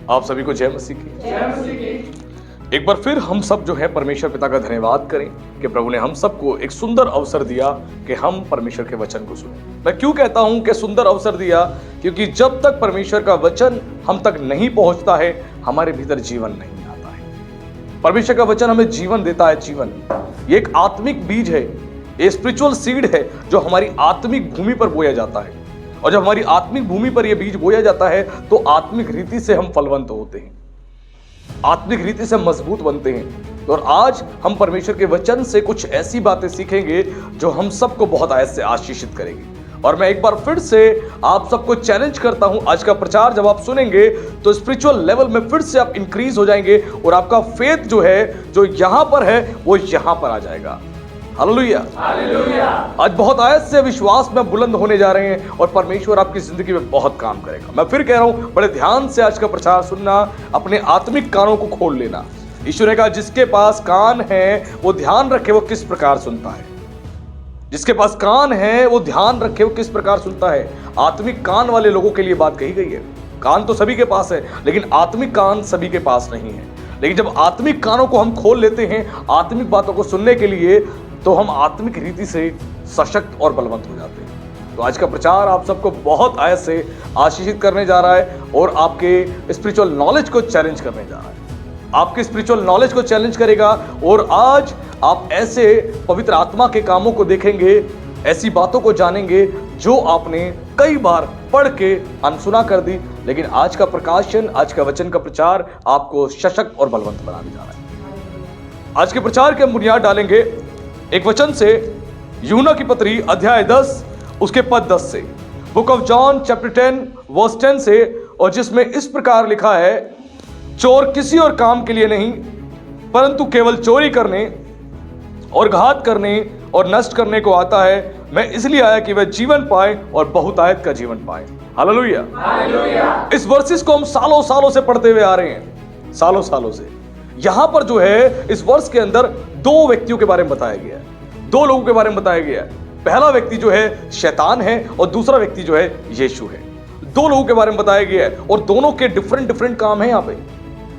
आप सभी को जय मसीह की। एक बार फिर हम सब जो है परमेश्वर पिता का धन्यवाद करें कि प्रभु ने हम सबको एक सुंदर अवसर दिया कि हम परमेश्वर के वचन को सुने। मैं क्यों कहता हूं कि सुंदर अवसर दिया, क्योंकि जब तक परमेश्वर का वचन हम तक नहीं पहुंचता है हमारे भीतर जीवन नहीं आता है। परमेश्वर का वचन हमें जीवन देता है। जीवन ये एक आत्मिक बीज है, ये स्पिरिचुअल सीड है जो हमारी आत्मिक भूमि पर बोया जाता है। और जब हमारी आत्मिक भूमि पर यह बीज बोया जाता है तो आत्मिक रीति से हम फलवंत होते हैं, आत्मिक रीति से मजबूत बनते हैं। और आज हम परमेश्वर के वचन से कुछ ऐसी बातें सीखेंगे जो हम सबको बहुत आयत से आशीषित करेंगी। और मैं एक बार फिर से आप सबको चैलेंज करता हूं, आज का प्रचार जब आप सुनेंगे तो स्पिरिचुअल लेवल में फिर से आप इंक्रीज हो जाएंगे और आपका फेथ जो है, जो यहां पर है, वो यहां पर आ जाएगा। Hallelujah, hallelujah. आज बहुत आयत से विश्वास में बुलंद होने जा रहे हैं और परमेश्वर आपकी जिंदगी में बहुत काम करेगा। मैं फिर कह रहा हूं, बड़े ध्यान से आज का प्रचार सुनना, अपने आत्मिक कानों को खोल लेना। ईश्वर ने कहा जिसके पास कान है वो ध्यान रखे वो किस प्रकार सुनता है। जिसके पास कान है वो ध्यान रखे वो किस प्रकार सुनता है। आत्मिक कान वाले लोगों के लिए बात कही गई है। कान तो सभी के पास है, लेकिन आत्मिक कान सभी के पास नहीं है। लेकिन जब आत्मिक कानों को हम खोल लेते हैं आत्मिक बातों को सुनने के लिए, तो हम आत्मिक रीति से सशक्त और बलवंत हो जाते हैं। तो आज का प्रचार आप सबको बहुत आयत से आशीषित करने जा रहा है और आपके स्पिरिचुअल नॉलेज को चैलेंज करने जा रहा है। आपके स्पिरिचुअल नॉलेज को चैलेंज करेगा। और आज आप ऐसे पवित्र आत्मा के कामों को देखेंगे, ऐसी बातों को जानेंगे जो आपने कई बार पढ़ के अनसुना कर दी, लेकिन आज का प्रकाशन, आज का वचन का प्रचार आपको सशक्त और बलवंत बनाने जा रहा है। आज के प्रचार के हम बुनियाद डालेंगे एक वचन से, यूहन्ना की पत्री अध्याय 10 उसके पद 10 से, book of John chapter 10 verse 10 से, और जिसमें इस प्रकार लिखा है, चोर किसी और काम के लिए नहीं परंतु केवल चोरी करने और घात करने और नष्ट करने को आता है। मैं इसलिए आया कि वह जीवन पाए और बहुतायत का जीवन पाए। Hallelujah, hallelujah. इस वर्सेस को हम सालों सालों से पढ़ते हुए आ रहे हैं, सालों सालों से। यहां पर जो है इस वर्ष के अंदर दो व्यक्तियों के बारे में बताया गया है, दो लोगों के बारे में बताया गया है। पहला व्यक्ति जो है शैतान है और दूसरा व्यक्ति जो है यीशु है। दो लोगों के बारे में बताया गया है और दोनों के डिफरेंट काम है। यहां पे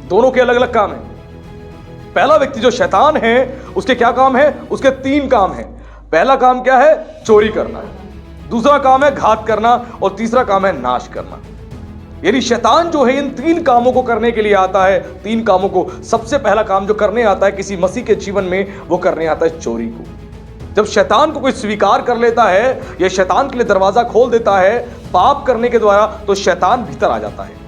दोनों के अलग अलग काम है। पहला व्यक्ति जो शैतान है उसके क्या काम है? उसके 3 काम है। पहला काम क्या है? चोरी करना, दूसरा काम है घात करना और तीसरा काम है नाश करना। यानी शैतान जो है इन 3 कामों को करने के लिए आता है। 3 कामों को सबसे पहला काम जो करने आता है किसी मसीह के जीवन में, वो करने आता है चोरी को। जब शैतान को कोई स्वीकार कर लेता है या शैतान के लिए दरवाजा खोल देता है पाप करने के द्वारा, तो शैतान भीतर आ जाता है।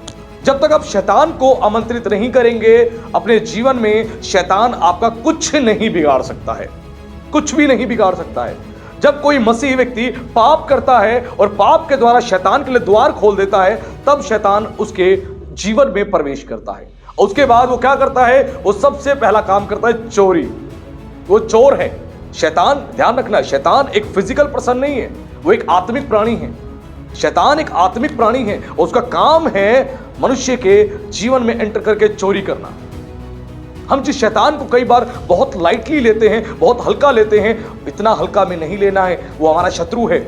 जब तक आप शैतान को आमंत्रित नहीं करेंगे अपने जीवन में, शैतान आपका कुछ नहीं बिगाड़ सकता है, कुछ भी नहीं बिगाड़ सकता है। जब कोई मसीही व्यक्ति पाप करता है और पाप के द्वारा शैतान के लिए द्वार खोल देता है, तब शैतान उसके जीवन में प्रवेश करता है। और उसके बाद वो क्या करता है? वो सबसे पहला काम करता है चोरी। वो चोर है शैतान। ध्यान रखना, शैतान एक फिजिकल पर्सन नहीं है, वो एक आत्मिक प्राणी है। शैतान एक आत्मिक प्राणी है और उसका काम है मनुष्य के जीवन में एंटर करके चोरी करना। हम जिस शैतान को कई बार बहुत लाइटली लेते हैं, बहुत हल्का लेते हैं, इतना हल्का में नहीं लेना है। वो हमारा शत्रु है।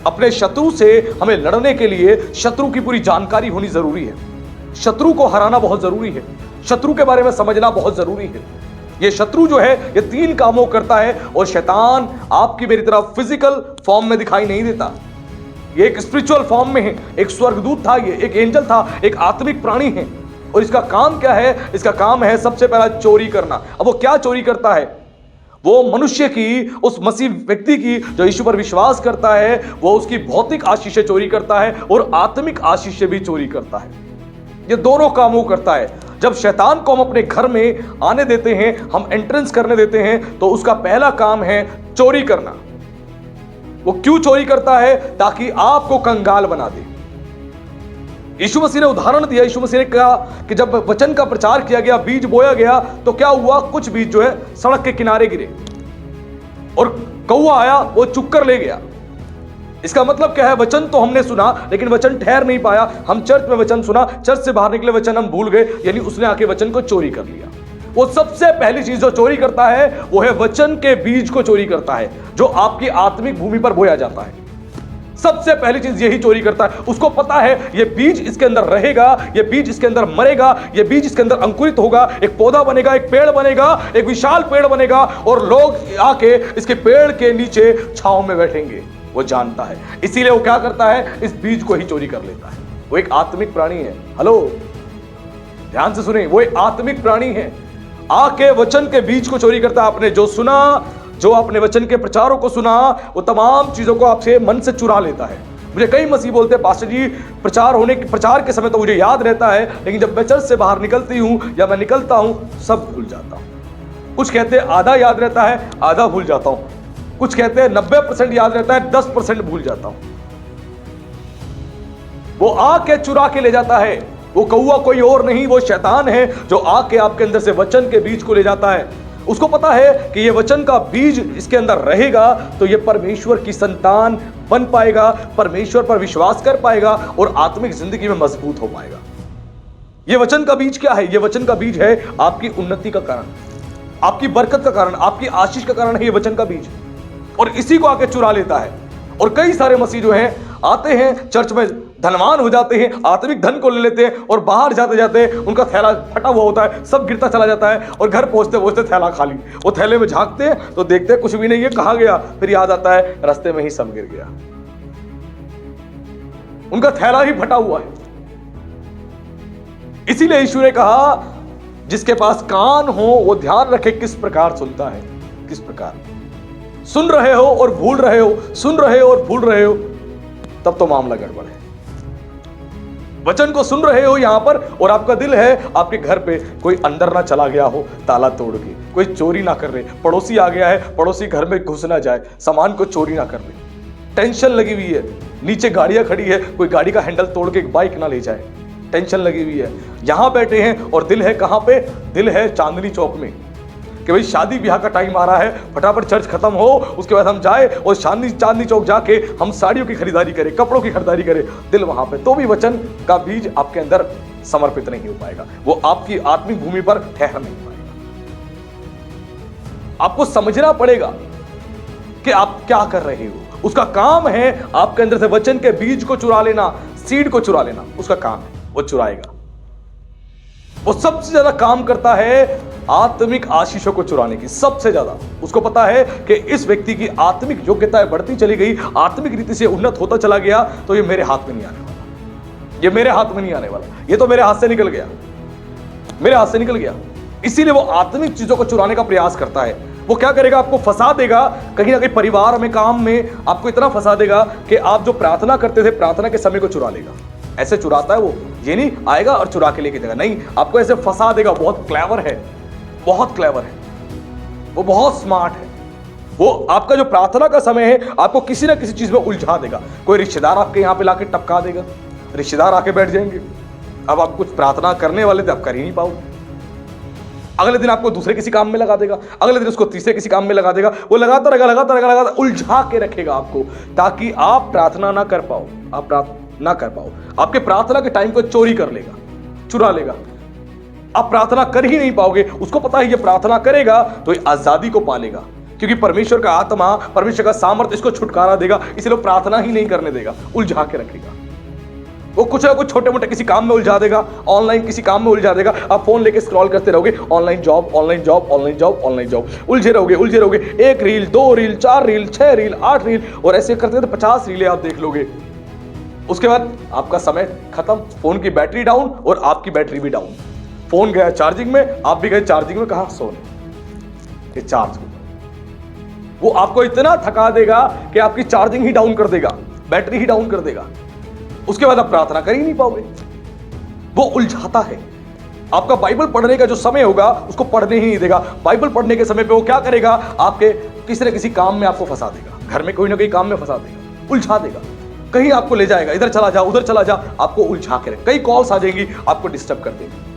अपने शत्रु से हमें लड़ने के लिए शत्रु की पूरी जानकारी होनी जरूरी है। शत्रु को हराना बहुत जरूरी है। शत्रु के बारे में समझना बहुत जरूरी है। ये शत्रु जो है ये 3 कामों करता है और शैतान आपकी मेरी तरह फिजिकल फॉर्म में दिखाई नहीं देता। ये एक स्पिरिचुअल फॉर्म में है। एक स्वर्गदूत था, ये एक एंजल था, एक आत्मिक प्राणी है। और इसका काम क्या है? इसका काम है सबसे पहला चोरी करना। अब वो क्या चोरी करता है? वो मनुष्य की, उस मसीह व्यक्ति की जो यीशु पर विश्वास करता है, वो उसकी भौतिक आशीषें चोरी करता है और आत्मिक आशीषें भी चोरी करता है। ये दोनों कामों करता है। जब शैतान को हम अपने घर में आने देते हैं, हम एंट्रेंस करने देते हैं, तो उसका पहला काम है चोरी करना। वो क्यों चोरी करता है? ताकि आपको कंगाल बना दे। यीशु मसीह ने उदाहरण दिया। यीशु मसीह ने कहा कि जब वचन का प्रचार किया गया, बीज बोया गया, तो क्या हुआ? कुछ बीज जो है सड़क के किनारे गिरे और कौवा आया, वो चुग कर ले गया। इसका मतलब क्या है? वचन तो हमने सुना लेकिन वचन ठहर नहीं पाया। हम चर्च में वचन सुना, चर्च से बाहर निकले वचन हम भूल गए, यानी उसने आके वचन को चोरी कर लिया। वो सबसे पहली चीज जो चोरी करता है वो है वचन के बीज को चोरी करता है, जो आपकी आत्मिक भूमि पर बोया जाता है। सबसे पहली चीज यही चोरी करता है। उसको पता है ये बीज इसके अंदर रहेगा, ये बीज इसके अंदर मरेगा, ये बीज इसके अंदर अंकुरित होगा, एक पौधा बनेगा, एक पेड़ बनेगा, एक विशाल पेड़ बनेगा और लोग आके इसके पेड़ के नीचे छांव में बैठेंगे। वो जानता है, इसीलिए वो क्या करता है, इस बीज को ही चोरी कर लेता है। वो एक आत्मिक प्राणी है। हेलो, ध्यान से सुनिए, वो एक आत्मिक प्राणी है। आके वचन के बीज को चोरी करता है। आपने जो सुना, जो अपने वचन के प्रचारों को सुना, वो तमाम चीजों को आपसे मन से चुरा लेता है। मुझे कई मसीह बोलते हैं, पास्टर जी प्रचार के समय तो मुझे याद रहता है, लेकिन जब मैं चर्च से बाहर निकलती हूं या मैं निकलता हूं सब भूल जाता हूं। कुछ कहते हैं आधा याद रहता है, आधा भूल जाता हूं। कुछ कहते हैं 90% याद रहता है, 10% भूल जाता हूं। वो आके चुरा के ले जाता है। वो कौवा कोई और नहीं, वो शैतान है जो आके आपके अंदर से वचन के बीज को ले जाता है। उसको पता है कि ये वचन का बीज इसके अंदर रहेगा तो ये परमेश्वर की संतान बन पाएगा, परमेश्वर पर विश्वास कर पाएगा और आत्मिक जिंदगी में मजबूत हो पाएगा। ये वचन का बीज क्या है? ये वचन का बीज है आपकी उन्नति का कारण, आपकी बरकत का कारण, आपकी आशीष का कारण है ये वचन का बीज। और इसी को आके चुरा लेता है। और कई सारे मसीह जो हैं आते हैं चर्च में, धनवान हो जाते हैं, आत्मिक धन को ले लेते हैं और बाहर जाते जाते उनका थैला फटा हुआ होता है, सब गिरता चला जाता है और घर पहुंचते पहुंचते थैला खाली। वो थैले में झांकते हैं तो देखते हैं कुछ भी नहीं है, कहां गया? फिर याद आता है रास्ते में ही सब गिर गया, उनका थैला ही फटा हुआ है। इसीलिए यीशु ने कहा जिसके पास कान हो वो ध्यान रखे किस प्रकार सुनता है, किस प्रकार। सुन रहे हो और भूल रहे हो, सुन रहे हो और भूल रहे हो, तब तो मामला गड़बड़ है। वचन को सुन रहे हो यहां पर और आपका दिल है आपके घर पे कोई अंदर ना चला गया हो ताला तोड़ के, कोई चोरी ना कर ले, पड़ोसी आ गया है, पड़ोसी घर में घुस ना जाए, सामान को चोरी ना कर ले, टेंशन लगी हुई है, नीचे गाड़ियां खड़ी है, कोई गाड़ी का हैंडल तोड़ के एक बाइक ना ले जाए, टेंशन लगी हुई है। यहां बैठे हैं और दिल है कहां पे? दिल है चांदनी चौक में कि भाई शादी ब्याह का टाइम आ रहा है, फटाफट चर्च खत्म हो, उसके बाद हम जाए और चांदनी चौक जाके हम साड़ियों की खरीदारी करें, कपड़ों की खरीदारी करें। दिल वहां पे, तो भी वचन का बीज आपके अंदर समर्पित नहीं हो पाएगा, वो आपकी आत्मिक भूमि पर ठहर नहीं पाएगा। आपको समझना पड़ेगा कि आप क्या कर रहे हो। उसका काम है आपके अंदर से वचन के बीज को चुरा लेना, सीड को चुरा लेना, उसका काम है, वो चुराएगा। वो सबसे ज्यादा काम करता है आत्मिक आशीषों को चुराने की, सबसे ज्यादा। उसको पता है कि इस व्यक्ति की आत्मिक योग्यताएं बढ़ती चली गई, आत्मिक रीति से उन्नत होता चला गया, तो ये मेरे हाथ में नहीं आने वाला, ये मेरे हाथ में नहीं आने वाला, ये तो मेरे हाथ से निकल गया, मेरे हाथ से निकल गया। इसीलिए वो आत्मिक चीजों को चुराने का प्रयास करता है। वो क्या करेगा? आपको फंसा देगा कहीं ना कहीं, परिवार में, काम में आपको इतना फंसा देगा कि आप जो प्रार्थना करते थे, प्रार्थना के समय को चुरा लेगा। ऐसे चुराता है वो, ये नहीं आएगा और चुरा के लेके जाएगा, नहीं, आपको ऐसे फंसा देगा। बहुत क्लेवर है, बहुत क्लेवर है वो, बहुत स्मार्ट है वो। आपका जो प्रार्थना का समय है आपको किसी ना किसी चीज में उलझा देगा। कोई रिश्तेदार आपके यहां पे लाके टपका देगा, रिश्तेदार आके बैठ जाएंगे। अब आप कुछ प्रार्थना करने वाले थे, आप कर ही नहीं पाओगे। अगले दिन आपको दूसरे किसी काम में लगा देगा, अगले दिन उसको तीसरे किसी काम में लगा देगा। वो लगाता रहेगा, उलझा के रखेगा आपको, ताकि आप प्रार्थना ना कर पाओ, आप प्रार्थना ना कर पाओ। आपके प्रार्थना के टाइम को चोरी कर लेगा, चुरा लेगा। आप प्रार्थना कर ही नहीं पाओगे। उसको पता है ये प्रार्थना करेगा तो ये आजादी को पालेगा, क्योंकि परमेश्वर का आत्मा, परमेश्वर का सामर्थ्य इसको छुटकारा देगा, इसलिए प्रार्थना ही नहीं करने देगा, उलझा के रखेगा। वो कुछ ना कुछ छोटे मोटे किसी काम में उलझा देगा, ऑनलाइन किसी काम में उलझा देगा। आप फोन लेके स्क्रॉल करते रहोगे, online job, online job, online job, online job, उलझे रहोगे। 1 reel, 2 reel, 4 reel, 6 reel, 8 reel, और ऐसे करते करते 50 रीलें आप देख लोगे। उसके बाद आपका समय खत्म, फोन की बैटरी डाउन और आपकी बैटरी भी डाउन। फोन गया चार्जिंग में, आप भी गए चार्जिंग में, कहां? सोने। ये चार्ज हो, वो आपको इतना थका देगा कि आपकी चार्जिंग ही डाउन कर देगा, बैटरी ही डाउन कर देगा। उसके बाद आप प्रार्थना कर ही नहीं पाओगे। वो उलझाता है। आपका बाइबल पढ़ने का जो समय होगा उसको पढ़ने ही नहीं देगा। बाइबल पढ़ने के समय पे वो क्या करेगा? आपके किसी न किसी काम में आपको फंसा देगा, घर में कोई ना कोई काम में फंसा देगा, उलझा देगा, कहीं आपको ले जाएगा, इधर चला जा, उधर चला जा, आपको उलझा के रखेगा। कई कॉल्स आ जाएंगी, आपको डिस्टर्ब कर देगी।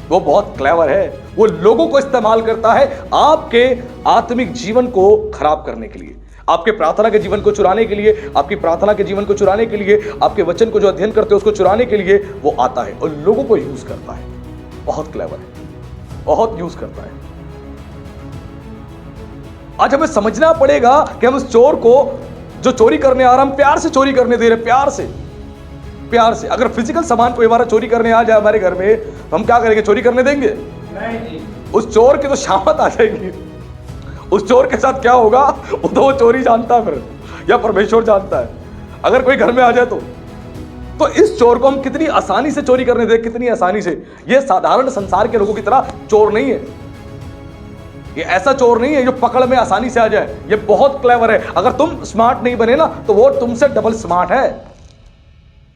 वो बहुत क्लेवर है, वो लोगों को इस्तेमाल करता है आपके आत्मिक जीवन को खराब करने के लिए, आपके प्रार्थना के जीवन को चुराने के लिए, आपकी प्रार्थना के जीवन को चुराने के लिए, आपके वचन को जो अध्ययन करते हो उसको चुराने के लिए वो आता है और लोगों को यूज करता है। बहुत क्लेवर है, बहुत यूज करता है। आज हमें समझना पड़ेगा कि हम उस चोर को जो चोरी करने आ रहा, हम प्यार से चोरी करने दे रहे, प्यार से, प्यार से। अगर फिजिकल सामान कोई हमारा चोरी करने आ जाए हमारे घर में, तो हम क्या करेंगे? चोरी करने देंगे? नहीं। उस चोर की तो शामत आ जाएगी। उस चोर के साथ क्या होगा वो तो वो चोरी जानता है फिर, या परमेश्वर जानता है। अगर कोई घर में आ जाए तो इस चोर को हम कितनी आसानी से चोरी करने दें, कितनी आसानी से। ये साधारण संसार के लोगों की तरह चोर नहीं है, ये ऐसा चोर नहीं है जो पकड़ में आसानी से आ जाए। ये बहुत क्लेवर है। अगर तुम स्मार्ट नहीं बने ना तो वो तुमसे डबल स्मार्ट है।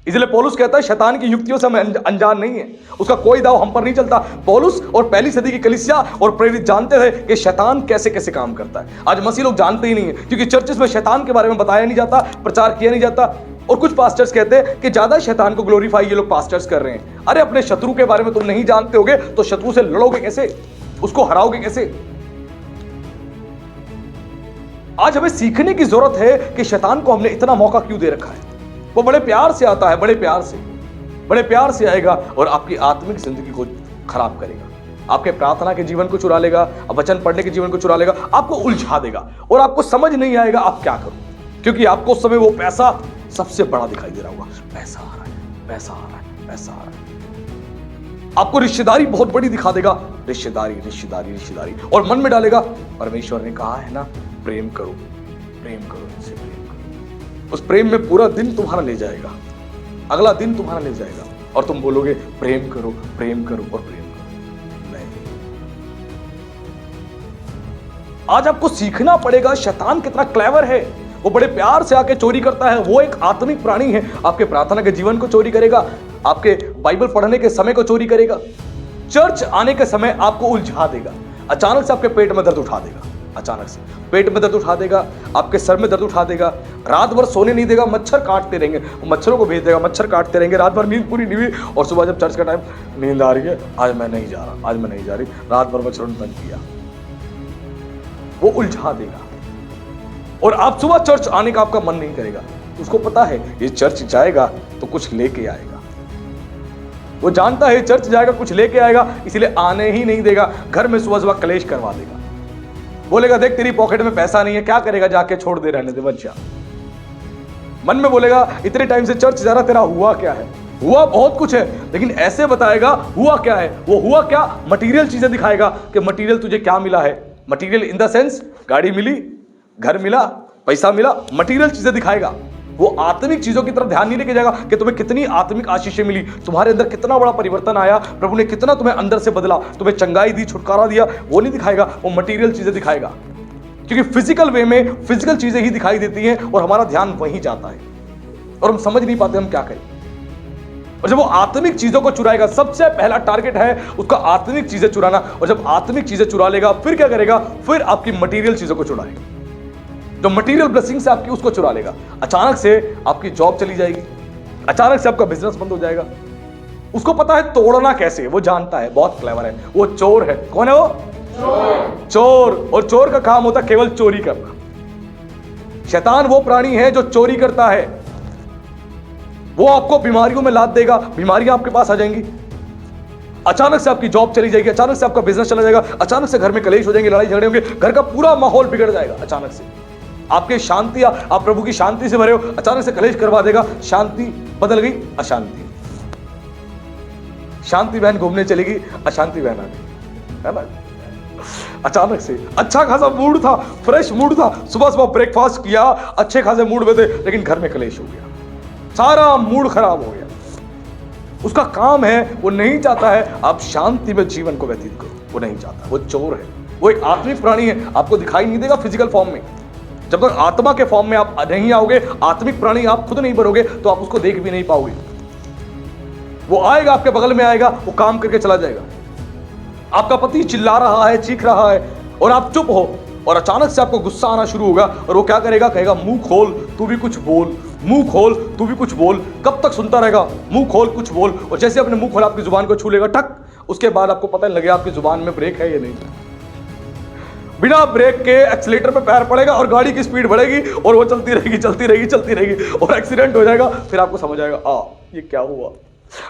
इसलिए पौलुस कहता है शैतान की युक्तियों से हम अनजान नहीं है, उसका कोई दाव हम पर नहीं चलता। पौलुस और पहली सदी की कलीसिया और प्रेरित जानते थे कि शैतान कैसे कैसे काम करता है। आज मसीह लोग जानते ही नहीं है, क्योंकि चर्चेस में शैतान के बारे में बताया नहीं जाता, प्रचार किया नहीं जाता। और कुछ पास्टर्स कहते हैं कि ज्यादा शैतान को ग्लोरीफाई ये लोग पास्टर्स कर रहे हैं। अरे अपने शत्रु के बारे में तुम नहीं जानते होगे तो शत्रु से लड़ोगे कैसे, उसको हराओगे कैसे? आज हमें सीखने की जरूरत है कि शैतान को हमने इतना मौका क्यों दे रखा है। वो बड़े प्यार से आता है, बड़े प्यार से आएगा और आपकी आत्मिक जिंदगी को खराब करेगा, आपके प्रार्थना के जीवन को चुरा लेगा, वचन पढ़ने के जीवन को चुरा लेगा, आपको उलझा देगा और आपको समझ नहीं आएगा आप क्या करो, क्योंकि आपको उस समय वो पैसा सबसे बड़ा दिखाई दे रहा होगा। पैसा आ रहा है, पैसा आ रहा है, पैसा आ रहा है। आपको रिश्तेदारी बहुत बड़ी दिखा देगा, रिश्तेदारी रिश्तेदारी रिश्तेदारी, और मन में डालेगा परमेश्वर ने कहा है ना प्रेम करो, प्रेम करो, इनसे प्रेम करो। उस प्रेम में पूरा दिन तुम्हारा ले जाएगा, अगला दिन तुम्हारा ले जाएगा, और तुम बोलोगे प्रेम करो, प्रेम करो और प्रेम करो। नहीं, आज आपको सीखना पड़ेगा शैतान कितना क्लेवर है। वो बड़े प्यार से आके चोरी करता है। वो एक आत्मिक प्राणी है। आपके प्रार्थना के जीवन को चोरी करेगा, आपके बाइबल पढ़ने के समय को चोरी करेगा, चर्च आने के समय आपको उलझा देगा, अचानक से आपके पेट में दर्द उठा देगा, अचानक से पेट में दर्द उठा देगा, आपके सर में दर्द उठा देगा, रात भर सोने नहीं देगा, मच्छर काटते रहेंगे, मच्छरों को भेज देगा, मच्छर काटते रहेंगे, रात भर नींद पूरी नहीं हुई, और सुबह जब चर्च का टाइम, नींद आ रही है, आज मैं नहीं जा रहा, आज मैं नहीं जा रही, रात भर मच्छरों ने तंग किया। वो उलझा देगा और आप सुबह चर्च आने का आपका मन नहीं करेगा। उसको पता है ये चर्च जाएगा तो कुछ लेके आएगा, वो जानता है चर्च जाएगा कुछ लेके आएगा, इसलिए आने ही नहीं देगा। घर में सुबह सुबह कलेश करवा देगा, बोलेगा देख तेरी पॉकेट में पैसा नहीं है, क्या करेगा, जाके छोड़ दे, रहने दे, बच्चा। मन में बोलेगा इतने टाइम से चर्च जा रहा, तेरा हुआ क्या है? हुआ बहुत कुछ है, लेकिन ऐसे बताएगा हुआ क्या है। वो हुआ क्या, मटीरियल चीजें दिखाएगा कि मटीरियल तुझे क्या मिला है। मटीरियल इन द सेंस गाड़ी मिली, घर मिला, पैसा मिला, मटीरियल चीजें दिखाएगा। वो आत्मिक चीजों की तरफ ध्यान नहीं लेके जाएगा कि तुम्हें कितनी आत्मिक आशीषें मिली, तुम्हारे अंदर कितना बड़ा परिवर्तन आया, प्रभु ने कितना तुम्हें अंदर से बदला, तुम्हें चंगाई दी, छुटकारा दिया। वो नहीं दिखाएगा, वो मटीरियल चीजें दिखाएगा, क्योंकि फिजिकल वे में फिजिकल चीजें ही दिखाई देती हैं और हमारा ध्यान वहीं जाता है और हम समझ नहीं पाते हम क्या करें। और जब वो आत्मिक चीजों को चुराएगा, सबसे पहला टारगेट है उसका आत्मिक चीजें चुराना। और जब आत्मिक चीजें चुरा लेगा फिर क्या करेगा, फिर आपकी मटीरियल चीजों को चुराएगा, जो मटीरियल ब्लेसिंग से आपकी उसको चुरा लेगा। अचानक से आपकी जॉब चली जाएगी, अचानक से आपका बिजनेस बंद हो जाएगा। उसको पता है तोड़ना कैसे, वो जानता है, बहुत क्लेवर है, वो चोर है। कौन है वो? चोर। और चोर का काम होता है केवल चोरी करना। शैतान वो प्राणी है जो चोरी करता है। वो आपको बीमारियों में लाद देगा, बीमारियां आपके पास आ जाएंगी, अचानक से आपकी जॉब चली जाएगी, अचानक से आपका बिजनेस चला जाएगा, अचानक से घर में कलेश हो जाएंगे, लड़ाई झगड़े होंगे, घर का पूरा माहौल बिगड़ जाएगा। अचानक से आपके शांति, आप प्रभु की शांति से भरे हो, अचानक से कलेश करवा देगा, शांति बदल गई अशांति। शांति बहन घूमने चलेगी, अशांति बहन आ गई, है ना। अचानक से अच्छा खासा मूड था, फ्रेश मूड था, सुबह सुबह ब्रेकफास्ट किया, अच्छे खासे मूड में थे, लेकिन घर में कलेश हो गया, सारा मूड खराब हो गया। उसका काम है, वो नहीं चाहता है आप शांति में जीवन को व्यतीत करो, वो नहीं चाहता। वो चोर है, वो एक आत्मिक प्राणी है, आपको दिखाई नहीं देगा फिजिकल फॉर्म में। जब तक आत्मा के फॉर्म में आप नहीं आओगे, आत्मिक प्राणी आप खुद नहीं बनोगे, तो आप उसको देख भी नहीं पाओगे। वो आएगा, आपके बगल में आएगा, वो काम करके चला जाएगा। आपका पति चिल्ला रहा है, चीख रहा है, और आप चुप हो, और अचानक से आपको गुस्सा आना शुरू होगा, और वो क्या करेगा, कहेगा मुंह खोल तू भी कुछ बोल, मुंह खोल तू भी कुछ बोल। कब तक सुनता रहेगा, मुंह खोल कुछ बोल। और जैसे अपने मुंह खोला, आपकी जुबान को छू लेगा, टक, उसके बाद आपको पता नहीं लगेगा आपकी जुबान में ब्रेक है या नहीं। बिना ब्रेक के एक्सीलेटर पे पैर पड़ेगा और गाड़ी की स्पीड बढ़ेगी, और वो चलती रहेगी चलती रहेगी चलती रहेगी, और एक्सीडेंट हो जाएगा। फिर आपको समझ आएगा ये क्या हुआ,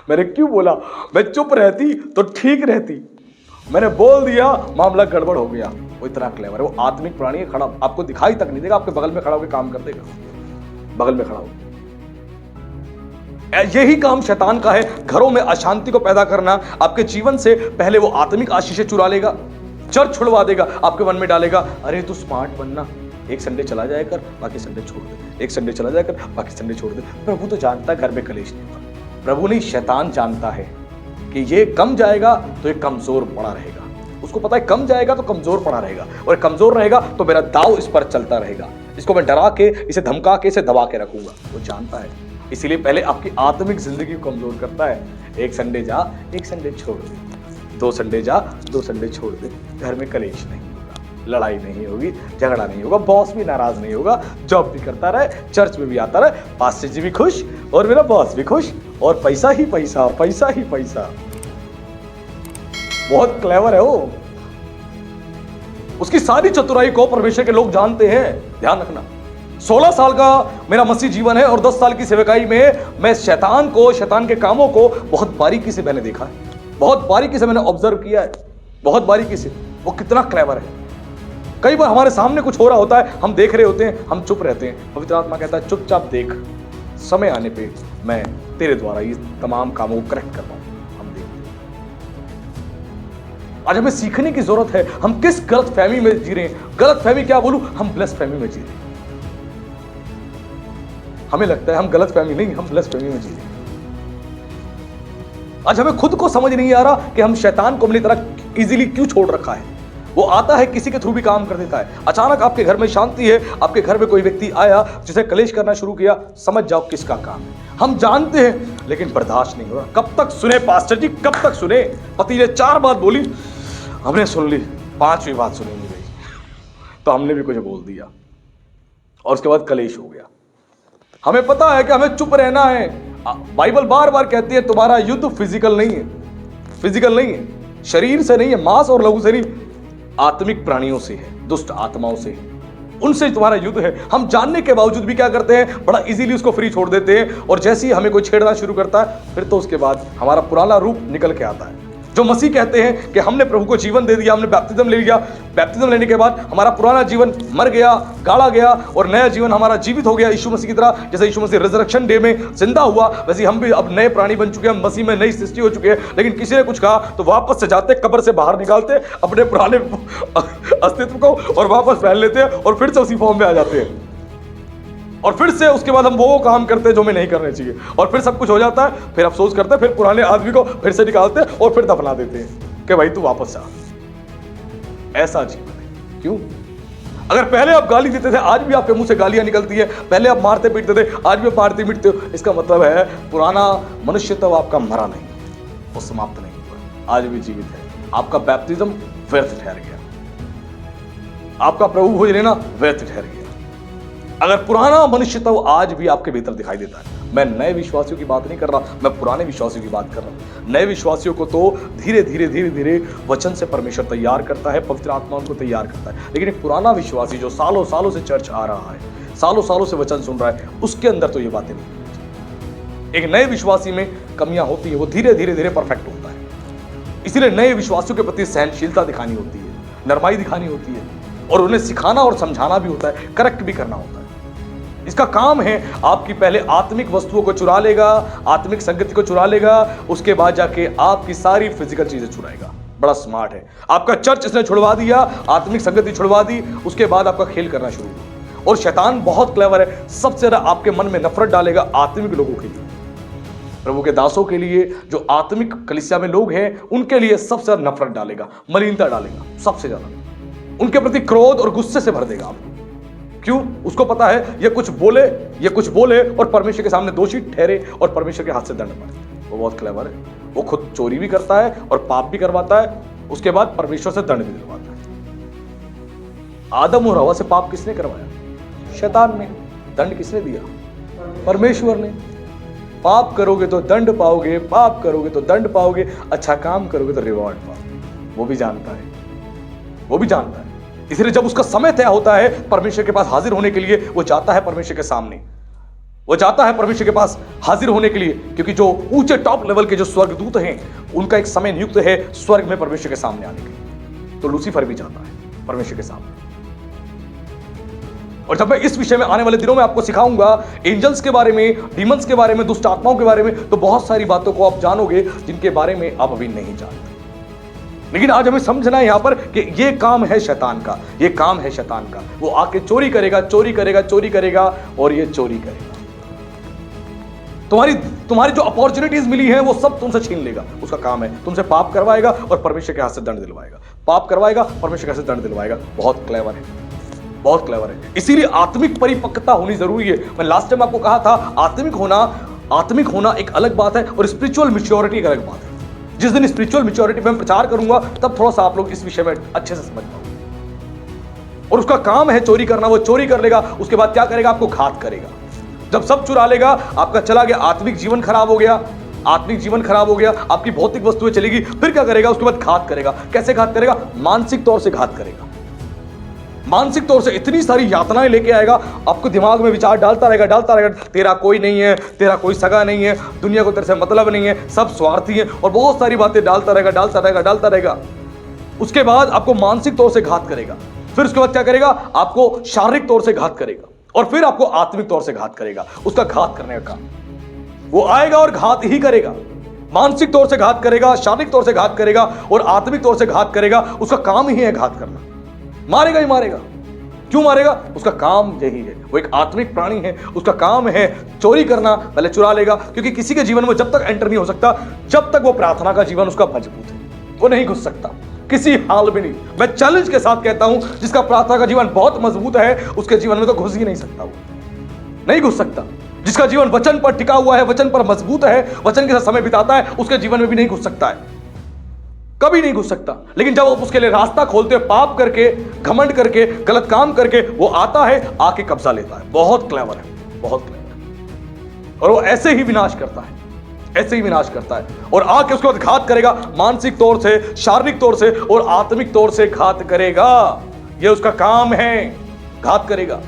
मैंने क्यों बोला, मैं चुप रहती तो ठीक रहती, मैंने बोल दिया, मामला गड़बड़ हो गया। वो इतना क्लेवर है, वो आत्मिक प्राणी है, खड़ा आपको दिखाई तक नहीं देगा, आपके बगल में खड़ा होकर काम कर देगा। बगल में खड़ा हो। यही काम शैतान का है, घरों में अशांति को पैदा करना। आपके जीवन से पहले वो आत्मिक आशीषें चुरा लेगा, चर्च छुड़वा देगा, आपके मन में डालेगा अरे तू स्मार्ट बनना, एक संडे चला जाया कर बाकी संडे छोड़ दे, एक संडे चला जाया कर बाकी संडे छोड़ दे। प्रभु तो जानता है घर में कलेश नहीं होगा। प्रभु नहीं, शैतान जानता है कि ये कम जाएगा तो ये कमजोर पड़ा रहेगा। उसको पता है कम जाएगा तो कमजोर पड़ा रहेगा, और कमजोर रहेगा तो मेरा दाव इस पर चलता रहेगा। इसको मैं डरा के, इसे धमका के, इसे दबा के रखूंगा। वो जानता है, इसीलिए पहले आपकी आत्मिक जिंदगी को कमजोर करता है। एक संडे जा, एक संडे छोड़ दे, 2 संडे जा, 2 संडे छोड़ दे। घर में कलेश नहीं होगा, लड़ाई नहीं होगी, झगड़ा नहीं होगा, बॉस भी नाराज नहीं होगा, जॉब भी करता रहे, चर्च में भी आता रहे, पास्टर जी भी खुश और मेरा बॉस भी खुश, और पैसा ही पैसा, पैसा ही पैसा। बहुत क्लेवर है वो। उसकी सारी चतुराई को परमेश्वर के लोग जानते हैं। ध्यान रखना, 16 साल का मेरा मसीह जीवन है और 10 साल की सेवकाई में मैं शैतान को, शैतान के कामों को बहुत बारीकी से मैंने देखा है, बहुत बारीकी से मैंने ऑब्जर्व किया है, बहुत बारीकी से। वो कितना क्लेवर है। कई बार हमारे सामने कुछ हो रहा होता है, हम देख रहे होते हैं, हम चुप रहते हैं। पवित्र आत्मा कहता है चुपचाप देख, समय आने पे मैं तेरे द्वारा ये तमाम कामों को करेक्ट कर पाऊं। हम देखते हैं। आज हमें सीखने की जरूरत है, हम किस गलत फहमी में जी रहे हैं। गलत फहमी क्या बोलूं, हम ब्लेस फहमी में जी रहे हैं। हमें लगता है हम गलत फहमी नहीं, हम ब्लेस फहमी में जी रहे हैं। आज हमें खुद को समझ नहीं आ रहा कि हम शैतान को अपनी तरह इजीली क्यों छोड़ रखा है। वो आता है, किसी के थ्रू भी काम कर देता है। अचानक आपके घर में शांति है, आपके घर में कोई व्यक्ति आया जिसे कलेश करना शुरू किया, समझ जाओ किसका काम है। हम जानते हैं लेकिन बर्दाश्त नहीं हो रहा। कब तक सुने पास्टर जी, कब तक सुने। पति ने 4 बात बोली, हमने सुन ली, 5वीं बात सुनी नहीं गई, तो हमने भी कुछ बोल दिया और उसके बाद कलेश हो गया। हमें पता है कि हमें चुप रहना है। बाइबल बार बार कहती है तुम्हारा युद्ध फिजिकल नहीं है, फिजिकल नहीं है, शरीर से नहीं है, मांस और लहू से नहीं, आत्मिक प्राणियों से है, दुष्ट आत्माओं से है, उनसे तुम्हारा युद्ध है। हम जानने के बावजूद भी क्या करते हैं, बड़ा इजीली उसको फ्री छोड़ देते हैं, और जैसे ही हमें कोई छेड़ना शुरू करता है फिर तो उसके बाद हमारा पुराना रूप निकल के आता है। जो मसीह कहते हैं कि हमने प्रभु को जीवन दे दिया, हमने बैप्टिज्म ले लिया, बैप्टिज्म लेने के बाद हमारा पुराना जीवन मर गया, गाड़ा गया, और नया जीवन हमारा जीवित हो गया यीशु मसीह की तरह। जैसे यीशु मसीह रिजरेक्शन डे में जिंदा हुआ, वैसे हम भी अब नए प्राणी बन चुके हैं, मसीह में नई सृष्टि हो चुके हैं। लेकिन किसी ने कुछ कहा तो वापस से जाते, कब्र से बाहर निकालते अपने पुराने अस्तित्व को और वापस पहन लेते हैं और फिर से उसी फॉर्म में आ जाते हैं, और फिर से उसके बाद हम वो काम करते हैं जो हमें नहीं करने चाहिए, और फिर सब कुछ हो जाता है। फिर अफसोस करते हैं, फिर पुराने आदमी को फिर से निकालते हैं और फिर दफना देते हैं कि भाई तू वापस आ। ऐसा जीवन है। क्यों? अगर पहले आप गाली देते थे, आज भी आपके मुंह से गालियां निकलती है, पहले आप मारते पीटते थे, आज भी मारते पीटते हो, इसका मतलब है पुराना मनुष्य तो आपका मरा नहीं, वो समाप्त नहीं हुआ, आज भी जीवित है। आपका बैप्टिज्म व्यर्थ ठहर गया, आपका प्रभु भोज लेना व्यर्थ ठहर गया। अगर पुराना मनुष्य तो आज भी आपके भीतर दिखाई देता है। मैं नए विश्वासियों की बात नहीं कर रहा, मैं पुराने विश्वासियों की बात कर रहा हूं। नए विश्वासियों को तो धीरे धीरे धीरे धीरे वचन से परमेश्वर तैयार करता है, पवित्र आत्मा उनको तैयार करता है। लेकिन एक पुराना विश्वासी जो सालों सालों से चर्च आ रहा है, सालों सालों से वचन सुन रहा है, उसके अंदर तो ये बातें नहीं होती। एक नए विश्वासी में कमियां होती है, वो धीरे धीरे धीरे परफेक्ट होता है। इसीलिए नए विश्वासियों के प्रति सहनशीलता दिखानी होती है, नरमाई दिखानी होती है, और उन्हें सिखाना और समझाना भी होता है, करेक्ट भी करना होता है। इसका काम है, आपकी पहले आत्मिक वस्तुओं को चुरा लेगा, आत्मिक संगति को चुरा लेगा, उसके बाद जाके आपकी सारी फिजिकल चीजें चुराएगा। बड़ा स्मार्ट है। आपका चर्च इसने छुड़वा दिया, आत्मिक संगति छुड़वा दी, उसके बाद आपका खेल करना शुरू हुआ। और शैतान बहुत क्लेवर है, सबसे ज्यादा आपके मन में नफरत डालेगा आत्मिक लोगों के लिए, प्रभु के दासों के लिए, जो आत्मिक कलीसिया में लोग हैं उनके लिए सबसे ज्यादा नफरत डालेगा, मलिनता डालेगा, सबसे ज्यादा उनके प्रति क्रोध और गुस्से से भर देगा आपको। क्यों? उसको पता है ये कुछ बोले और परमेश्वर के सामने दोषी ठहरे और परमेश्वर के हाथ से दंड पाए। वो बहुत क्लेवर है। वो खुद चोरी भी करता है और पाप भी करवाता है, उसके बाद परमेश्वर से दंड भी दिलवाता है। आदम और हवा से पाप किसने करवाया? शैतान ने। दंड किसने दिया? परमेश्वर ने। पाप करोगे तो दंड पाओगे, पाप करोगे तो दंड पाओगे, अच्छा काम करोगे तो रिवॉर्ड पाओगे। वो भी जानता है, वो भी जानता है। इसलिए जब उसका समय तय होता है परमेश्वर के पास हाजिर होने के लिए, वो जाता है परमेश्वर के सामने, वो जाता है परमेश्वर के पास हाजिर होने के लिए, क्योंकि जो ऊंचे टॉप लेवल के जो स्वर्गदूत हैं उनका एक समय नियुक्त है स्वर्ग में परमेश्वर के सामने आने के लिए। तो लूसीफर भी जाता है परमेश्वर के सामने, और जब मैं इस विषय में आने वाले दिनों में आपको सिखाऊंगा एंजल्स के बारे में, डीमंस के बारे में, दुष्ट आत्माओं के बारे में, तो बहुत सारी बातों को आप जानोगे जिनके बारे में आप अभी नहीं जानते। लेकिन आज हमें समझना है यहां पर कि ये काम है शैतान का, ये काम है शैतान का। वो आके चोरी करेगा, चोरी करेगा, चोरी करेगा और ये चोरी करेगा। तुम्हारी जो अपॉर्चुनिटीज मिली है वो सब तुमसे छीन लेगा। उसका काम है तुमसे पाप करवाएगा और परमेश्वर के हाथ से दंड दिलवाएगा। पाप करवाएगा, परमेश्वर के हाथ से दंड दिलवाएगा। बहुत क्लेवर है, बहुत क्लेवर है। इसीलिए आत्मिक परिपक्वता होनी जरूरी है। मैं लास्ट टाइम आपको कहा था आत्मिक होना एक अलग बात है और स्पिरिचुअल मैच्योरिटी एक अलग बात है। जिस दिन स्पिरिचुअल मैच्योरिटी में प्रचार करूंगा तब थोड़ा सा आप लोग इस विषय में अच्छे से समझ पाओगे। और उसका काम है चोरी करना। वो चोरी कर लेगा, उसके बाद क्या करेगा? आपको घात करेगा। जब सब चुरा लेगा, आपका चला गया, आत्मिक जीवन खराब हो गया, आत्मिक जीवन खराब हो गया, आपकी भौतिक वस्तुएं चलेगी, फिर क्या करेगा? उसके बाद घात करेगा। कैसे घात करेगा? मानसिक तौर से घात करेगा। मानसिक तौर से इतनी सारी यातनाएं लेके आएगा, आपको दिमाग में विचार डालता रहेगा, तेरा कोई नहीं है, तेरा कोई सगा नहीं है, दुनिया को तेरे से मतलब नहीं है, सब स्वार्थी है, और बहुत सारी बातें डालता रहेगा। उसके बाद आपको मानसिक तौर से घात करेगा। फिर उसके बाद क्या करेगा? आपको शारीरिक तौर से घात करेगा और फिर आपको आत्मिक तौर से घात करेगा। उसका घात करने का काम वो आएगा और घात ही करेगा। मानसिक तौर से घात करेगा, शारीरिक तौर से घात करेगा और आत्मिक तौर से घात करेगा। उसका काम ही है घात करना। मारेगा ही मारेगा। क्यों मारेगा? उसका काम यही है। वो एक आत्मिक प्राणी है, उसका काम है चोरी करना। पहले चुरा लेगा, क्योंकि किसी के जीवन में जब तक एंटर नहीं हो सकता जब तक वो प्रार्थना का जीवन उसका मजबूत है, वो नहीं घुस सकता किसी हाल में नहीं। मैं चैलेंज के साथ कहता हूं, जिसका प्रार्थना का जीवन बहुत मजबूत है उसके जीवन में तो घुस ही नहीं सकता, वो नहीं घुस सकता। जिसका जीवन वचन पर टिका हुआ है, वचन पर मजबूत है, वचन के साथ समय बिताता है, उसके जीवन में भी नहीं घुस सकता है, कभी नहीं घुस सकता। लेकिन जब आप उसके लिए रास्ता खोलते हो, पाप करके, घमंड करके, गलत काम करके, वो आता है, आके कब्जा लेता है। बहुत क्लेवर है, बहुत क्लेवर। और वो ऐसे ही विनाश करता है, ऐसे ही विनाश करता है। और आके उसके बाद घात करेगा, मानसिक तौर से, शारीरिक तौर से और आत्मिक तौर से घात करेगा। ये उसका काम है, घात करेगा।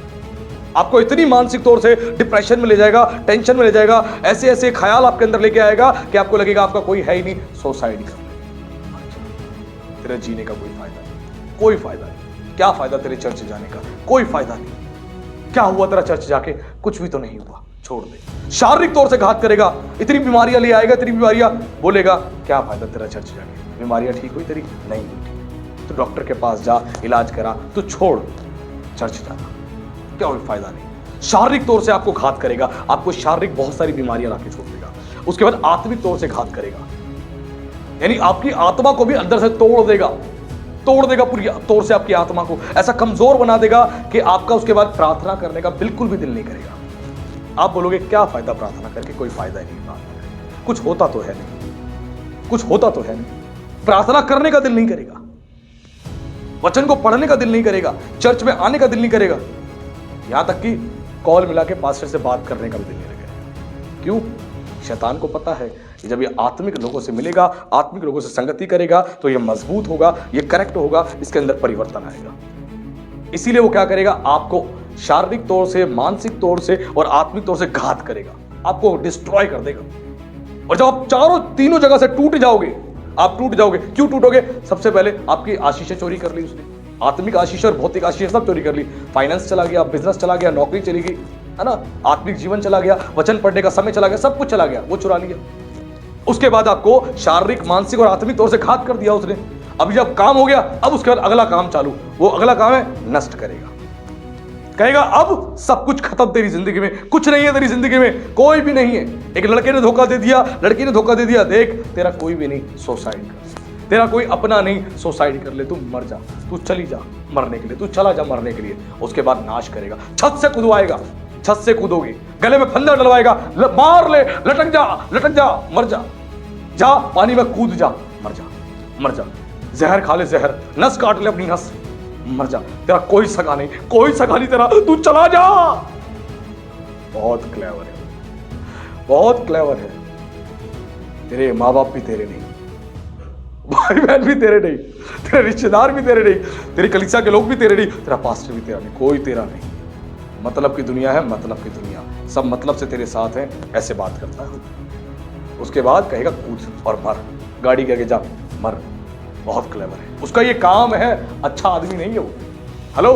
आपको इतनी मानसिक तौर से डिप्रेशन में ले जाएगा, टेंशन में ले जाएगा, ऐसे ऐसे ख्याल आपके अंदर लेके आएगा कि आपको लगेगा आपका कोई है ही नहीं, सुसाइड कर ले। तेरे जीने का कोई फायदा नहीं, कोई फायदा नहीं। क्या फायदा तेरे चर्च जाने का? कोई फायदा नहीं। क्या हुआ तेरा चर्च जाके? कुछ भी तो नहीं हुआ, छोड़ दे। शारीरिक तौर से घात करेगा, इतनी बीमारियां ले आएगा, इतनी बीमारियां, बोलेगा क्या फायदा तेरा चर्च जाके? बीमारियां ठीक हुई तेरी? नहीं हुई। तो डॉक्टर के पास जा, इलाज करा, तो छोड़ चर्च जाना, क्या कोई फायदा नहीं। शारीरिक तौर से आपको घात करेगा, आपको शारीरिक बहुत सारी बीमारियां लाके छोड़ देगा। उसके बाद आत्मिक तौर से घात करेगा, यानी आपकी आत्मा को भी अंदर से तोड़ देगा पूरी तौर से। आपकी आत्मा को ऐसा कमजोर बना देगा कि आपका उसके बाद प्रार्थना करने का बिल्कुल भी दिल नहीं करेगा। आप बोलोगे क्या फायदा प्रार्थना करके? कोई फायदा ही नहीं प्रार्थना करके, कुछ होता तो है नहीं, कुछ होता तो है नहीं। प्रार्थना करने का दिल नहीं करेगा, वचन को पढ़ने का दिल नहीं करेगा, चर्च में आने का दिल नहीं करेगा, यहां तक कि कॉल मिला के पास्टर से बात करने का भी दिल नहीं करेगा। क्यों? शैतान को पता है कि जब ये आत्मिक लोगों से मिलेगा, आत्मिक लोगों से संगति करेगा, तो ये मजबूत होगा, ये करेक्ट होगा, इसके अंदर परिवर्तन आएगा। इसीलिए वो क्या करेगा? आपको शारीरिक तौर से, मानसिक तौर से और आत्मिक तौर से घात करेगा, आपको डिस्ट्रॉय कर देगा। और जब आप तीनों जगह से टूट जाओगे, आप टूट जाओगे। क्यों टूटोगे? सबसे पहले आपकी आशीषें चोरी कर ली उसने, आत्मिक आशीष और भौतिक आशीष सब चोरी कर ली। फाइनेंस चला गया, बिजनेस चला गया, नौकरी चली गई, है ना, आत्मिक जीवन चला गया, वचन पढ़ने का समय चला गया, सब कुछ चला गया, वो चुरा लिया। उसके बाद आपको शारीरिक, मानसिक और आत्मिक तौर से घात कर दिया उसने। अभी जब काम हो गया, अब उसके बाद अगला काम चालू। वो अगला काम है नष्ट करेगा, कहेगा अब सब कुछ खत्म तेरी जिंदगी में, कुछ नहीं है तेरी जिंदगी में, कोई भी नहीं है। एक लड़के ने धोखा दे दिया, लड़की ने धोखा दे दिया, देख तेरा कोई भी नहीं, सुसाइड कर, तेरा कोई अपना नहीं, सुसाइड कर ले, तू मर जा, तू चली जा मरने के लिए, तू चला जा मरने के लिए। उसके बाद नाश करेगा, छत से कूदवाएगा, छत से कूदोगे, गले में फंदा डलवाएगा, मार ले, लटक जा, मर जा, जा पानी में कूद जा, मर जा, जहर खा ले, जहर, नस काट ले अपनी नस, मर जा, तेरा कोई सगा नहीं तेरा, तू चला जा। बहुत क्लेवर है, बहुत क्लेवर है। तेरे माँ बाप भी तेरे नहीं, भाई बहन भी तेरे नहीं, तेरे रिश्तेदार भी तेरे नहीं, तेरी कलीसिया के लोग भी तेरे नहीं, तेरा पास्टर भी तेरा नहीं, कोई तेरा नहीं। मतलब की दुनिया है, मतलब की दुनिया, सब मतलब से तेरे साथ हैं, ऐसे बात करता है। उसके बाद कहेगा कूद और मर, गाड़ी के आगे जा मर। बहुत क्लेवर है, उसका ये काम है। अच्छा आदमी नहीं है वो, हेलो,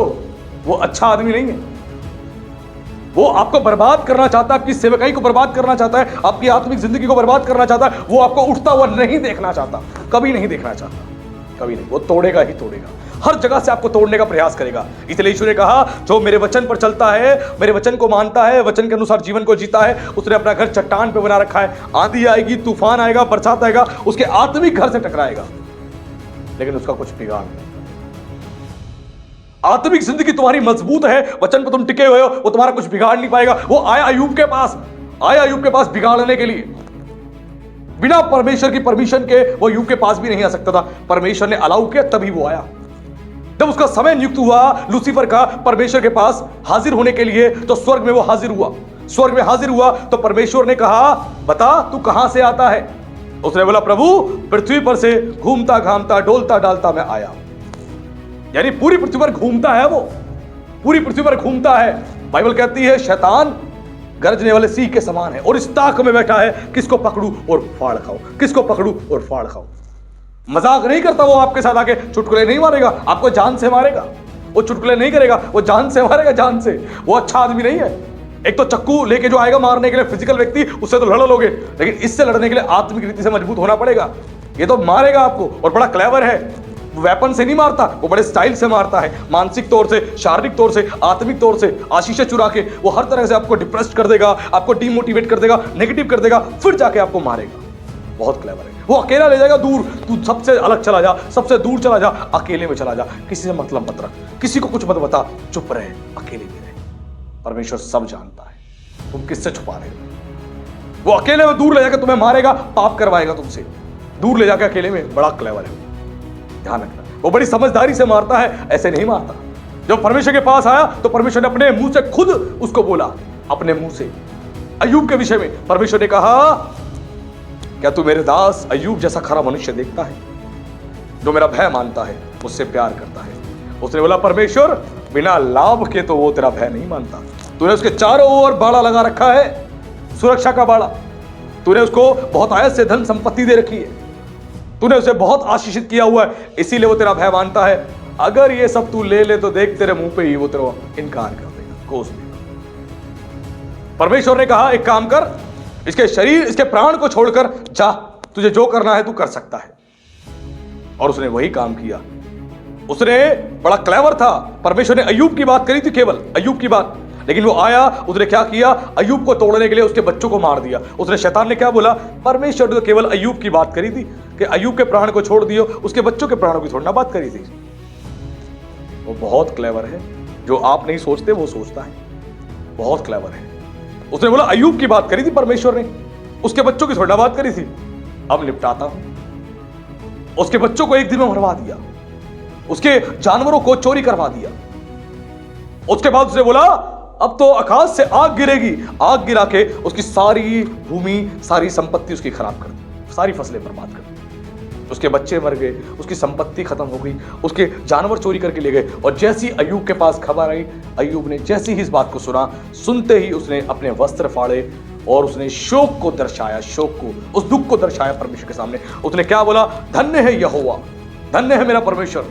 वो अच्छा आदमी नहीं है, वो आपको बर्बाद करना चाहता है, आपकी सेवकाई को बर्बाद करना चाहता है, आपकी आत्मिक जिंदगी को बर्बाद करना चाहता है। वो आपको उठता हुआ नहीं देखना चाहता, कभी नहीं देखना चाहता, कभी नहीं। वो तोड़ेगा ही तोड़ेगा, हर जगह से आपको तोड़ने का प्रयास करेगा। इसलिए यीशु ने कहा, जो मेरे वचन पर चलता है, मेरे वचन को मानता है, वचन के अनुसार जीवन को जीता है, उसने अपना घर चट्टान पे बना रखा है। आंधी आएगी, तूफान आएगा, बरसात आएगा, उसके आत्मिक घर से टकराएगा, लेकिन उसका कुछ बिगाड़ नहीं। आत्मिक जिंदगी तुम्हारी मजबूत है, वचन पर तुम टिके हुए हो, वो तुम्हारा कुछ बिगाड़ नहीं पाएगा। वो आया अय्यूब के पास बिगाड़ने के लिए। बिना परमेश्वर की परमिशन के वो अय्यूब के पास भी नहीं आ सकता था। परमेश्वर ने अलाउ किया, तभी वो आया। जब उसका समय नियुक्त हुआ लूसीफर का परमेश्वर के पास हाजिर होने के लिए, तो स्वर्ग में वो हाजिर हुआ। स्वर्ग में हाजिर हुआ तो परमेश्वर ने कहा, बता तू कहां से आता है। उसने बोला, प्रभु पृथ्वी पर से घूमता घामता डोलता डालता मैं आया। यानी पूरी पृथ्वी पर घूमता है, वो पूरी पृथ्वी पर घूमता है। बाइबल कहती है शैतान गरजने वाले सिंह के समान है और इस ताक में बैठा है, किसको पकड़ू और फाड़ खाओ, किसको पकड़ू और फाड़ खाओ। मजाक नहीं करता वो आपके साथ आके, चुटकुले नहीं मारेगा, आपको जान से मारेगा। वो चुटकुले नहीं करेगा, वो जान से मारेगा, जान से। वो अच्छा आदमी नहीं है। एक तो चक्कू लेके जो आएगा मारने के लिए फिजिकल व्यक्ति, उससे तो लड़ लोगे, लेकिन इससे लड़ने के लिए आत्मिक रीति से मजबूत होना पड़ेगा। ये तो मारेगा आपको, और बड़ा क्लेवर है। वेपन से नहीं मारता, वो बड़े स्टाइल से मारता है, मानसिक तौर से, शारीरिक तौर से, आत्मिक तौर से, आशीषें चुरा के। वो हर तरह से आपको डिप्रेस्ड कर देगा, आपको डिमोटिवेट कर देगा, नेगेटिव कर देगा, फिर जाके आपको मारेगा। बहुत क्लेवर है। वो अकेला ले जाएगा दूर, तू सबसे अलग चला जा, सबसे दूर चला जा, अकेले में चला जा, किसी से मतलब मत रख, किसी को कुछ मत बता, चुप रहे, अकेले में रहे। परमेश्वर सब जानता है तुम किससे छुपा रहे हो। वो अकेले में दूर ले जाकर तुम्हें मारेगा, पाप करवाएगा तुमसे, दूर ले जाकर अकेले में। बड़ा क्लेवर है, ध्यान रखना। वो बड़ी समझदारी से मारता है, ऐसे नहीं मारता। जब परमेश्वर के पास आया तो परमेश्वर ने अपने मुंह से खुद उसको बोला, अपने मुंह से। अय्यूब के विषय में परमेश्वर ने कहा, क्या तू मेरे दास अय्यूब जैसा खरा मनुष्य देखता है, जो मेरा भय मानता है, मुझसे प्यार करता है। उसने बोला, परमेश्वर बिना लाभ के तो वो तेरा भय नहीं मानता। तूने उसके चारों ओर बाड़ा लगा रखा है, सुरक्षा का बाड़ा। तूने उसको बहुत आयत से धन संपत्ति दे रखी है, तूने उसे बहुत आशीषित किया हुआ है, इसीलिए वो तेरा भय मानता है। अगर ये सब तू ले ले तो देख तेरे मुंह पे ही वो तेरा इनकार कर देगा, कोस देगा। परमेश्वर ने कहा, एक काम कर, इसके शरीर, इसके प्राण को छोड़कर जा, तुझे जो करना है तू कर सकता है। और उसने वही काम किया। उसने बड़ा क्लेवर था। परमेश्वर ने अय्यूब की बात करी थी, केवल अय्यूब की बात, लेकिन वो आया, उसने क्या किया, अय्यूब को तोड़ने के लिए उसके बच्चों को मार दिया। उसने, शैतान ने क्या बोला, परमेश्वर ने तो केवल अय्यूब की बात करी थी कि अय्यूब के प्राण को छोड़ दियो, उसके बच्चों के प्राणों की थोड़ी ना बात करी थी। वो बहुत क्लेवर है, जो आप नहीं सोचते वो सोचता है, बहुत क्लेवर है। उसने बोला अय्यूब की बात करी थी परमेश्वर ने, उसके बच्चों की थोड़ी ना बात करी थी। अब निपटाता हूं। उसके बच्चों को एक दिन में मरवा दिया, उसके जानवरों को चोरी करवा दिया। उसके बाद उसने बोला, अब तो आकाश से आग गिरेगी। आग गिरा के उसकी सारी भूमि, सारी संपत्ति उसकी खराब कर दी, सारी फसलें बर्बाद कर दी। उसके बच्चे मर गए, उसकी संपत्ति खत्म हो गई, उसके जानवर चोरी करके ले गए। और जैसी अय्यूब के पास खबर आई, अय्यूब ने जैसी ही इस बात को सुना, सुनते ही उसने अपने वस्त्र फाड़े और उसने शोक को दर्शाया, शोक को, उस दुख को दर्शाया परमेश्वर के सामने। उसने क्या बोला, धन्य है यहोवा, धन्य है मेरा परमेश्वर,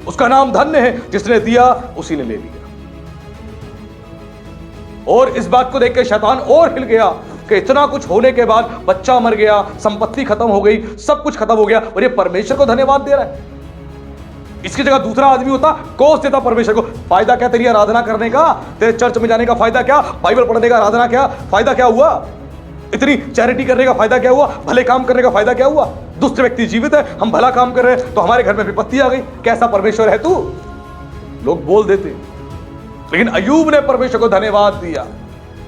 उसका नाम धन्य है, जिसने दिया उसी ने ले लिया। और इस बात को देखकर शैतान और हिल गया कि इतना कुछ होने के बाद बच्चा मर गया, संपत्ति खत्म हो गई, सब कुछ खत्म हो गया, और ये परमेश्वर को धन्यवाद दे रहा है। इसकी जगह दूसरा आदमी होता, कोस देता परमेश्वर को। फायदा क्या तेरी आराधना करने का, तेरे चर्च में जाने का फायदा क्या, बाइबल पढ़ने का आराधना क्या फायदा, क्या हुआ, इतनी चैरिटी करने का फायदा क्या हुआ, भले काम करने का फायदा क्या हुआ। दुष्ट व्यक्ति जीवित है, हम भला काम कर रहे हैं तो हमारे घर में विपत्ति आ गई, कैसा परमेश्वर है तू, लोग बोल देते। लेकिन अय्यूब ने परमेश्वर को धन्यवाद दिया,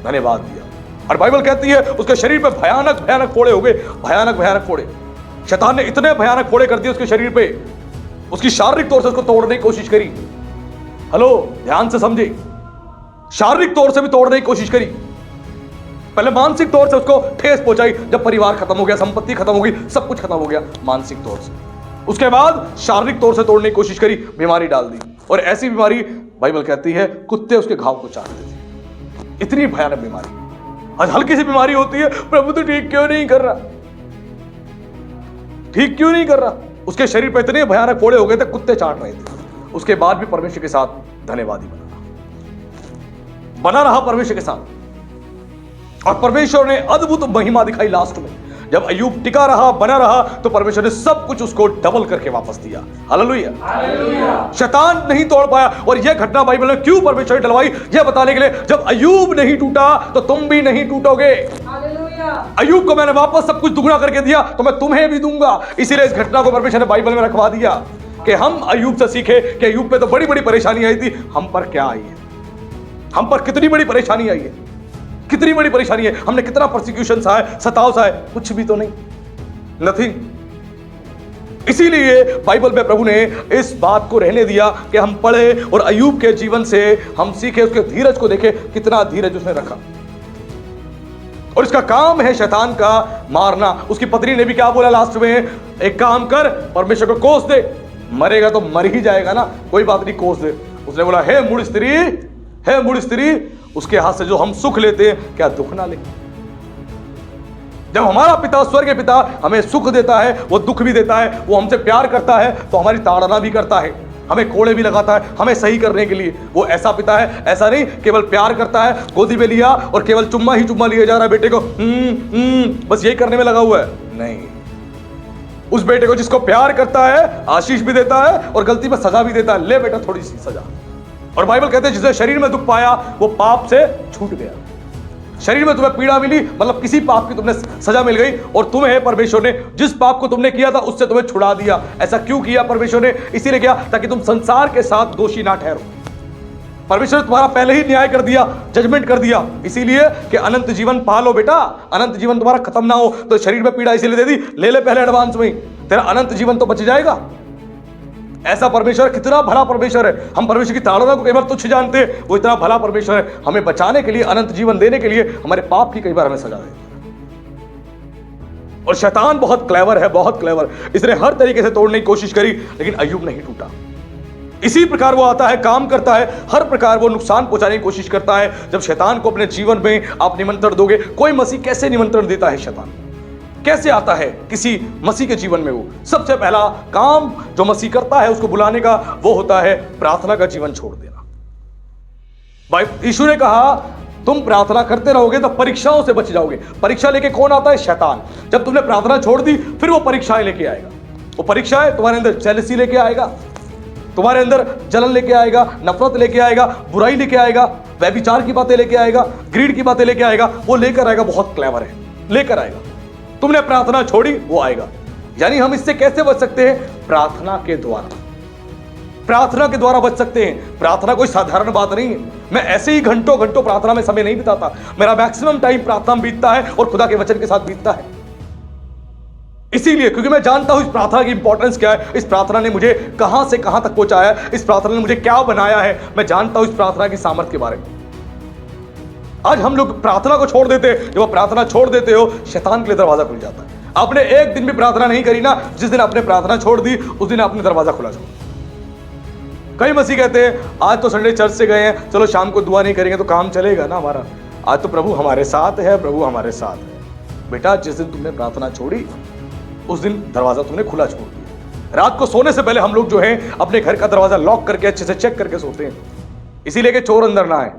धन्यवाद दिया। और बाइबल कहती है उसके शरीर पे भयानक भयानक फोड़े हो गए, भयानक भयानक फोड़े। शैतान ने इतने भयानक फोड़े कर दिए उसके शरीर पे, उसकी शारीरिक तौर से उसको तोड़ने की कोशिश करी। हेलो, ध्यान से समझे, शारीरिक तौर से भी तोड़ने की कोशिश करी। पहले मानसिक तौर से उसको ठेस पहुंचाई, जब परिवार खत्म हो गया, संपत्ति खत्म हो गई, सब कुछ खत्म हो गया मानसिक तौर से। उसके बाद शारीरिक तौर से तोड़ने की कोशिश करी, बीमारी डाल दी। और ऐसी बीमारी बाइबल कहती है कुत्ते उसके घाव को चाटते थे, इतनी भयानक बीमारी। आज हल्की सी बीमारी होती है, प्रभु तो ठीक क्यों नहीं कर रहा, ठीक क्यों नहीं कर रहा। उसके शरीर पर इतने भयानक फोड़े हो गए थे, कुत्ते चाट रहे थे। उसके बाद भी परमेश्वर के साथ धन्यवादी बना, बना रहा परमेश्वर के साथ और परमेश्वर ने अद्भुत महिमा दिखाई लास्ट में। जब अय्यूब टिका रहा, बना रहा, तो परमेश्वर ने सब कुछ उसको डबल करके वापस दिया। हालेलुया। शैतान नहीं तोड़ पाया। और यह घटना बाइबल में क्यों परमेश्वर ने डलवाई, यह बताने के लिए जब अय्यूब नहीं टूटा तो तुम भी नहीं टूटोगे। अय्यूब को मैंने वापस सब कुछ दुगना करके दिया तो मैं तुम्हें भी दूंगा। इसीलिए इस घटना को परमेश्वर ने बाइबल में रखवा दिया कि हम अय्यूब से सीखे कि अय्यूब पे तो बड़ी बड़ी परेशानी आई थी, हम पर क्या आई है, हम पर कितनी बड़ी परेशानी आई है, कितनी बड़ी परेशानी है, हमने कितना परसिक्यूशन सहा, सताव सहा, कुछ भी तो नहीं, नथिंग। इसीलिए बाइबल में प्रभु ने इस बात को रहने दिया कि हम पढ़े और अय्यूब के जीवन से हम सीखे, उसके धीरज को देखे, कितना धीरज उसने रखा। और इसका काम है शैतान का मारना। उसकी पत्नी ने भी क्या बोला लास्ट में, एक काम कर, परमेश्वर को कोस दे, मरेगा तो मर ही जाएगा ना, कोई बात नहीं, कोस दे। उसने बोला, हे मूढ़ स्त्री, हे मूढ़ स्त्री, उसके हाथ से जो हम सुख लेते हैं क्या दुख ना ले। जब हमारा पिता, स्वर्गीय पिता हमें सुख देता है, वो दुख भी देता है, वो हमसे प्यार करता है तो हमारी ताड़ना भी करता है, हमें कोड़े भी लगाता है, हमें सही करने के लिए। वो ऐसा पिता है, ऐसा नहीं केवल प्यार करता है, गोदी में लिया और केवल चुम्मा ही चुम्मा लिए जा रहा है बेटे को, बस यही करने में लगा हुआ है, नहीं। उस बेटे को जिसको प्यार करता है आशीष भी देता है और गलती में सजा भी देता है, ले बेटा थोड़ी सी सजा। और बाइबल कहते हैं जिसने शरीर में दुख पाया वो पाप से छूट गया। शरीर में तुम्हें पीड़ा मिली मतलब किसी पाप की तुमने सजा मिल गई, और तुम्हें परमेश्वर ने जिस पाप को तुमने किया था उससे तुम्हें छुड़ा दिया। ऐसा क्यों किया परमेश्वर ने? इसीलिए किया ताकि तुम संसार के साथ दोषी ना ठहरो। परमेश्वर ने तुम्हारा पहले ही न्याय कर दिया, जजमेंट कर दिया, इसीलिए कि अनंत जीवन पालो बेटा, अनंत जीवन तुम्हारा खत्म ना हो। तो शरीर में पीड़ा इसीलिए दे दी, ले ले पहले एडवांस में, तेरा अनंत जीवन तो बच जाएगा। ऐसा परमेश्वर कितना भला परमेश्वर है। हम परमेश्वर की ताड़ना को कई बार तुच्छ जानते हैं, वो इतना भला परमेश्वर है, हमें बचाने के लिए, अनंत जीवन देने के लिए हमारे पाप की कई बार हमें सजा देता है। और शैतान बहुत क्लेवर है, बहुत क्लेवर। इसने हर तरीके से तोड़ने की कोशिश करी लेकिन अय्यूब नहीं टूटा। इसी प्रकार वो आता है, काम करता है, हर प्रकार वो नुकसान पहुंचाने की कोशिश करता है। जब शैतान को अपने जीवन में आप निमंत्रण दोगे, कोई मसीह कैसे निमंत्रण देता है, शैतान कैसे आता है किसी मसीह के जीवन में? वो सबसे पहला काम जो मसीह करता है उसको बुलाने का, वो होता है प्रार्थना का जीवन छोड़ देना। भाई यीशु ने कहा तुम प्रार्थना करते रहोगे तो परीक्षाओं से बच जाओगे। परीक्षा लेके कौन आता है? शैतान। जब तुमने प्रार्थना छोड़ दी फिर वो परीक्षाएं लेके आएगा। वो परीक्षाएं तुम्हारे अंदर जेलसी लेके आएगा, तुम्हारे अंदर जलन लेके आएगा, नफरत लेके आएगा, बुराई लेके आएगा, व्यभिचार की बातें लेके आएगा, ग्रीड की बातें लेके आएगा। वो लेकर आएगा, बहुत क्लेवर है, लेकर आएगा। तुमने प्रार्थना छोड़ी, वो आएगा। यानी हम इससे कैसे बच सकते हैं? प्रार्थना के द्वारा, प्रार्थना के द्वारा बच सकते हैं। प्रार्थना कोई साधारण बात नहीं है। मैं ऐसे ही घंटों घंटों प्रार्थना में समय नहीं बिताता, मेरा मैक्सिमम टाइम प्रार्थना में बीतता है और खुदा के वचन के साथ बीतता है। इसीलिए क्योंकि मैं जानता हूं इस प्रार्थना की इंपॉर्टेंस क्या है, इस प्रार्थना ने मुझे कहां से कहां तक पहुंचाया है, इस प्रार्थना ने मुझे क्या बनाया है। मैं जानता हूं इस प्रार्थना की सामर्थ्य के बारे में। आज हम लोग प्रार्थना को छोड़ देते हैं। जब आप प्रार्थना छोड़ देते हो, शैतान के लिए दरवाजा खुल जाता है। आपने एक दिन भी प्रार्थना नहीं करी ना, जिस दिन आपने प्रार्थना छोड़ दी उस दिन आपने दरवाजा खुला छोड़। कई मसीह कहते हैं आज तो संडे चर्च से गए हैं, चलो शाम को दुआ नहीं करेंगे तो काम चलेगा ना हमारा। आज तो प्रभु हमारे साथ है, प्रभु हमारे साथ है। बेटा जिस दिन तुमने प्रार्थना छोड़ी उस दिन दरवाजा तुमने खुला छोड़ दिया। रात को सोने से पहले हम लोग जो है अपने घर का दरवाजा लॉक करके अच्छे से चेक करके सोते हैं, इसीलिए कि चोर अंदर ना आए।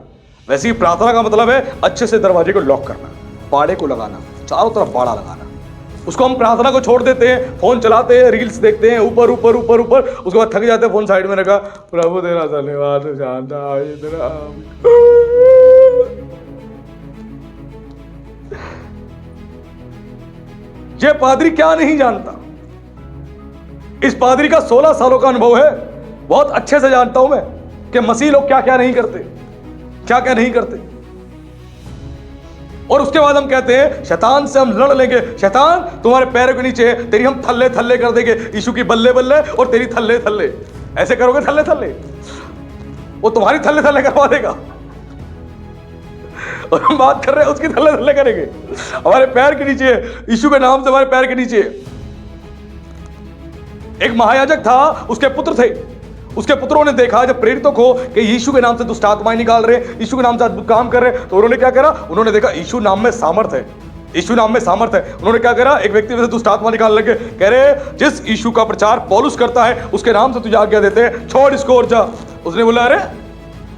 वैसे ही प्रार्थना का मतलब है अच्छे से दरवाजे को लॉक करना, बाड़े को लगाना, चारों तरफ बाड़ा लगाना। उसको हम प्रार्थना को छोड़ देते हैं, फोन चलाते हैं, रील्स देखते हैं, ऊपर ऊपर ऊपर ऊपर, उसके बाद थक जाते हैं, फोन साइड में रखा, प्रभु तेरा धन्यवाद, ये पादरी क्या नहीं जानता? इस पादरी का 16 सालों का अनुभव है, बहुत अच्छे से जानता हूं मैं कि मसीह लोग क्या क्या नहीं करते, क्या क्या नहीं करते। और उसके बाद हम कहते हैं शैतान से हम लड़ लेंगे, शैतान तुम्हारे पैरों के नीचे तेरी हम थल्ले थल्ले कर देंगे, यीशु की बल्ले बल्ले और तेरी थल्ले थल्ले। ऐसे करोगे थल्ले थल्ले, वो तुम्हारी थल्ले थल्ले करवा देगा। और हम बात कर रहे हैं उसकी थल्ले थल्ले करेंगे, हमारे पैर के नीचे, यीशु के नाम से हमारे पैर के नीचे। एक महायाजक था, उसके पुत्र थे। उसके पुत्रों ने देखा जब प्रेरितों को कि यीशु के नाम से दुष्ट आत्माएं निकाल रहे, यीशु के नाम से अद्भुत काम कर रहे, तो उन्होंने क्या करा? उन्होंने देखा यीशु नाम में सामर्थ है, यीशु नाम में सामर्थ है। उन्होंने क्या करा? एक व्यक्ति में से दुष्ट आत्मा निकाल लगे, कह रहे जिस यीशु का प्रचार पौलुस करता है उसके नाम से तुझे आज्ञा देते हैं, छोड़ इसको और जा। उसने बोला अरे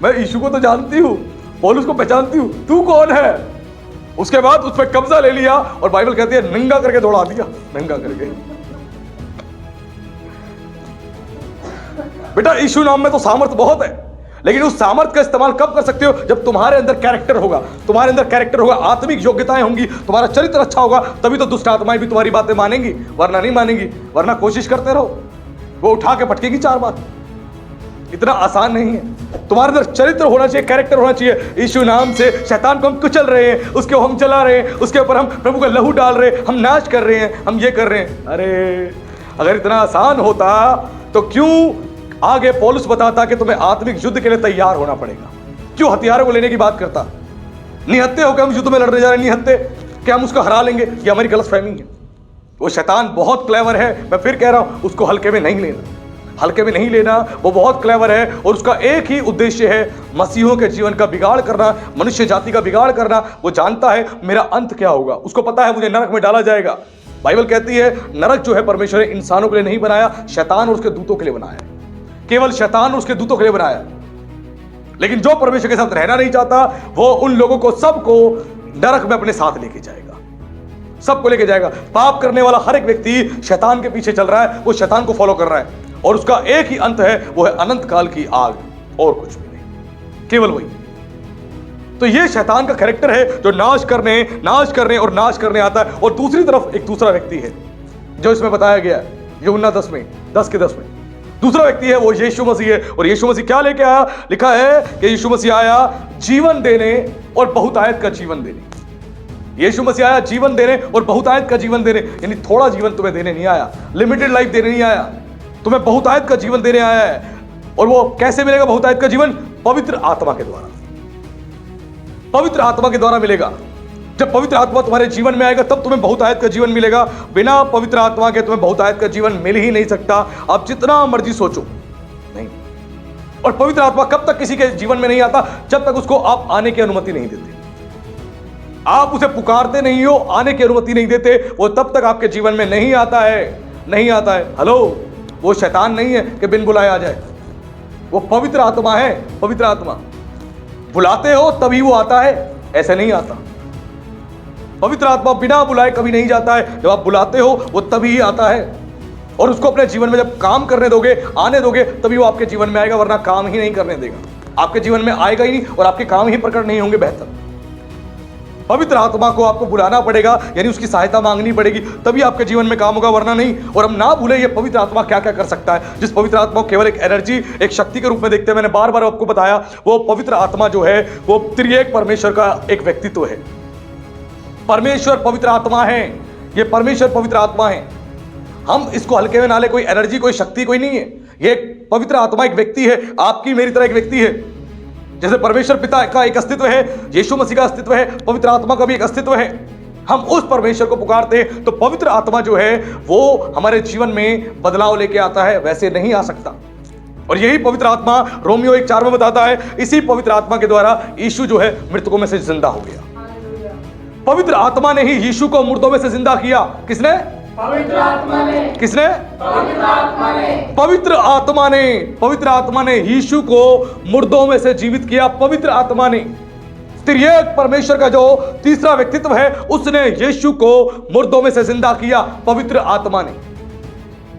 मैं यीशु को तो जानती हूँ, पौलुस को पहचानती हूं, तू कौन है? उसके बाद उस पर कब्जा ले लिया और बाइबल कहती है नंगा करके दौड़ा दिया, नंगा करके। बेटा यीशु नाम में तो सामर्थ बहुत है, लेकिन उस सामर्थ का इस्तेमाल कब कर सकते हो? जब तुम्हारे अंदर कैरेक्टर होगा, तुम्हारे अंदर कैरेक्टर होगा, आत्मिक योग्यताएं होंगी, तुम्हारा चरित्र अच्छा होगा, तभी तो दुष्ट आत्माएं भी तुम्हारी बातें मानेंगी, वरना नहीं मानेंगी। वरना कोशिश करते रहो, वो उठा के पटकेगी 4 बार। इतना आसान नहीं है। तुम्हारे अंदर चरित्र होना चाहिए, कैरेक्टर होना चाहिए। यीशु नाम से शैतान को हम कुचल रहे हैं, उसके हम चला रहे हैं, उसके ऊपर हम प्रभु का लहू डाल रहे हैं, हम नाश कर रहे हैं, हम ये कर रहे हैं। अरे अगर इतना आसान होता तो क्यों आगे पौलुस बताता कि तुम्हें आत्मिक युद्ध के लिए तैयार होना पड़ेगा? क्यों हथियारों को लेने की बात करता? निहत्ते होकर हम युद्ध में लड़ने जा रहे हैं, निहत्ते कि हम उसको हरा लेंगे, ये हमारी गलतफहमी है। वो शैतान बहुत क्लेवर है, मैं फिर कह रहा हूं, उसको हल्के में नहीं लेना, हल्के में नहीं लेना। वो बहुत क्लेवर है और उसका एक ही उद्देश्य है, मसीहों के जीवन का बिगाड़ करना, मनुष्य जाति का बिगाड़ करना। वो जानता है मेरा अंत क्या होगा, उसको पता है मुझे नरक में डाला जाएगा। बाइबल कहती है नरक जो है परमेश्वर ने इंसानों के लिए नहीं बनाया, शैतान और उसके दूतों के लिए बनाया। केवल शैतान और उसके दूतों के लिए बनाया। लेकिन जो परमेश्वर के साथ रहना नहीं चाहता, वो उन लोगों को सबको नरक में अपने साथ लेके जाएगा, सबको लेके जाएगा। पाप करने वाला हर एक व्यक्ति शैतान के पीछे चल रहा है, वो शैतान को फॉलो कर रहा है और उसका एक ही अंत है, वो है अनंत काल की आग, और कुछ भी नहीं, केवल वही। तो ये शैतान का कैरेक्टर है जो नाश करने और नाश करने आता है। और दूसरी तरफ एक दूसरा व्यक्ति है जो इसमें बताया गया है, यूहन्ना 10:10 में दूसरा व्यक्ति है, वो यीशु मसीह है। और यीशु मसीह क्या लेके आया? लिखा है कि यीशु मसीह आया जीवन देने और बहुतायत का जीवन देने। यीशु मसीह आया जीवन देने और बहुतायत का जीवन देने, यानी थोड़ा जीवन तुम्हें देने नहीं आया, लिमिटेड लाइफ देने नहीं आया, तुम्हें बहुतायत का जीवन देने आया है। और वो कैसे मिलेगा बहुतायत का जीवन? पवित्र आत्मा के द्वारा, पवित्र आत्मा के द्वारा मिलेगा। जब पवित्र आत्मा तुम्हारे जीवन में आएगा तब तुम्हें बहुतायत का जीवन मिलेगा। बिना पवित्र आत्मा के तुम्हें बहुतायत का जीवन मिल ही नहीं सकता, आप जितना मर्जी सोचो नहीं। और पवित्र आत्मा कब तक किसी के जीवन में नहीं आता? जब तक उसको आप आने की अनुमति नहीं देते, आप उसे पुकारते नहीं हो, आने की अनुमति नहीं देते, वो तब तक आपके जीवन में नहीं आता है, नहीं आता है। हेलो, वो शैतान नहीं है कि बिन बुलाए आ जाए, वो पवित्र आत्मा है। पवित्र आत्मा बुलाते हो तभी वो आता है, ऐसे नहीं आता। पवित्र आत्मा बिना बुलाए कभी नहीं जाता है, जब आप बुलाते हो वो तभी ही आता है। और उसको अपने जीवन में जब काम करने दोगे, आने दोगे, तभी वो आपके जीवन में आएगा, वरना काम ही नहीं करने देगा। आपके जीवन में आएगा ही नहीं और आपके काम ही प्रकट नहीं होंगे बेहतर। पवित्र आत्मा को आपको बुलाना पड़ेगा, यानी उसकी सहायता मांगनी पड़ेगी, तभी आपके जीवन में काम होगा, वरना नहीं। और हम ना भूले ये पवित्र आत्मा क्या क्या कर सकता है। जिस पवित्र आत्मा को केवल एक एनर्जी, एक शक्ति के रूप में देखते हैं, मैंने बार बार आपको बताया, वो पवित्र आत्मा जो है वो त्रिएक परमेश्वर का एक व्यक्तित्व है। परमेश्वर पवित्र आत्मा है, ये परमेश्वर पवित्र आत्मा है। हम इसको हल्के में ना ले, कोई एनर्जी, कोई शक्ति कोई नहीं है। ये पवित्र आत्मा एक व्यक्ति है, आपकी मेरी तरह एक व्यक्ति है। जैसे परमेश्वर पिता का एक अस्तित्व है, यीशु मसीह का अस्तित्व है, पवित्र आत्मा का भी एक अस्तित्व है। हम उस परमेश्वर को पुकारते हैं तो पवित्र आत्मा जो है वो हमारे जीवन में बदलाव लेके आता है, वैसे नहीं आ सकता। और यही पवित्र आत्मा रोमियो 1:4 में बताता है, इसी पवित्र आत्मा के द्वारा यीशु जो है मृतकों में से जिंदा हो गया। पवित्र आत्मा ने ही यीशु को मुर्दों में से जिंदा किया। किसने? पवित्र आत्मा ने। किसने? पवित्र आत्मा ने। पवित्र आत्मा ने। पवित्र आत्मा ने यीशु को मुर्दों में से जीवित किया। पवित्र आत्मा ने, त्रिएक परमेश्वर का जो तीसरा व्यक्तित्व है, उसने यीशु को मुर्दों में से जिंदा किया। पवित्र आत्मा ने।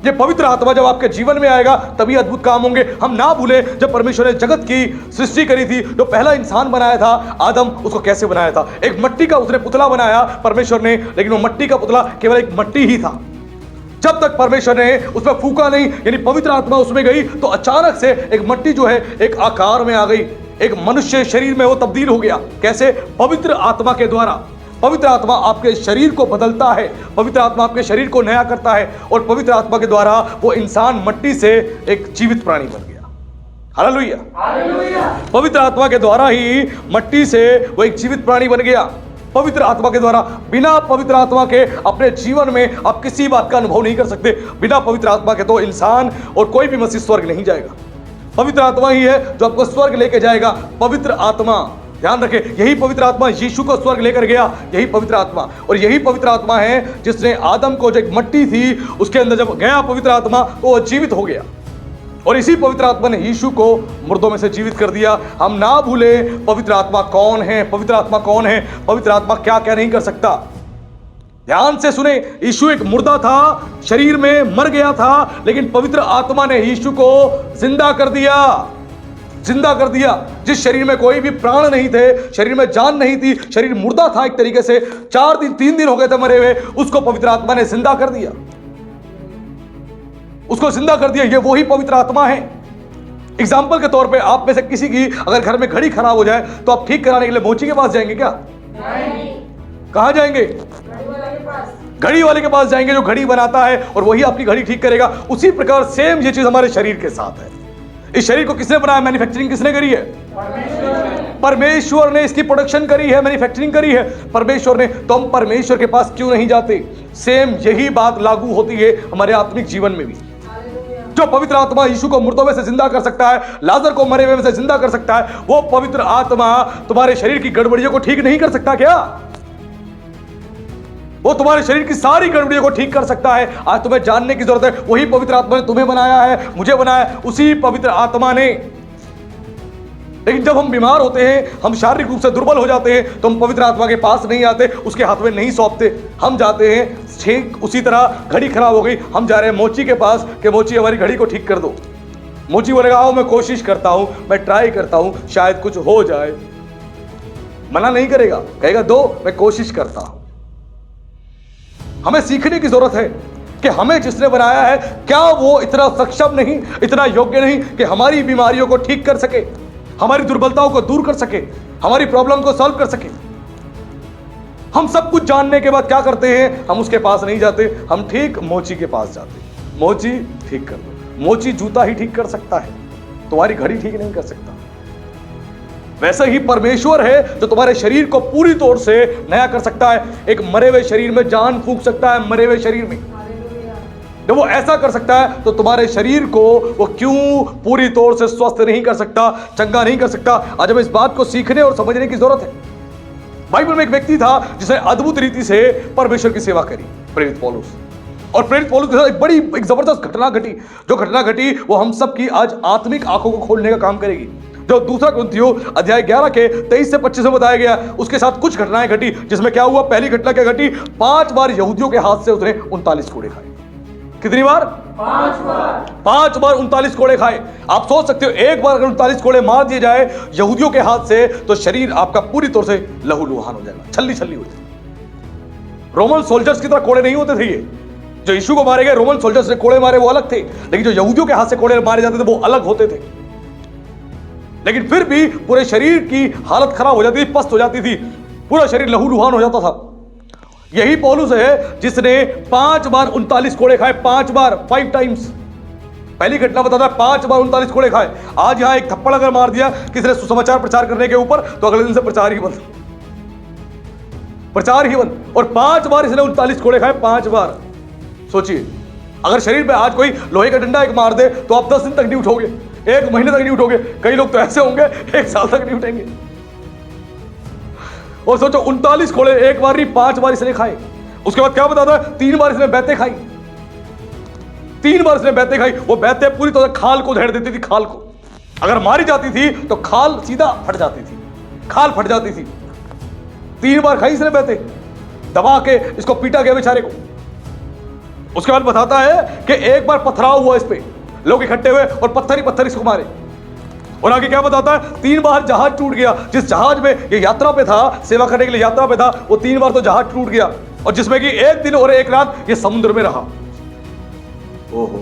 ये पवित्र आत्मा जब आपके जीवन में आएगा तभी अद्भुत काम होंगे। हम ना भूले जब परमेश्वर ने जगत की सृष्टि करी थी, जो पहला इंसान बनाया था आदम, उसको कैसे बनाया था? एक मिट्टी का उसने पुतला बनाया परमेश्वर ने, लेकिन वो मिट्टी का पुतला केवल एक मिट्टी ही था। जब तक परमेश्वर ने उसमें फूका नहीं, यानी पवित्र आत्मा उसमें गई, तो अचानक से एक मिट्टी जो है एक आकार में आ गई, एक मनुष्य शरीर में वो तब्दील हो गया। कैसे? पवित्र आत्मा के द्वारा। पवित्र आत्मा आपके शरीर को बदलता है, पवित्र आत्मा आपके शरीर को नया करता है, और पवित्र आत्मा के द्वारा वो इंसान मिट्टी से एक जीवित प्राणी बन गया। Hallelujah, hallelujah. पवित्र आत्मा के द्वारा ही मिट्टी से वो एक जीवित प्राणी बन गया। पवित्र आत्मा के द्वारा। बिना पवित्र आत्मा के अपने जीवन में आप किसी बात का अनुभव नहीं कर सकते। बिना पवित्र आत्मा के तो इंसान और कोई भी मसीह स्वर्ग नहीं जाएगा। पवित्र आत्मा ही है जो आपको स्वर्ग लेके जाएगा। पवित्र आत्मा, ध्यान रखें, यही पवित्र आत्मा यीशु को स्वर्ग लेकर गया। यही पवित्र आत्मा, और यही पवित्र आत्मा है जिसने आदम को, जो एक मिट्टी थी, उसके अंदर जब गया पवित्र आत्मा तो वो जीवित हो गया। और इसी पवित्र आत्मा ने यीशु को मुर्दों में से जीवित कर दिया। हम ना भूले पवित्र आत्मा कौन है, पवित्र आत्मा कौन है, पवित्र आत्मा क्या क्या नहीं कर सकता। ध्यान से सुने, यीशु एक मुर्दा था, शरीर में मर गया था, लेकिन पवित्र आत्मा ने यीशु को जिंदा कर दिया, जिंदा कर दिया। जिस शरीर में कोई भी प्राण नहीं थे, शरीर में जान नहीं थी, शरीर मुर्दा था एक तरीके से, 3 दिन हो गए थे मरे हुए, उसको पवित्र आत्मा ने जिंदा कर दिया, उसको जिंदा कर दिया। ये वही पवित्र आत्मा है। एग्जाम्पल के तौर पे आप में से किसी की अगर घर में घड़ी खराब हो जाए तो आप ठीक कराने के लिए मोची के पास जाएंगे क्या? नहीं। कहां जाएंगे? घड़ी वाले के पास जाएंगे जो घड़ी बनाता है, और वही आपकी घड़ी ठीक करेगा। उसी प्रकार सेम ये चीज हमारे शरीर के साथ है। इस शरीर को किसने बनाया? मैन्युफैक्चरिंग किसने करी है? परमेश्वर ने इसकी प्रोडक्शन करी है, मैन्युफैक्चरिंग करी है परमेश्वर ने। तो हम परमेश्वर के पास क्यों नहीं जाते? सेम यही बात लागू होती है हमारे आत्मिक जीवन में भी। जो पवित्र आत्मा यीशु को मुर्दों में से जिंदा कर सकता है, लाजर को मरे हुए में से जिंदा कर सकता है, वो पवित्र आत्मा तुम्हारे शरीर की गड़बड़ियों को ठीक नहीं कर सकता क्या? वो तुम्हारे शरीर की सारी गड़बड़ियों को ठीक कर सकता है। आज तुम्हें जानने की जरूरत है, वही पवित्र आत्मा ने तुम्हें बनाया है, मुझे बनाया है, उसी पवित्र आत्मा ने। लेकिन जब हम बीमार होते हैं, हम शारीरिक रूप से दुर्बल हो जाते हैं, तो हम पवित्र आत्मा के पास नहीं आते, उसके हाथ में नहीं सौंपते। हम जाते हैं ठीक उसी तरह, घड़ी खराब हो गई, हम जा रहे हैं मोची के पास कि मोची हमारी घड़ी को ठीक कर दो। मोची बोलेगा आओ मैं कोशिश करता हूं, मैं ट्राई करता हूं, शायद कुछ हो जाए। मना नहीं करेगा, कहेगा दो, मैं कोशिश करता हूं। हमें सीखने की जरूरत है कि हमें जिसने बनाया है, क्या वो इतना सक्षम नहीं, इतना योग्य नहीं कि हमारी बीमारियों को ठीक कर सके, हमारी दुर्बलताओं को दूर कर सके, हमारी प्रॉब्लम को सॉल्व कर सके। हम सब कुछ जानने के बाद क्या करते हैं? हम उसके पास नहीं जाते, हम ठीक मोची के पास जाते। मोची ठीक कर दो। मोची जूता ही ठीक कर सकता है, तुम्हारी घड़ी ठीक नहीं कर सकता। वैसे ही परमेश्वर है जो तुम्हारे शरीर को पूरी तौर से नया कर सकता है। एक मरे हुए शरीर में जान फूंक सकता है, मरे हुए शरीर में। जब वो ऐसा कर सकता है तो तुम्हारे शरीर को वो क्यों पूरी तौर से स्वस्थ नहीं कर सकता, चंगा नहीं कर सकता? आज हमें इस बात को सीखने और समझने की जरूरत है। बाइबल में एक व्यक्ति था जिसने अद्भुत रीति से परमेश्वर की सेवा करी, प्रेरित पौलुस। और प्रेरित पौलुस के साथ एक जबरदस्त घटना घटी। जो घटना घटी वो हम सब की आज आत्मिक आंखों को खोलने का काम करेगी। जो दूसरा कुरिन्थियों अध्याय 11 के 23 से 25 में बताया गया, उसके साथ कुछ घटनाएं घटी, जिसमें क्या हुआ? पहली घटना क्या घटी? 5 बार यहूदियों के हाथ से उसने 39 कोड़े खाए। कितनी बार? 5 बार। 5 बार 39 कोड़े खाए। आप सोच सकते हो, एक बार अगर 39 कोड़े मार दिए जाए यहूदियों के हाथ से, तो शरीर आपका पूरी तरह से लहूलुहान हो जाएगा, छल्ली छल्ली हो जाएगी। रोमन सोल्जर्स की तरह कोड़े नहीं होते थे ये। जो यीशु को मारे गए रोमन सोल्जर्स ने कोड़े मारे वो अलग थे, लेकिन जो यहूदियों के हाथ से कोड़े मारे जाते थे वो अलग होते थे। लेकिन फिर भी पूरे शरीर की हालत खराब हो जाती थी, पस्त हो जाती थी, पूरा शरीर लहूलुहान हो जाता था। यही पौलुस है जिसने 5 बार 39 कोड़े खाए। 5 बार, 5 टाइम्स। पहली घटना बताता है 5 बार 39 कोड़े खाए। आज यहां एक थप्पड़ अगर मार दिया किसी ने सुसमाचार प्रचार करने के ऊपर, तो अगले दिन से प्रचार ही बंद, प्रचार ही बंद। और 5 बार इसने 39 कोड़े खाए, 5 बार। सोचिए, अगर शरीर पे आज कोई लोहे का डंडा एक मार दे तो आप 10 दिन तक नहीं उठोगे, 1 महीने तक नहीं उठोगे। कई लोग तो ऐसे होंगे 1 साल तक नहीं उठेंगे। और सोचो 39 कोड़े एक बार नहीं, 5 बार इसने खाए। उसके बाद क्या बताता है? 3 बार इसने बैतें खाई। 3 बार इसने बैतें खाई। वो बैतें पूरी तरह से खाल को धेड़ देती थी। खाल को अगर मारी जाती थी तो खाल सीधा फट जाती थी, खाल फट जाती थी। 3 बार खाई इसने बैतें, दबा के इसको पीटा गया बेचारे को। उसके बाद बताता है कि एक बार पथराव हुआ इस पे, लोग इकट्ठे हुए और पत्थर ही पत्थर इसको मारे। और आगे क्या बताता है? 3 बार जहाज टूट गया। जिस जहाज में ये यात्रा पे था, सेवा करने के लिए यात्रा पे था, वो 3 बार तो जहाज टूट गया, और जिसमें कि 1 दिन और 1 रात ये समुद्र में रहा। ओहो,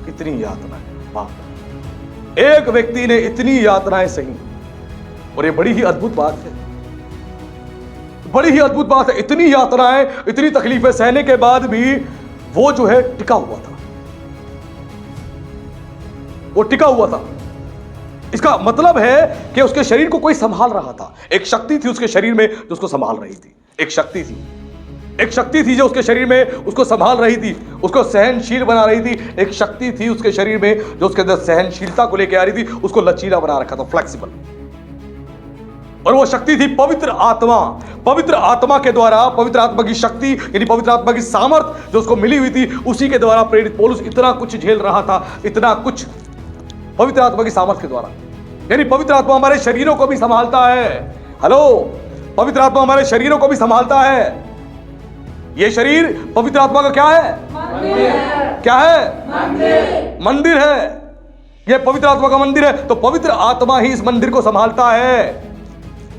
कितनी यातना है बाप। एक व्यक्ति ने इतनी यातनाएं सही, और ये बड़ी ही अद्भुत बात है, बड़ी ही अद्भुत बात है। इतनी यातनाएं, इतनी तकलीफें सहने के बाद भी वो जो है टिका हुआ था, वो टिका हुआ था। इसका मतलब है कि उसके शरीर को कोई संभाल रहा था। एक शक्ति थी उसके शरीर में जो उसको संभाल रही थी। एक शक्ति थी, एक शक्ति थी जो उसके शरीर में उसको संभाल रही थी, उसको सहनशील बना रही थी। एक शक्ति थी उसके शरीर में जो उसके अंदर सहनशीलता को लेकर आ रही थी, उसको लचीला बना रखा था, फ्लेक्सिबल। और वो शक्ति थी पवित्र आत्मा। पवित्र आत्मा के द्वारा, पवित्र आत्मा की शक्ति यानी पवित्र आत्मा की सामर्थ जो उसको मिली हुई थी, उसी के द्वारा प्रेरित पौलुस इतना कुछ झेल रहा था, इतना कुछ पवित्र आत्मा की सामर्थ्य के द्वारा। यानी पवित्र आत्मा हमारे शरीरों को भी संभालता है। हेलो, पवित्र आत्मा हमारे शरीरों को भी संभालता है। ये शरीर पवित्र आत्मा का क्या है? क्या है? मंदिर है। ये पवित्र आत्मा का मंदिर है। तो पवित्र आत्मा ही इस मंदिर को संभालता है।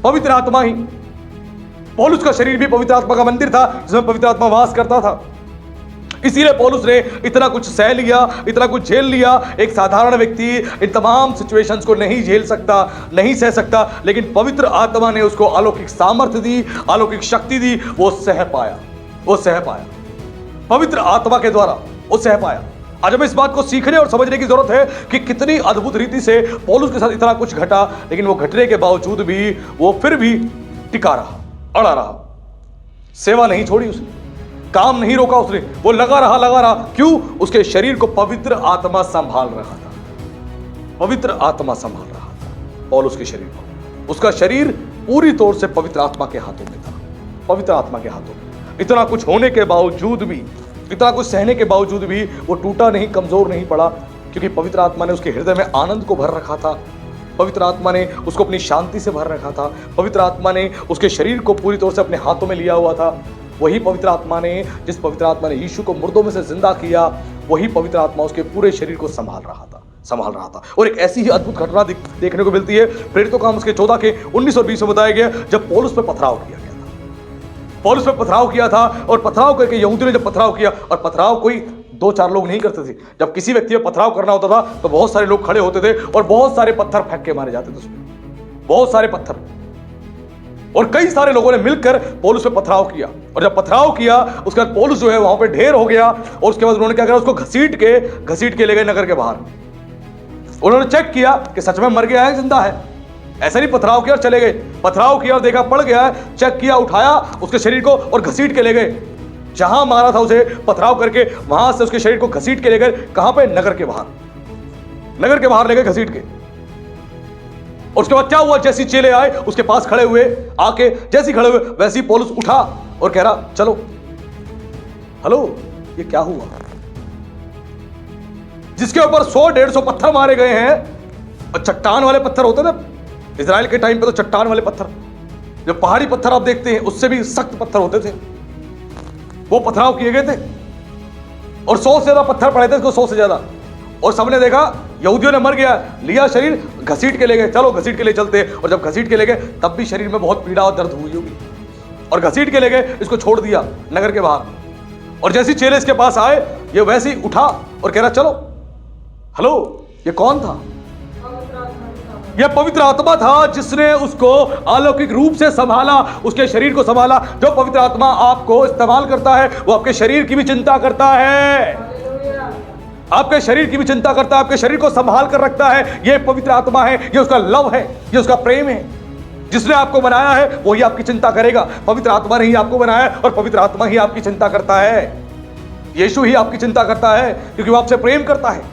पवित्र आत्मा ही। पौलुस का शरीर भी पवित्र आत्मा का मंदिर था जिसमें पवित्र आत्मा वास करता था। इसीलिए पौलुस ने इतना कुछ सह लिया, इतना कुछ झेल लिया। एक साधारण व्यक्ति इन तमाम सिचुएशंस को नहीं झेल सकता, नहीं सह सकता, लेकिन पवित्र आत्मा ने उसको अलौकिक सामर्थ्य दी, अलौकिक शक्ति दी। वो सह पाया, वो सह पाया। पवित्र आत्मा के द्वारा वो सह पाया। आज हमें इस बात को सीखने और समझने की जरूरत है कि कितनी अद्भुत रीति से पौलुस के साथ इतना कुछ घटा, लेकिन वो घटने के बावजूद भी वो फिर भी टिका रहा, अड़ा रहा। सेवा नहीं छोड़ी उसने, काम नहीं रोका उसने, वो लगा रहा। क्यों? उसके शरीर को पवित्र आत्मा संभाल रहा था। पवित्र आत्मा संभाल रहा था पौलुस के शरीर को। उसका शरीर पूरी तौर से पवित्र आत्मा के हाथों में था, पवित्र आत्मा के हाथों में। इतना कुछ होने के बावजूद भी, इतना कुछ सहने के बावजूद भी वो टूटा नहीं, कमजोर नहीं पड़ा, क्योंकि पवित्र आत्मा ने उसके हृदय में आनंद को भर रखा था। पवित्र आत्मा ने उसको अपनी शांति से भर रखा था। पवित्र आत्मा ने उसके शरीर को पूरी तौर से अपने हाथों में लिया हुआ था। वही पवित्र आत्मा ने, जिस पवित्र आत्मा ने यीशु को मुर्दों में से जिंदा किया, वही पवित्र आत्मा उसके पूरे शरीर को संभाल रहा था। और एक ऐसी ही अद्भुत घटना देखने को मिलती है प्रेरितों का काम उसके 14 के 19 और 20 में बताया गया, जब पौलुस पर पथराव किया गया था। पौलुस पर पथराव किया था और पथराव करके यहूदियों ने जब पथराव किया, और पथराव कोई 2-4 लोग नहीं करते थे। जब किसी व्यक्ति पर पथराव करना होता था तो बहुत सारे लोग खड़े होते थे और बहुत सारे पत्थर फेंक के मारे जाते थे उसमें, बहुत सारे पत्थर। और कई सारे लोगों ने मिलकर पौलुस पे पथराव किया, और जब पथराव किया उसके बाद पौलुस जो है वहां पे ढेर हो गया। और उसके बाद उन्होंने क्या करा, उसको घसीट के ले गए नगर के बाहर। उन्होंने चेक किया कि सच में मर गया है, जिंदा है। ऐसा नहीं पथराव किया और चले गए, पथराव किया और देखा पड़ गया है, चेक किया, उठाया उसके शरीर को और घसीट के ले गए। जहां मारा था उसे पथराव करके, वहां से उसके शरीर को घसीट के ले गए। कहां पे? नगर के बाहर, नगर के बाहर ले गए घसीट के। और उसके बाद क्या हुआ, जैसी चेले आए उसके पास खड़े हुए, आके जैसी खड़े हुए वैसे ही पौलुस उठा और कह रहा, चलो। हेलो, ये क्या हुआ? जिसके ऊपर 100-150 पत्थर मारे गए हैं, और चट्टान वाले पत्थर होते ना इजराइल के टाइम पे, तो चट्टान वाले पत्थर, जो पहाड़ी पत्थर आप देखते हैं उससे भी सख्त पत्थर होते थे, वो पथराव किए गए थे। और 100 से ज्यादा पत्थर पड़े थे इसको, 100 से ज्यादा। और सबने देखा यहूदियों ने मर गया, लिया शरीर, घसीट के ले गए, चलो घसीट के ले चलते। और जब घसीट के ले गए तब भी शरीर में बहुत पीड़ा और दर्द हुई होगी, और घसीट के ले गए, इसको छोड़ दिया नगर के बाहर। और जैसे चेले इसके पास आए, ये वैसे ही उठा और कह रहा, चलो। हेलो, ये कौन था? यह पवित्र आत्मा था जिसने उसको अलौकिक रूप से संभाला, उसके शरीर को संभाला। जो पवित्र आत्मा आपको इस्तेमाल करता है वो आपके शरीर की भी चिंता करता है, आपके शरीर की भी चिंता करता है, आपके शरीर को संभाल कर रखता है। यह पवित्र आत्मा है, यह उसका लव है, यह उसका प्रेम है। जिसने आपको बनाया है वही आपकी चिंता करेगा। पवित्र आत्मा ने ही आपको बनाया है और पवित्र आत्मा ही आपकी चिंता करता है। यीशु ही आपकी चिंता करता है क्योंकि वो आपसे प्रेम करता है।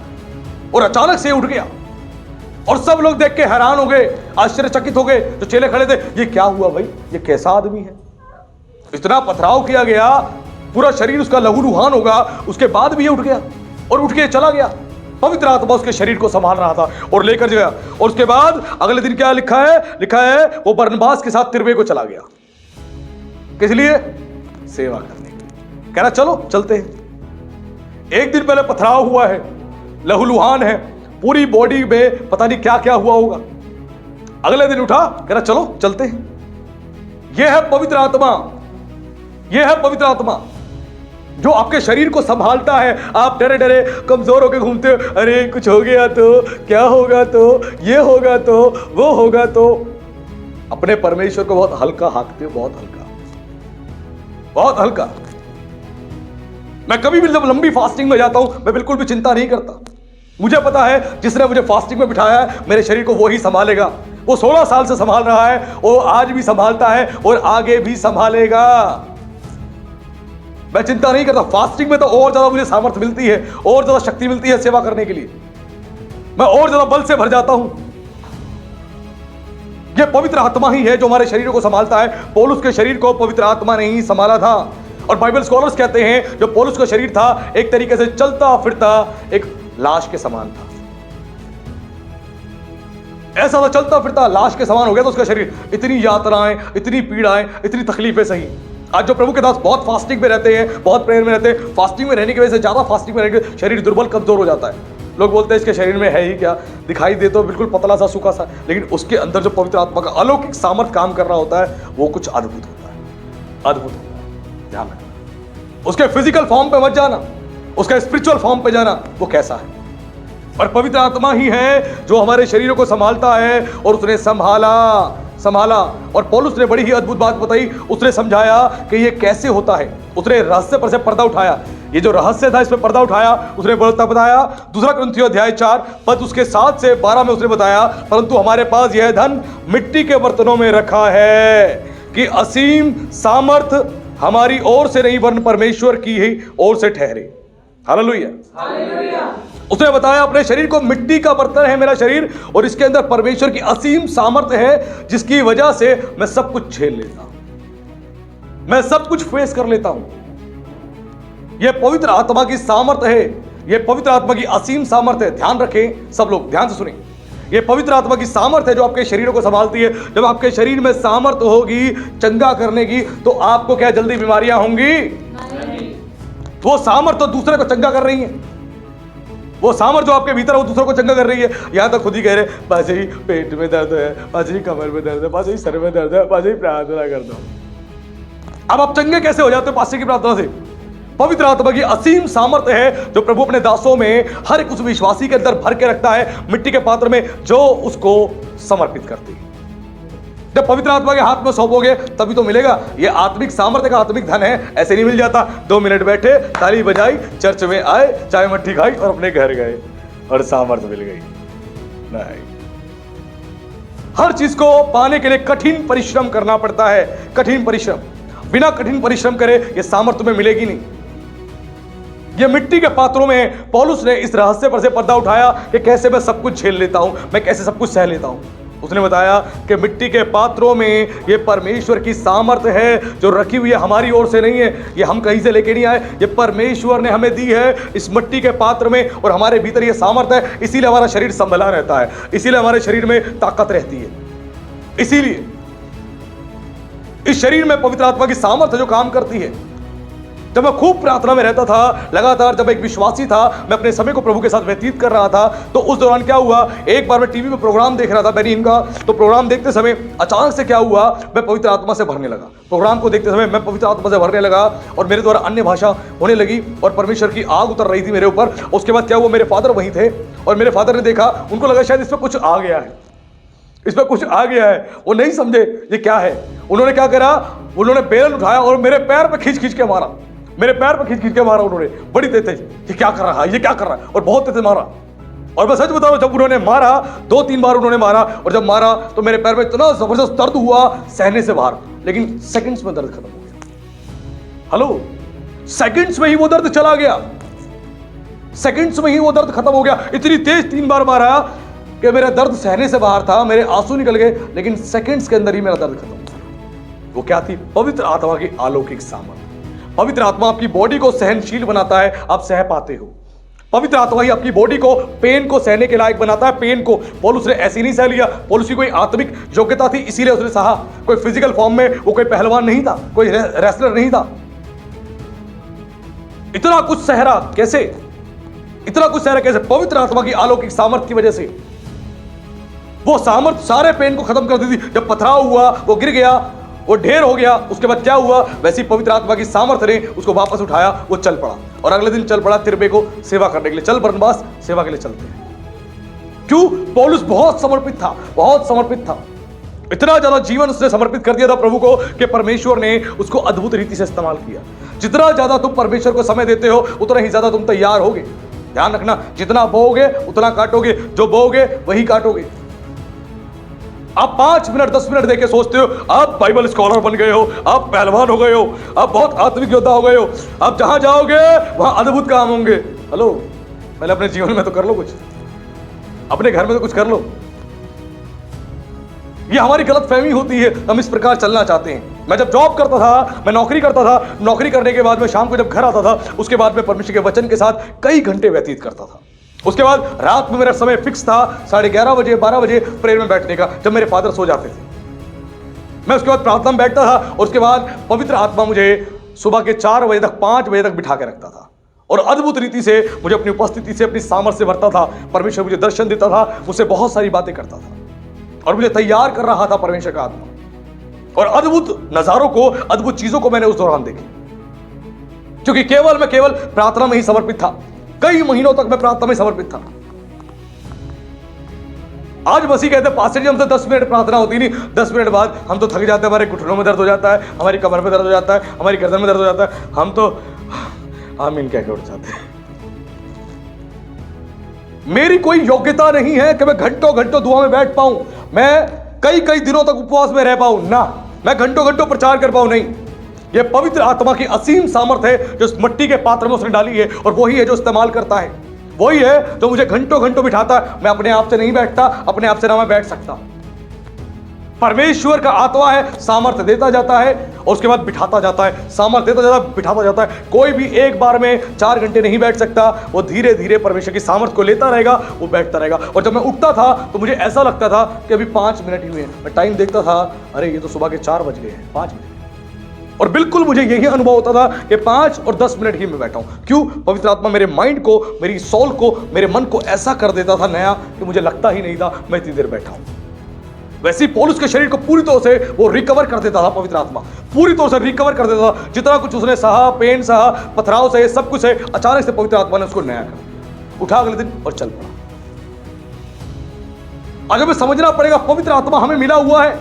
और अचानक से उठ गया और सब लोग देख के हैरान हो गए, आश्चर्यचकित हो गए। जो चेले खड़े थे, ये क्या हुआ भाई, ये कैसा आदमी है? इतना पथराव किया गया, पूरा शरीर उसका लहूलुहान होगा, उसके बाद भी ये उठ गया और उठ के चला गया। पवित्र आत्मा उसके शरीर को संभाल रहा था और लेकर गया। और उसके बाद अगले दिन क्या लिखा है वो बरनबास के साथ तिरबे को चला गया। किस लिए? सेवा करने के लिए। कह रहा चलो चलते हैं। एक दिन पहले पथराव हुआ है, लहूलुहान है, पूरी बॉडी में पता नहीं क्या क्या हुआ होगा। अगले दिन उठा, कह रहा चलो चलते हैं। यह है पवित्र आत्मा, यह है पवित्र आत्मा जो आपके शरीर को संभालता है। आप डरे डरे कमजोर होकर घूमते हो, अरे कुछ हो गया तो, क्या होगा तो, ये होगा तो, वो होगा तो। अपने परमेश्वर को बहुत हल्का हाँकते हो, बहुत हल्का, बहुत हल्का। मैं कभी भी जब लंबी फास्टिंग में जाता हूं, मैं बिल्कुल भी चिंता नहीं करता। मुझे पता है जिसने मुझे फास्टिंग में बिठाया है, मेरे शरीर को वो ही संभालेगा। वो 16 साल से संभाल रहा है, वो आज भी संभालता है और आगे भी संभालेगा। मैं चिंता नहीं करता। फास्टिंग में तो और ज्यादा मुझे सामर्थ्य मिलती है, और ज्यादा शक्ति मिलती है सेवा करने के लिए। मैं और ज्यादा बल से भर जाता हूं। यह पवित्र आत्मा ही है जो हमारे शरीर को संभालता है। पौलुस के शरीर को पवित्र आत्मा ने ही संभाला था। और बाइबल स्कॉलर्स कहते हैं जो पौलुस का शरीर था एक तरीके से चलता फिरता एक लाश के समान था। ऐसा तो चलता फिरता लाश के समान हो गया था उसका शरीर। इतनी यातनाएं, इतनी पीड़ाएं, इतनी तकलीफें सही। आज जो प्रभु के दास बहुत फास्टिंग में रहते हैं, बहुत प्रेयर में रहते हैं, फास्टिंग में रहने की वजह से, ज्यादा फास्टिंग में रहने के शरीर दुर्बल कमजोर हो जाता है। लोग बोलते हैं इसके शरीर में है ही क्या, दिखाई दे तो बिल्कुल पतला सा सूखा सा, लेकिन उसके अंदर जो पवित्र आत्मा का अलौकिक सामर्थ काम कर रहा होता है वो कुछ अद्भुत होता है, अद्भुत होता है। ध्यान रखना, उसके फिजिकल फॉर्म पे मत जाना, उसका स्पिरिचुअल फॉर्म पे जाना वो कैसा है। और पवित्र आत्मा ही है जो हमारे शरीरों को संभालता है, और उसने संभाला। और पौलुस ने बड़ी ही अद्भुत बात बताई, उसने समझाया कि ये कैसे होता है। उसने रहस्य पर से पर्दा उठाया, ये जो रहस्य था इस पर पर्दा उठाया, उसने बताया। 2 कुरिन्थियों अध्याय 4 पद उसके 7 से 12 में उसने बताया, परंतु हमारे पास यह धन मिट्टी के बर्तनों में रखा है कि असीम सामर्थ हमारी ओर से नहीं वरन परमेश्वर की ही ओर से ठहरे। हालेलुया। उसने बताया अपने शरीर को मिट्टी का बर्तन है मेरा शरीर, और इसके अंदर परमेश्वर की असीम सामर्थ्य है जिसकी वजह से मैं सब कुछ झेल लेता हूं, मैं सब कुछ फेस कर लेता हूं। यह पवित्र आत्मा की सामर्थ्य है, यह पवित्र आत्मा की असीम सामर्थ्य है। ध्यान रखें, सब लोग ध्यान से सुनें। यह पवित्र आत्मा की सामर्थ्य है जो आपके शरीरों को संभालती है। जब आपके शरीर में सामर्थ्य होगी चंगा करने की, तो आपको क्या जल्दी बीमारियां होंगी? वो सामर्थ्य तो दूसरे को चंगा कर रही है, वो सामर्थ्य जो आपके भीतर है वो दूसरों को चंगा कर रही है। यहां तक खुद ही कह रहे, बाजी पेट में दर्द है, बाजी कमर में दर्द है, बाजी सर में दर्द है, बाजी प्रार्थना कर दो। अब आप चंगे कैसे हो जाते हो? पास्टर की प्रार्थना से। पवित्र आत्मा की असीम सामर्थ्य है जो प्रभु अपने दासों में हर एक उस विश्वासी के अंदर भर के रखता है, मिट्टी के पात्र में, जो उसको समर्पित करती है। जब पवित्र आत्मा के हाथ में सौंपोगे तभी तो मिलेगा। ये आत्मिक सामर्थ्य का आत्मिक धन है, ऐसे नहीं मिल जाता। 2 मिनट बैठे, ताली बजाई, चर्च में आए, चाय मट्ठी खाई और अपने घर गए और सामर्थ्य मिल गई। नहीं, हर चीज को पाने के लिए कठिन परिश्रम करना पड़ता है, कठिन परिश्रम। बिना कठिन परिश्रम करे ये सामर्थ्य में मिलेगी नहीं। ये मिट्टी के पात्रों में पौलुस ने इस रहस्य पर से पर्दा उठाया कि कैसे मैं सब कुछ झेल लेता हूं, मैं कैसे सब कुछ सह लेता हूं। उसने बताया कि मिट्टी के पात्रों में ये परमेश्वर की सामर्थ्य है जो रखी हुई है, हमारी ओर से नहीं है, ये हम कहीं से लेके नहीं आए, ये परमेश्वर ने हमें दी है इस मिट्टी के पात्र में, और हमारे भीतर ये सामर्थ्य है। इसीलिए हमारा शरीर संभला रहता है, इसीलिए हमारे शरीर में ताकत रहती है। इसीलिए इस शरीर में पवित्र आत्मा की सामर्थ्य जो काम करती है। जब मैं खूब प्रार्थना में रहता था लगातार, जब एक विश्वासी था, मैं अपने समय को प्रभु के साथ व्यतीत कर रहा था, तो उस दौरान क्या हुआ, एक बार मैं टीवी पे प्रोग्राम देख रहा था बेनिन का, तो प्रोग्राम देखते समय अचानक से क्या हुआ, मैं पवित्र आत्मा से भरने लगा। प्रोग्राम को देखते समय मैं पवित्र आत्मा से भरने लगा और मेरे द्वारा अन्य भाषा होने लगी और परमेश्वर की आग उतर रही थी मेरे ऊपर। उसके बाद क्या हुआ, मेरे फादर वहीं थे और मेरे फादर ने देखा, उनको लगा शायद इसमें कुछ आ गया है, इसमें कुछ आ गया है। वो नहीं समझे ये क्या है। उन्होंने क्या करा, उन्होंने बेलन उठाया और मेरे पैर पे खींच खींच के मारा, मेरे पैर पे खींच खींच के मारा उन्होंने, बड़ी तेज तेज। ये क्या कर रहा है, ये क्या कर रहा है, और बहुत तेज मारा। और मैं सच बता रहा हूं, जब उन्होंने मारा 2-3 बार उन्होंने मारा, और जब मारा तो मेरे पैर में इतना जबरदस्त दर्द हुआ सहने से बाहर, लेकिन सेकंड्स में दर्द खत्म हो गया। हेलो, सेकंड्स में ही वो दर्द चला गया, सेकंड्स में ही वो दर्द खत्म हो गया। इतनी तेज 3 बार मारा कि मेरा दर्द सहने से बाहर था, मेरे आंसू निकल गए, लेकिन सेकंड्स के अंदर ही मेरा दर्द खत्म हो गया। वो क्या थी? पवित्र आत्मा की अलौकिक सामर्थ्य। पवित्र आत्मा आपकी बॉडी को सहनशील बनाता है, आप सह पाते हो। पवित्र आत्मा ही आपकी बॉडी को, पेन को सहने के लायक बनाता है। पेन को पौलुस ने ऐसे नहीं सह लिया, पौलुस की कोई आत्मिक योग्यता थी इसीलिए उसने सहा। कोई फिजिकल फॉर्म में वो कोई पहलवान नहीं था, कोई रेसलर नहीं था। इतना कुछ सहरा कैसे, इतना कुछ सहरा कैसे? पवित्र आत्मा की अलौकिक सामर्थ्य की वजह से। वो सामर्थ्य सारे पेन को खत्म कर दी थी। जब पथराव हुआ, वो गिर गया, वो ढेर हो गया, उसके बाद क्या हुआ, वैसी पवित्र आत्मा की सामर्थ्य ने उसको वापस उठाया, वो चल पड़ा और अगले दिन चल पड़ा तिरबे को सेवा करने के लिए। चल बरनबास, सेवा के लिए चलते हैं। क्यों? पौलुस बहुत समर्पित था, बहुत समर्पित था। इतना ज्यादा जीवन उसने समर्पित कर दिया था प्रभु को कि परमेश्वर ने उसको अद्भुत रीति से इस्तेमाल किया। जितना ज्यादा तुम परमेश्वर को समय देते हो उतना ही ज्यादा तुम तैयार होगे। ध्यान रखना, जितना बोओगे उतना काटोगे, जो बोओगे वही काटोगे। आप 5 मिनट 10 मिनट देके सोचते हो आप बाइबल स्कॉलर बन गए हो, आप पहलवान हो गए हो, आप बहुत आत्मिक योद्धा हो गए हो, आप जहां जाओगे वहां अद्भुत काम होंगे। हेलो, पहले अपने जीवन में तो कर लो कुछ, अपने घर में तो कुछ कर लो। ये हमारी गलत फहमी होती है, हम इस प्रकार चलना चाहते हैं। मैं जब जॉब करता था, मैं नौकरी करता था, नौकरी करने के बाद में शाम को जब घर आता था, उसके बाद में परमेश्वर के वचन के साथ कई घंटे व्यतीत करता था। उसके बाद रात में मेरा समय फिक्स था 11:30 बजे 12 बजे प्रेयर में बैठने का, जब मेरे फादर सो जाते थे। मैं उसके बाद प्रार्थना में बैठता था और उसके बाद पवित्र आत्मा मुझे सुबह के 4 बजे तक 5 बजे तक बिठा के रखता था और अद्भुत रीति से मुझे अपनी उपस्थिति से अपनी सामर्थ्य से भरता था। परमेश्वर मुझे दर्शन देता था, मुझसे बहुत सारी बातें करता था और मुझे तैयार कर रहा था परमेश्वर का आत्मा। और अद्भुत नजारों को, अद्भुत चीजों को मैंने उस दौरान देखी, क्योंकि मैं केवल प्रार्थना में ही समर्पित था। कई महीनों तक मैं प्रार्थना में समर्पित था। आज मसीह कहते हैं पास्टर जी हमसे 10 मिनट प्रार्थना होती नहीं, 10 मिनट बाद हम तो थक जाते हैं, हमारे घुटनों में दर्द हो जाता है, हमारी कमर में दर्द हो जाता है, हमारी गर्दन में दर्द हो जाता है, हम तो आमीन कह के उठ जाते हैं। मेरी कोई योग्यता नहीं है कि मैं घंटों घंटों दुआ में बैठ पाऊं, मैं कई दिनों तक उपवास में रह पाऊं, ना मैं घंटों घंटों प्रचार कर पाऊं। नहीं, यह पवित्र आत्मा की असीम सामर्थ्य है जो इस मिट्टी के पात्र में उसने डाली है और वही है जो इस्तेमाल करता है, वही है जो मुझे घंटों घंटों बिठाता है। मैं अपने आप से नहीं बैठता, अपने आप से ना मैं बैठ सकता। परमेश्वर का आत्मा है, सामर्थ्य देता जाता है और उसके बाद बिठाता जाता है, सामर्थ्य देता जाता है, बिठाता जाता है। कोई भी एक बार में 4 घंटे नहीं बैठ सकता, वो धीरे धीरे परमेश्वर की सामर्थ्य को लेता रहेगा, वो बैठता रहेगा। और जब मैं उठता था तो मुझे ऐसा लगता था कि अभी 5 मिनट ही हुए हैं। मैं टाइम देखता था, अरे ये तो सुबह के 4 बज गए हैं, 5 मिनट। और बिल्कुल मुझे यही अनुभव होता था कि 5 और 10 मिनट ही मैं बैठा हूं। क्यों? पवित्र आत्मा मेरे माइंड को, मेरी सोल को, मेरे मन को ऐसा कर देता था नया कि मुझे लगता ही नहीं था मैं इतनी देर बैठा हूं। वैसे ही पौलुस के शरीर को पूरी तरह से वो रिकवर कर देता था, पवित्र आत्मा पूरी तरह से रिकवर कर देता था। जितना कुछ उसने सहा, पेन सहा, पथराव से, सब कुछ है, अचानक से पवित्र आत्मा ने उसको नया कर उठा अगले दिन और चल पड़ा। आज हमें समझना पड़ेगा पवित्र आत्मा हमें मिला हुआ है,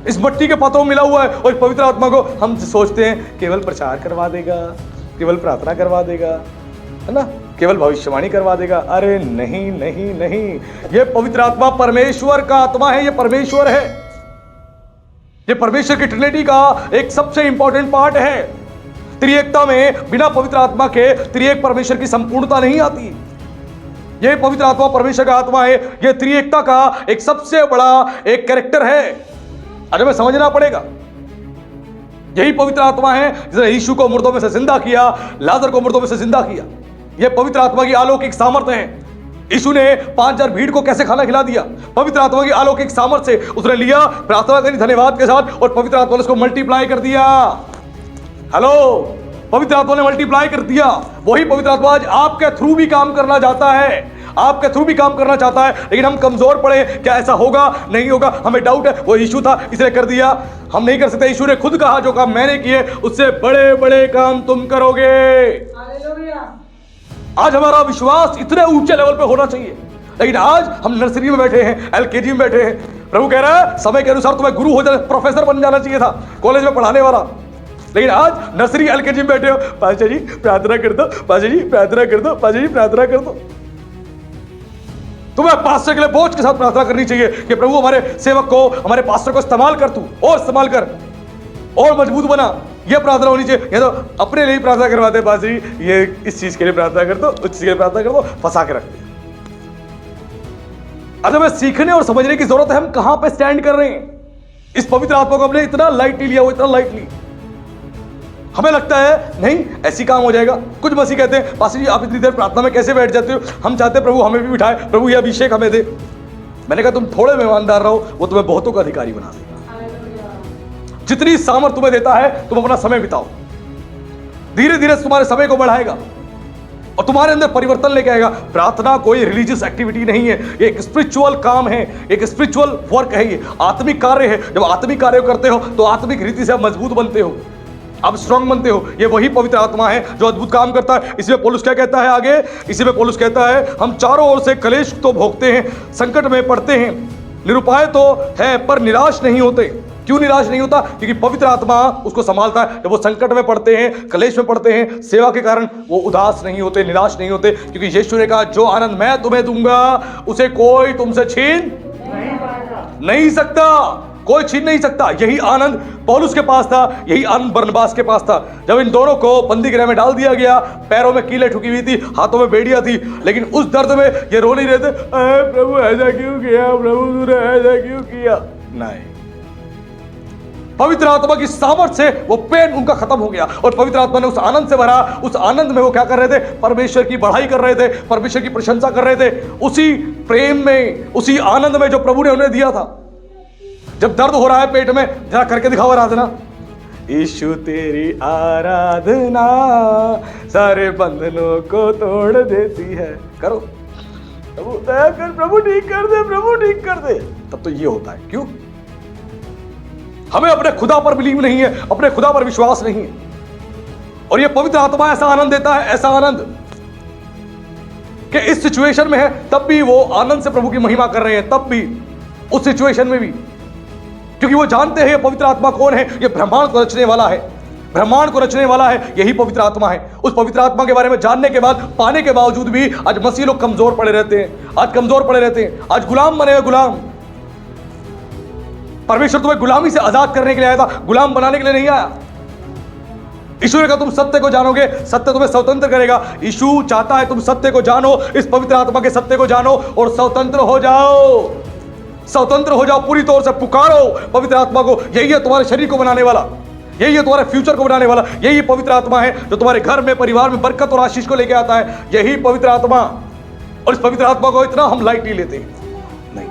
इस मिट्टी के पात्रों में मिला हुआ है। और पवित्र आत्मा को हम सोचते हैं केवल प्रचार करवा देगा, केवल प्रार्थना करवा देगा, है ना, केवल भविष्यवाणी करवा देगा। अरे नहीं नहीं नहीं, ये पवित्र आत्मा परमेश्वर का आत्मा है, ये परमेश्वर है, ये परमेश्वर की ट्रिनिटी का एक सबसे इंपॉर्टेंट पार्ट है। त्रिएकता में बिना पवित्र आत्मा के त्रिएक परमेश्वर की संपूर्णता नहीं आती। ये पवित्र आत्मा परमेश्वर का आत्मा है, ये त्रिएकता का एक सबसे बड़ा एक कैरेक्टर है। अरे हमें समझना पड़ेगा, यही पवित्र आत्मा है जिसने यीशु को मुर्दों में से जिंदा किया, लाजर को मुर्दों में से जिंदा किया। यह पवित्र आत्मा की अलौकिक सामर्थ्य है। यीशु ने 5000 भीड़ को कैसे खाना खिला दिया? पवित्र आत्मा की अलौकिक सामर्थ्य से उसने लिया, प्रार्थना करी धन्यवाद के साथ, और पवित्र आत्मा ने उसको मल्टीप्लाई कर दिया। हेलो, पवित्र आत्मा ने मल्टीप्लाई कर दिया। वही पवित्र आत्मा आज आपके थ्रू भी काम करना चाहता है, आपके थ्रू भी काम करना चाहता है। लेकिन हम कमजोर पड़े, क्या ऐसा होगा नहीं होगा, हमें डाउट है। वो यीशु था, इसने कर दिया, हम नहीं कर सकते। यीशु ने खुद कहा जो काम मैंने किए उससे बड़े बड़े काम तुम करोगे। आज हमारा विश्वास इतने ऊंचे लेवल पे होना चाहिए, लेकिन आज हम नर्सरी में बैठे हैं, LKG में बैठे हैं। प्रभु कह रहा है समय के अनुसार तुम्हें गुरु हो जाना, प्रोफेसर बन जाना चाहिए था, कॉलेज में पढ़ाने वाला। लेकिन आज नर्सरी LKG में बैठे हो, पास्टर जी प्रार्थना कर दो, पास्टर जी प्रार्थना कर दो, पास्टर जी प्रार्थना कर दो। तुम्हें पास्टर के लिए बोझ के साथ प्रार्थना करनी चाहिए कि प्रभु हमारे सेवक को, हमारे पास्टर को इस्तेमाल कर, तू और इस्तेमाल कर और मजबूत बना। यह प्रार्थना होनी चाहिए। ये तो अपने लिए प्रार्थना करवाते, पास्टर जी ये इस चीज के लिए प्रार्थना कर दो, उस चीज के लिए प्रार्थना कर दो, फंसा के रखते। अगर हमें सीखने और समझने की जरूरत है हम कहां पे स्टैंड कर रहे हैं। इस पवित्र आत्मा को हमने इतना लाइटली लिया, वो इतना लाइटली। हमें लगता है नहीं ऐसी काम हो जाएगा। कुछ मसीह कहते हैं पास्टर जी आप इतनी देर प्रार्थना में कैसे बैठ जाते हो, हम चाहते हैं प्रभु हमें भी बिठाए, प्रभु ये अभिषेक हमें दे। मैंने कहा तुम थोड़े मेहमानदार रहो, वो तुम्हें बहुतों का अधिकारी बना देगा। जितनी सामर्थ तुम्हें देता है तुम अपना समय बिताओ, धीरे धीरे तुम्हारे समय को बढ़ाएगा और तुम्हारे अंदर परिवर्तन लेके आएगा। प्रार्थना कोई रिलीजियस एक्टिविटी नहीं है, ये एक स्पिरिचुअल काम है, एक स्पिरिचुअल वर्क है, ये आत्मिक कार्य है। जब आत्मिक कार्य करते हो तो आत्मिक रीति से आप मजबूत बनते हो, आप स्ट्रांग बनते हो। ये वही पवित्र आत्मा है जो अद्भुत काम करता है। इसमें पौलुस क्या कहता है आगे, इसी में पौलुस कहता है हम चारों ओर से क्लेश तो भोगते हैं, संकट में पड़ते हैं, निरुपाय तो है पर निराश नहीं होते। क्यों निराश नहीं होता? क्योंकि पवित्र आत्मा उसको संभालता है। जब वो संकट में पड़ते हैं, क्लेश में पड़ते हैं, सेवा के कारण वो उदास नहीं होते, निराश नहीं होते, क्योंकि यीशु ने कहा जो आनंद मैं तुम्हें दूंगा उसे कोई तुमसे छीन नहीं सकता, कोई छीन नहीं सकता। यही आनंद पौलुस के पास था, यही आनंद बरनबास के पास था। जब इन दोनों को बंदी गृह में डाल दिया गया, पैरों में कीलें ठुकी हुई थी, हाथों में बेड़ियां थी, लेकिन उस दर्द में ये रो नहीं रहे थे, प्रभु ऐसा क्यों किया, प्रभु तूने ऐसा क्यों किया। नहीं, पवित्र आत्मा की सामर्थ से वो पेन उनका खत्म हो गया और पवित्र आत्मा ने उस आनंद से भरा। उस आनंद में वो क्या कर रहे थे? परमेश्वर की बढ़ाई कर रहे थे, परमेश्वर की प्रशंसा कर रहे थे, उसी प्रेम में, उसी आनंद में जो प्रभु ने उन्हें दिया था। जब दर्द हो रहा है पेट में, जरा करके दिखाओ आराधना। यीशु तेरी आराधना सारे बंधनों को तोड़ देती है। करो, प्रभु दया कर, प्रभु ठीक कर दे, प्रभु ठीक कर दे। तब तो ये होता है। क्यों? हमें अपने खुदा पर बिलीव नहीं है, अपने खुदा पर विश्वास नहीं है। और ये पवित्र आत्मा ऐसा आनंद देता है, ऐसा आनंद कि इस सिचुएशन में है तब भी वो आनंद से प्रभु की महिमा कर रहे हैं, तब भी उस सिचुएशन में भी, क्योंकि वो जानते हैं ये पवित्र आत्मा कौन है। ये ब्रह्मांड को रचने वाला है, ब्रह्मांड को रचने वाला है, यही पवित्र आत्मा है। उस पवित्र आत्मा के बारे में जानने के बाद, पाने के बावजूद भी आज मसीह लोग कमजोर पड़े रहते हैं, आज कमजोर पड़े रहते हैं, आज गुलाम बने हुए। गुलाम, परमेश्वर तुम्हें गुलामी से आजाद करने के लिए आया था, गुलाम बनाने के लिए नहीं आया। यीशु ने कहा तुम सत्य को जानोगे, सत्य तुम्हें स्वतंत्र करेगा। यीशु चाहता है तुम सत्य को जानो, इस पवित्र आत्मा के सत्य को जानो और स्वतंत्र हो जाओ, स्वतंत्र हो जाओ। पूरी तौर से पुकारो पवित्र आत्मा को। यही है तुम्हारे शरीर को बनाने वाला, यही है तुम्हारे फ्यूचर को बनाने वाला। यही पवित्र आत्मा है जो तुम्हारे घर में, परिवार में बरकत और आशीष को लेकर आता है। यही पवित्र आत्मा। और इस पवित्र आत्मा को इतना हम लाइटली लेते हैं नहीं।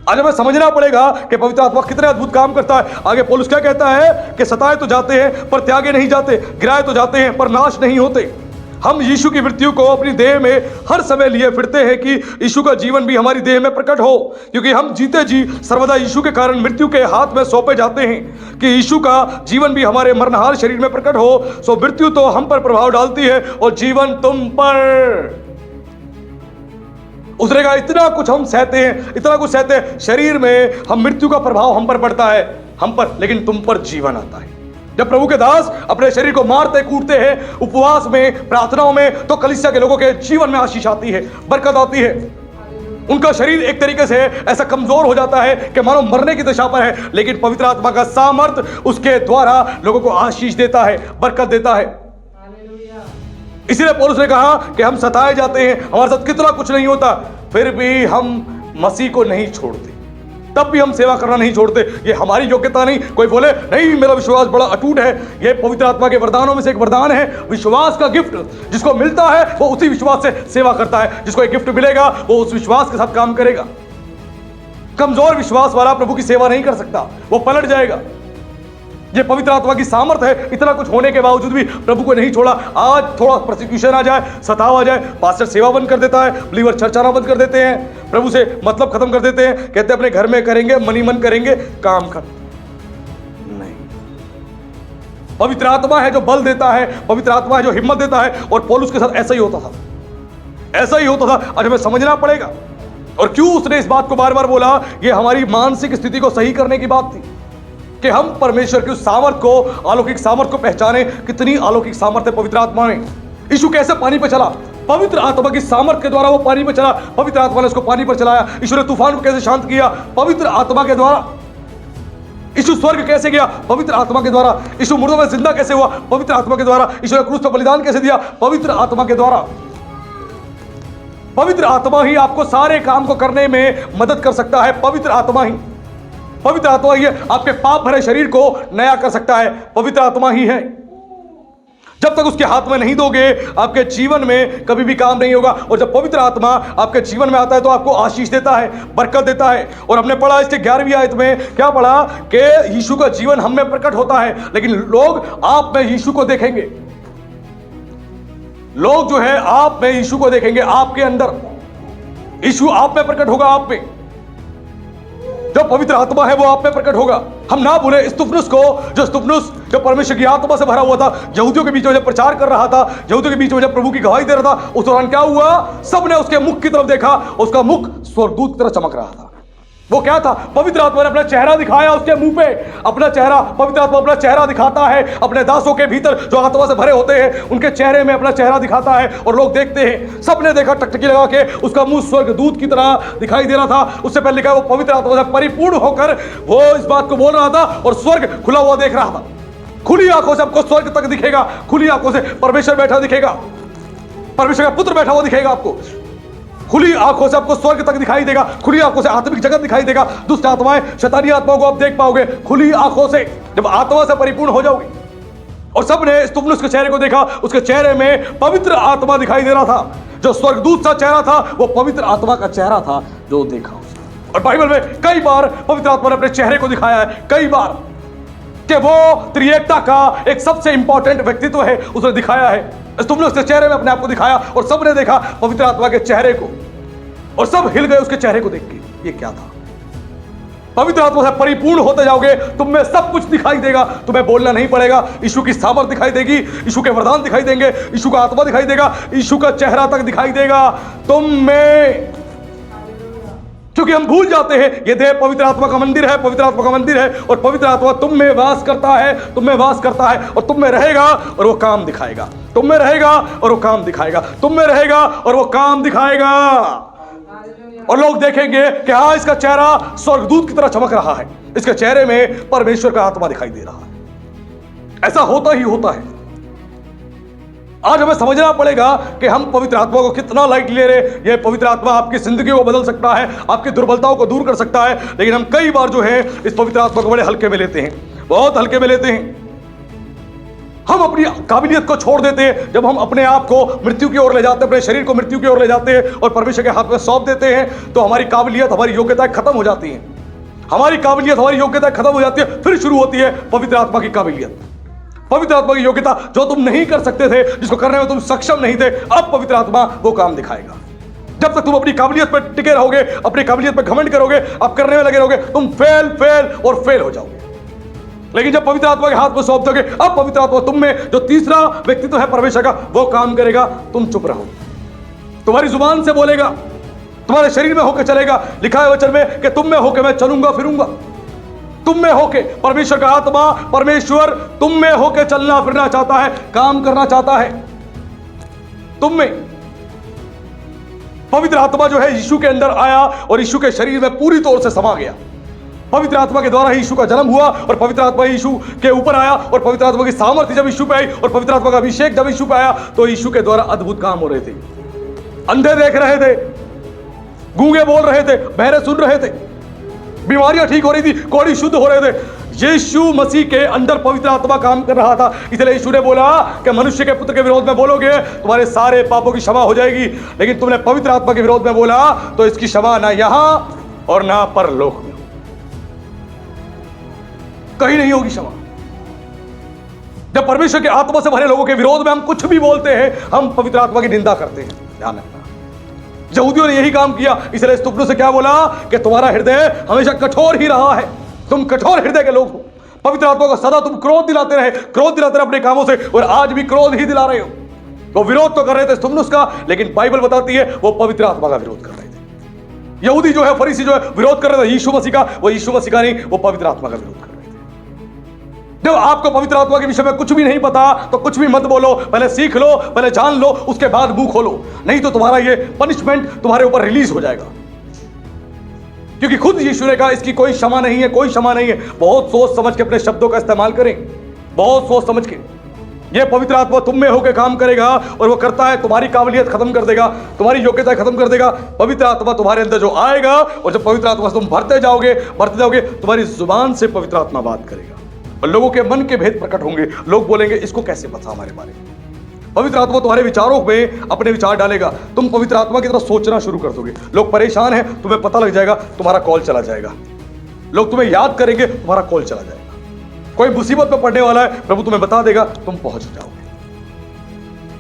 आज हमें समझना पड़ेगा कि पवित्र आत्मा कितने अद्भुत काम करता है। आगे पौलुस क्या कहता है कि सताए तो जाते हैं पर त्यागे नहीं जाते, गिराए तो जाते हैं पर नाश नहीं होते। हम यीशु की मृत्यु को अपनी देह में हर समय लिए फिरते हैं कि यीशु का जीवन भी हमारी देह में प्रकट हो, क्योंकि हम जीते जी सर्वदा यीशु के कारण मृत्यु के हाथ में सौंपे जाते हैं कि यीशु का जीवन भी हमारे मरनहार शरीर में प्रकट हो। सो मृत्यु तो हम पर प्रभाव डालती है और जीवन तुम पर उतरेगा। इतना कुछ हम सहते हैं, इतना कुछ सहते हैं। शरीर में हम मृत्यु का प्रभाव हम पर पड़ता है, हम पर, लेकिन तुम पर जीवन आता है। जब प्रभु के दास अपने शरीर को मारते कूटते हैं उपवास में, प्रार्थनाओं में, तो कलीसिया के लोगों के जीवन में आशीष आती है, बरकत आती है। उनका शरीर एक तरीके से ऐसा कमजोर हो जाता है कि मानो मरने की दशा पर है, लेकिन पवित्र आत्मा का सामर्थ उसके द्वारा लोगों को आशीष देता है, बरकत देता है। इसीलिए पौलुस ने कहा कि हम सताए जाते हैं, हमारे साथ कितना कुछ नहीं होता, फिर भी हम मसीह को नहीं छोड़ते, तब भी हम सेवा करना नहीं छोड़ते। ये हमारी योग्यता नहीं। कोई बोले नहीं मेरा विश्वास बड़ा अटूट है, ये पवित्र आत्मा के वरदानों में से एक वरदान है, विश्वास का गिफ्ट। जिसको मिलता है वो उसी विश्वास से सेवा करता है, जिसको एक गिफ्ट मिलेगा वो उस विश्वास के साथ काम करेगा। कमजोर विश्वास वाला प्रभु की सेवा नहीं कर सकता, वो पलट जाएगा। ये पवित्र आत्मा की सामर्थ है। इतना कुछ होने के बावजूद भी प्रभु को नहीं छोड़ा। आज थोड़ा प्रोसिक्यूशन आ जाए, सताव आ जाए, पास्टर सेवा बंद कर देता है, बिलीवर चर्च आना बंद कर देते हैं, प्रभु से मतलब खत्म कर देते हैं, कहते हैं अपने घर में करेंगे, मनी मन करेंगे, काम कर नहीं। पवित्र आत्मा है जो बल देता है, पवित्र आत्मा है जो हिम्मत देता है। और पौलुस के साथ ऐसा ही होता था, ऐसा ही होता था। आज हमें समझना पड़ेगा। और क्यों उसने इस बात को बार बार बोला? ये हमारी मानसिक स्थिति को सही करने की बात थी कि हम परमेश्वर की उस सामर्थ को, अलौकिक सामर्थ को पहचाने। कितनी अलौकिक सामर्थ है पवित्र आत्मा में। यीशु कैसे पानी पर चला? पवित्र आत्मा की सामर्थ के द्वारा वो पानी पर चला। पवित्र आत्मा ने उसको पानी पर चलाया। यीशु ने तूफान को कैसे शांत किया? पवित्र आत्मा के द्वारा। यीशु स्वर्ग कैसे गया? पवित्र आत्मा के द्वारा। यीशु मुर्दों में जिंदा कैसे हुआ? पवित्र आत्मा के द्वारा। यीशु ने क्रूस पर बलिदान कैसे दिया? पवित्र आत्मा के द्वारा। पवित्र आत्मा ही आपको सारे काम को करने में मदद कर सकता है। पवित्र आत्मा ही, पवित्र आत्मा ही है आपके पाप भरे शरीर को नया कर सकता है। पवित्र आत्मा ही है। जब तक उसके हाथ में नहीं दोगे आपके जीवन में कभी भी काम नहीं होगा। और जब पवित्र आत्मा आपके जीवन में आता है तो आपको आशीष देता है, बरकत देता है। और हमने पढ़ा इसके 11वीं आयत में, क्या पढ़ा कि यीशु का जीवन हम में प्रकट होता है, लेकिन लोग आप में यीशु को देखेंगे। लोग जो है आप में यीशु को देखेंगे, आपके अंदर यीशु आप में प्रकट होगा। आप में जो पवित्र आत्मा है वो आप में प्रकट होगा। हम ना भूले स्तुफनुस को, जो परमेश्वर की आत्मा से भरा हुआ था, यहूदियों के बीच में जब प्रचार कर रहा था, यहूदियों के बीच में जब प्रभु की गवाही दे रहा था, उस दौरान क्या हुआ? सबने उसके मुख की तरफ देखा, उसका मुख स्वर्गदूत की तरह चमक रहा था। वो क्या था? पवित्र आत्मा ने अपना चेहरा दिखाया उसके मुंह पे। अपना चेहरा, पवित्र आत्मा अपना चेहरा दिखाता है अपने दासों के भीतर जो आत्मा से भरे होते हैं, उनके चेहरे में अपना चेहरा दिखाता है और लोग देखते हैं। सबने देखा, टकटकी लगा के उसका मुंह स्वर्गदूत की तरह दिखाई दे रहा था। उससे पहले लिखा, वो पवित्र आत्मा से परिपूर्ण होकर वो इस बात को बोल रहा था और स्वर्ग खुला हुआ देख रहा था। खुली आंखों से आपको स्वर्ग तक दिखेगा, खुली आंखों से परमेश्वर बैठा दिखेगा, परमेश्वर का पुत्र बैठा हुआ दिखेगा आपको। खुली आंखों से आपको स्वर्ग तक दिखाई देगा, खुली आंखों से आत्मिक जगत दिखाई देगा, दुष्ट आत्माएं, शैतानी आत्माओं को आप देख पाओगे खुली आंखों से जब आत्मा से परिपूर्ण हो जाओगे। और सबने तुमने उसके चेहरे को देखा, उसके चेहरे में पवित्र आत्मा दिखाई दे रहा था। जो स्वर्गदूत सा चेहरा था वो पवित्र आत्मा का चेहरा था जो देखा उसने। और बाइबल में कई बार पवित्र आत्मा ने अपने चेहरे को दिखाया है, कई बार, कि वो त्रिएकता का एक सबसे इंपॉर्टेंट व्यक्तित्व है, उसने दिखाया है। तुमने उसके चेहरे में अपने आप को दिखाया और सबने देखा पवित्र आत्मा के चेहरे को, और सब हिल गए उसके चेहरे को देख के। ये क्या था? पवित्र आत्मा से परिपूर्ण होते जाओगे, तुम में सब कुछ दिखाई देगा, तुम्हें बोलना नहीं पड़ेगा। यीशु की सामर्थ दिखाई देगी, यीशु के वरदान दिखाई देंगे, यीशु का आत्मा दिखाई देगा, यीशु का चेहरा तक दिखाई देगा तुम में। क्योंकि हम भूल जाते हैं ये देह पवित्र आत्मा का मंदिर है, पवित्र आत्मा का मंदिर है, और पवित्र आत्मा तुम में वास करता है, तुम में वास करता है, और तुम में रहेगा और वो काम दिखाएगा। तुम में रहेगा और वो काम दिखाएगा, तुम में रहेगा और वो काम दिखाएगा। और लोग देखेंगे कि हाँ, इसका चेहरा स्वर्गदूत की तरह चमक रहा है, इसके चेहरे में परमेश्वर का आत्मा दिखाई दे रहा है। ऐसा होता ही होता है। आज हमें समझना पड़ेगा कि हम पवित्र आत्मा को कितना लाइट ले रहे। ये पवित्र आत्मा आपकी जिंदगी को बदल सकता है, आपकी दुर्बलताओं को दूर कर सकता है, लेकिन हम कई बार जो है इस पवित्र आत्मा को बड़े हल्के में लेते हैं, बहुत हल्के में लेते हैं। हम अपनी काबिलियत को छोड़ देते हैं। जब हम अपने आप को मृत्यु की ओर ले जाते हैं, अपने शरीर को मृत्यु की ओर ले जाते हैं और परमेश्वर के हाथ में सौंप देते हैं, तो हमारी काबिलियत, हमारी योग्यताएं खत्म हो जाती हैं। हमारी काबिलियत, हमारी योग्यताएं खत्म हो जाती है, फिर शुरू होती है पवित्र आत्मा की काबिलियत, पवित्र आत्मा की योग्यता। जो तुम नहीं कर सकते थे, जिसको करने में तुम सक्षम नहीं थे, अब पवित्र आत्मा वो काम दिखाएगा। जब तक तुम अपनी काबिलियत पर टिके रहोगे, अपनी काबिलियत पर घमंड करोगे, अब करने में लगे रहोगे, तुम फेल और फेल हो जाओगे। लेकिन जब पवित्र आत्मा के हाथ में सौंप दोगे, अब पवित्र आत्मा तुम में, जो तीसरा व्यक्तित्व है परमेश्वर का, वो काम करेगा। तुम चुप रहो, तुम्हारी जुबान से बोलेगा, तुम्हारे शरीर में होकर चलेगा। लिखा है वचन में कि तुम में होकर मैं चलूंगा फिरूंगा। तुम में होके परमेश्वर का आत्मा, परमेश्वर तुम में होके चलना फिरना चाहता है, काम करना चाहता है तुम में। पवित्र आत्मा जो है यीशु के अंदर आया और यीशु के शरीर में पूरी तौर से समा गया। पवित्र आत्मा के द्वारा ही यीशु का जन्म हुआ और पवित्र आत्मा यीशु के ऊपर आया, और पवित्र आत्मा की सामर्थ्य जब यीशु पे आई और पवित्र आत्मा का अभिषेक जब यीशु पे आया, तो यीशु के द्वारा अद्भुत काम हो रहे थे। अंधे देख रहे थे, गूंगे बोल रहे थे, बहरे सुन रहे थे, बीमारियां ठीक हो रही थी, कोढ़ी शुद्ध हो रहे थे। यीशु मसीह के अंदर पवित्र आत्मा काम कर रहा था। इसलिए यीशु ने बोला कि मनुष्य के पुत्र के विरोध में बोलोगे तुम्हारे सारे पापों की क्षमा हो जाएगी, लेकिन तुमने पवित्र आत्मा के विरोध में बोला तो इसकी क्षमा ना यहां और ना परलोक में, कहीं नहीं होगी क्षमा। जब परमेश्वर के आत्मा से भरे लोगों के विरोध में हम कुछ भी बोलते हैं, हम पवित्र आत्मा की निंदा करते हैं। ध्यान रखना, यहूदियों ने यही काम किया। इसलिए स्तुपनु से क्या बोला कि तुम्हारा हृदय हमेशा कठोर ही रहा है, तुम कठोर हृदय के लोग हो। पवित्र आत्मा को सदा तुम क्रोध दिलाते रहे अपने कामों से, और आज भी क्रोध ही दिला रहे हो। वो विरोध तो कर रहे थे स्तुपनुस का, लेकिन बाइबल बताती है वो पवित्र आत्मा का विरोध कर रहे थे। यहूदी जो है, फरीसी जो है, विरोध कर रहे थे यीशु मसीह का, वो यीशु मसीह का नहीं, वो पवित्र आत्मा का विरोध कर रहे थे। जब आपको पवित्र आत्मा के विषय में कुछ भी नहीं पता तो कुछ भी मत बोलो, पहले सीख लो, पहले जान लो, उसके बाद मुंह खोलो, नहीं तो तुम्हारा ये पनिशमेंट तुम्हारे ऊपर रिलीज हो जाएगा। क्योंकि खुद यीशु ने कहा इसकी कोई क्षमा नहीं है, कोई क्षमा नहीं है। बहुत सोच समझ के अपने शब्दों का इस्तेमाल करें, बहुत सोच समझ के। ये पवित्र आत्मा तुम में होकर काम करेगा, और वो करता है तुम्हारी काबिलियत खत्म कर देगा, तुम्हारी योग्यता खत्म कर देगा। पवित्र आत्मा तुम्हारे अंदर जो आएगा, और जब पवित्र आत्मा से तुम भरते जाओगे तुम्हारी जुबान से पवित्र आत्मा बात करेगा, और लोगों के मन के भेद प्रकट होंगे। लोग बोलेंगे इसको कैसे पता हमारे बारे में। पवित्र आत्मा तुम्हारे विचारों में अपने विचार डालेगा, तुम पवित्र आत्मा की तरफ सोचना शुरू कर दोगे। लोग परेशान हैं, तुम्हें पता लग जाएगा, तुम्हारा कॉल चला जाएगा। लोग तुम्हें याद करेंगे, तुम्हारा कॉल चला जाएगा। कोई मुसीबत में पड़ने वाला है, प्रभु तुम्हें बता देगा, तुम पहुंच जाओगे।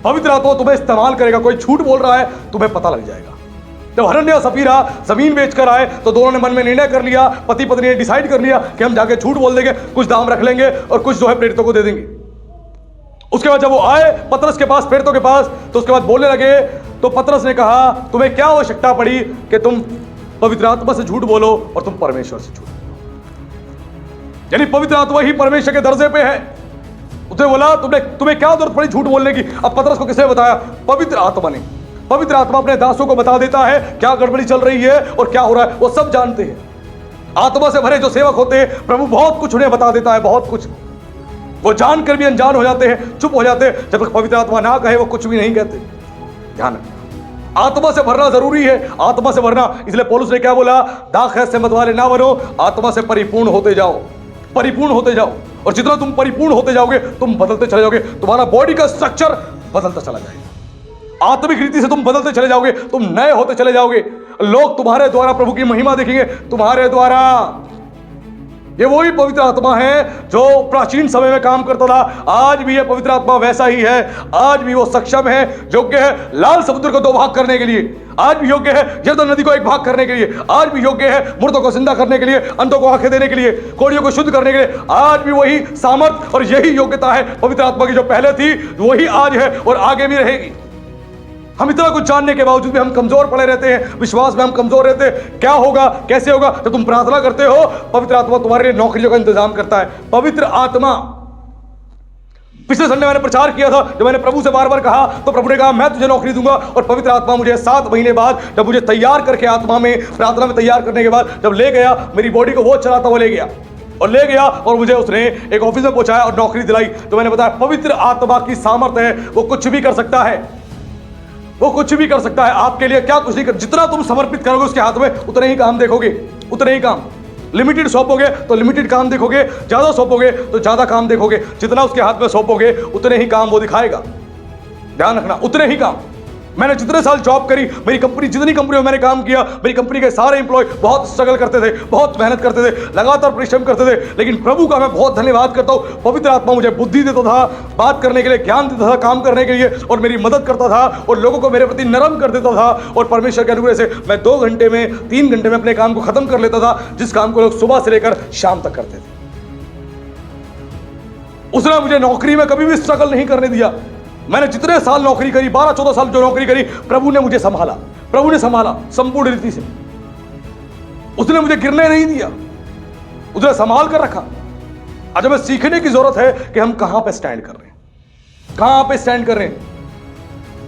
पवित्र आत्मा तुम्हें इस्तेमाल करेगा। कोई झूठ बोल रहा है, तुम्हें पता लग जाएगा। जब हरण्य और सफीरा जमीन बेचकर आए तो दोनों ने मन में निर्णय कर लिया, पति पत्नी ने डिसाइड कर लिया कि हम जाके झूठ बोल देंगे, कुछ दाम रख लेंगे और कुछ जो है प्रेरितों को दे देंगे। उसके बाद जब वो आए पतरस के पास, प्रेरितों के पास, तो उसके बाद बोलने लगे, तो पतरस ने कहा तुम्हें क्या आवश्यकता पड़ी कि तुम पवित्र आत्मा से झूठ बोलो और तुम परमेश्वर से झूठ बोलो। यानी पवित्र आत्मा ही परमेश्वर के दर्जे पे है। उसने बोला तुम्हें क्या जरूरत पड़ी झूठ बोलने की। अब पतरस को किसने बताया? पवित्र आत्मा ने। पवित्र आत्मा अपने दासों को बता देता है क्या गड़बड़ी चल रही है और क्या हो रहा है, वो सब जानते हैं। आत्मा से भरे जो सेवक होते हैं, प्रभु बहुत कुछ उन्हें बता देता है, बहुत कुछ। वो जानकर भी अनजान हो जाते हैं, चुप हो जाते हैं। जब तक पवित्र आत्मा ना कहे वो कुछ भी नहीं कहते। ध्यान रखना, आत्मा से भरना जरूरी है, आत्मा से भरना। इसलिए पौलुस ने क्या बोला, दाखैत से मत वाले ना बनो, आत्मा से परिपूर्ण होते जाओ, परिपूर्ण होते जाओ। और जितना तुम परिपूर्ण होते जाओगे तुम बदलते चले जाओगे, तुम्हारा बॉडी का स्ट्रक्चर बदलता चला जाएगा, आत्मिक रीति से तुम बदलते चले जाओगे, तुम नए होते चले जाओगे। लोग तुम्हारे द्वारा प्रभु की महिमा देखेंगे, तुम्हारे द्वारा। ये वही पवित्र आत्मा है जो प्राचीन समय में काम करता था, आज भी ये पवित्र आत्मा वैसा ही है। आज भी वो सक्षम है, योग्य है लाल समुद्र को 2 भाग करने के लिए, आज भी योग्य है यरदन नदी को 1 भाग करने के लिए, आज भी योग्य है मुर्दों को जिंदा करने के लिए, अंधों को आंखें देने के लिए, कोढ़ियों को शुद्ध करने के लिए। आज भी वही सामर्थ और यही योग्यता है पवित्र आत्मा की, जो पहले थी वही आज है और आगे भी रहेगी। हम इतना कुछ जानने के बावजूद भी हम कमजोर पड़े रहते हैं, विश्वास में हम कमजोर रहते हैं। क्या होगा, कैसे होगा? जब तुम प्रार्थना करते हो, पवित्र आत्मा तुम्हारे लिए नौकरियों का इंतजाम करता है। पवित्र आत्मा, पिछले संडे मैंने प्रचार किया था, जब मैंने प्रभु से बार बार कहा तो प्रभु ने कहा मैं तुझे नौकरी दूंगा। और पवित्र आत्मा मुझे 7 महीने बाद जब मुझे तैयार करके आत्मा में प्रार्थना में तैयार करने के बाद जब ले गया, मेरी बॉडी को वो चलाता हुआ ले गया और ले गया और मुझे उसने एक ऑफिस में पहुंचाया और नौकरी दिलाई। तो मैंने बताया पवित्र आत्मा की सामर्थ्य है, वो कुछ भी कर सकता है, वो कुछ भी कर सकता है आपके लिए। क्या कुछ नहीं कर, जितना तुम समर्पित करोगे उसके हाथ में उतने ही काम देखोगे, उतने ही काम। लिमिटेड सौंपोगे तो लिमिटेड काम देखोगे, ज्यादा सौंपोगे तो ज्यादा काम देखोगे। जितना उसके हाथ में सौंपोगे उतने ही काम वो दिखाएगा, ध्यान रखना, उतने ही काम। मैंने जितने साल जॉब करी, मेरी कंपनी, जितनी कंपनियों में मैंने काम किया, मेरी कंपनी के सारे एम्प्लॉय बहुत स्ट्रगल करते थे, बहुत मेहनत करते थे, लगातार परिश्रम करते थे। लेकिन प्रभु का मैं बहुत धन्यवाद करता हूँ, पवित्र आत्मा मुझे बुद्धि देता था, बात करने के लिए ज्ञान देता था, काम करने के लिए, और मेरी मदद करता था और लोगों को मेरे प्रति नरम कर देता था। और परमेश्वर के अनुग्रह से मैं 2 घंटे में, 3 घंटे में अपने काम को खत्म कर लेता था, जिस काम को लोग सुबह से लेकर शाम तक करते थे। उसने मुझे नौकरी में कभी भी स्ट्रगल नहीं करने दिया। मैंने जितने साल नौकरी करी, 12-14 साल जो नौकरी करी, प्रभु ने मुझे संभाला, प्रभु ने संभाला संपूर्ण रीति से। उसने मुझे गिरने नहीं दिया, उसने संभाल कर रखा। आज हमें सीखने की जरूरत है कि हम कहां पे स्टैंड कर रहे हैं, कहां पे स्टैंड कर रहे हैं।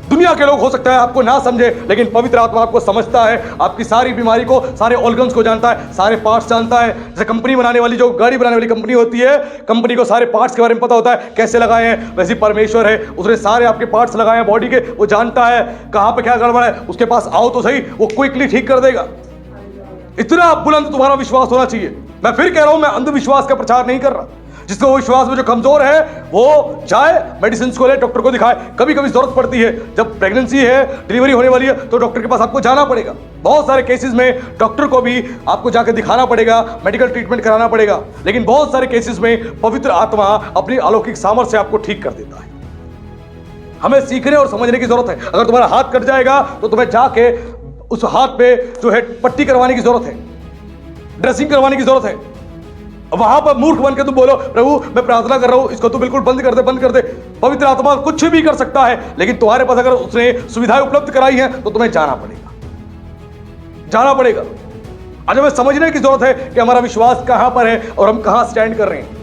दुनिया के लोग हो सकता है आपको ना समझे, लेकिन पवित्र आत्मा आपको समझता है, आपकी सारी बीमारी को, सारे ऑर्गन्स को जानता है, सारे पार्ट्स जानता है। जैसे कंपनी बनाने वाली, जो गाड़ी बनाने वाली कंपनी होती है, कंपनी को सारे पार्ट्स के बारे में पता होता है, कैसे लगाए हैं। वैसे परमेश्वर है, उसने सारे आपके पार्ट्स लगाए हैं बॉडी के, वो जानता है कहां पे क्या गड़बड़ है। उसके पास आओ तो सही, वो क्विकली ठीक कर देगा। इतना बुलंद तुम्हारा विश्वास होना चाहिए। मैं फिर कह रहा हूं, मैं अंधविश्वास का प्रचार नहीं कर रहा। जिसको विश्वास में जो कमजोर है वो जाए मेडिसिन को ले, डॉक्टर को दिखाए। कभी कभी जरूरत पड़ती है, जब प्रेगनेंसी है, डिलीवरी होने वाली है, तो डॉक्टर के पास आपको जाना पड़ेगा। बहुत सारे केसेस में डॉक्टर को भी आपको जाकर दिखाना पड़ेगा, मेडिकल ट्रीटमेंट कराना पड़ेगा। लेकिन बहुत सारे केसेस में पवित्र आत्मा अपनी अलौकिक सामर्थ्य से आपको ठीक कर देता है। हमें सीखने और समझने की जरूरत है। अगर तुम्हारा हाथ कट जाएगा तो तुम्हें जाके उस हाथ पे जो है पट्टी करवाने की जरूरत है, ड्रेसिंग करवाने की जरूरत है। वहां पर मूर्ख बन के तुम बोलो प्रभु मैं प्रार्थना कर रहा हूं, इसको तू बिल्कुल बंद कर दे, बंद कर दे। पवित्र आत्मा कुछ भी कर सकता है, लेकिन तुम्हारे पास अगर उसने सुविधाएं उपलब्ध कराई हैं तो तुम्हें जाना पड़ेगा, जाना पड़ेगा। आज हमें समझने की जरूरत है कि हमारा विश्वास कहां पर है और हम कहां स्टैंड कर रहे हैं।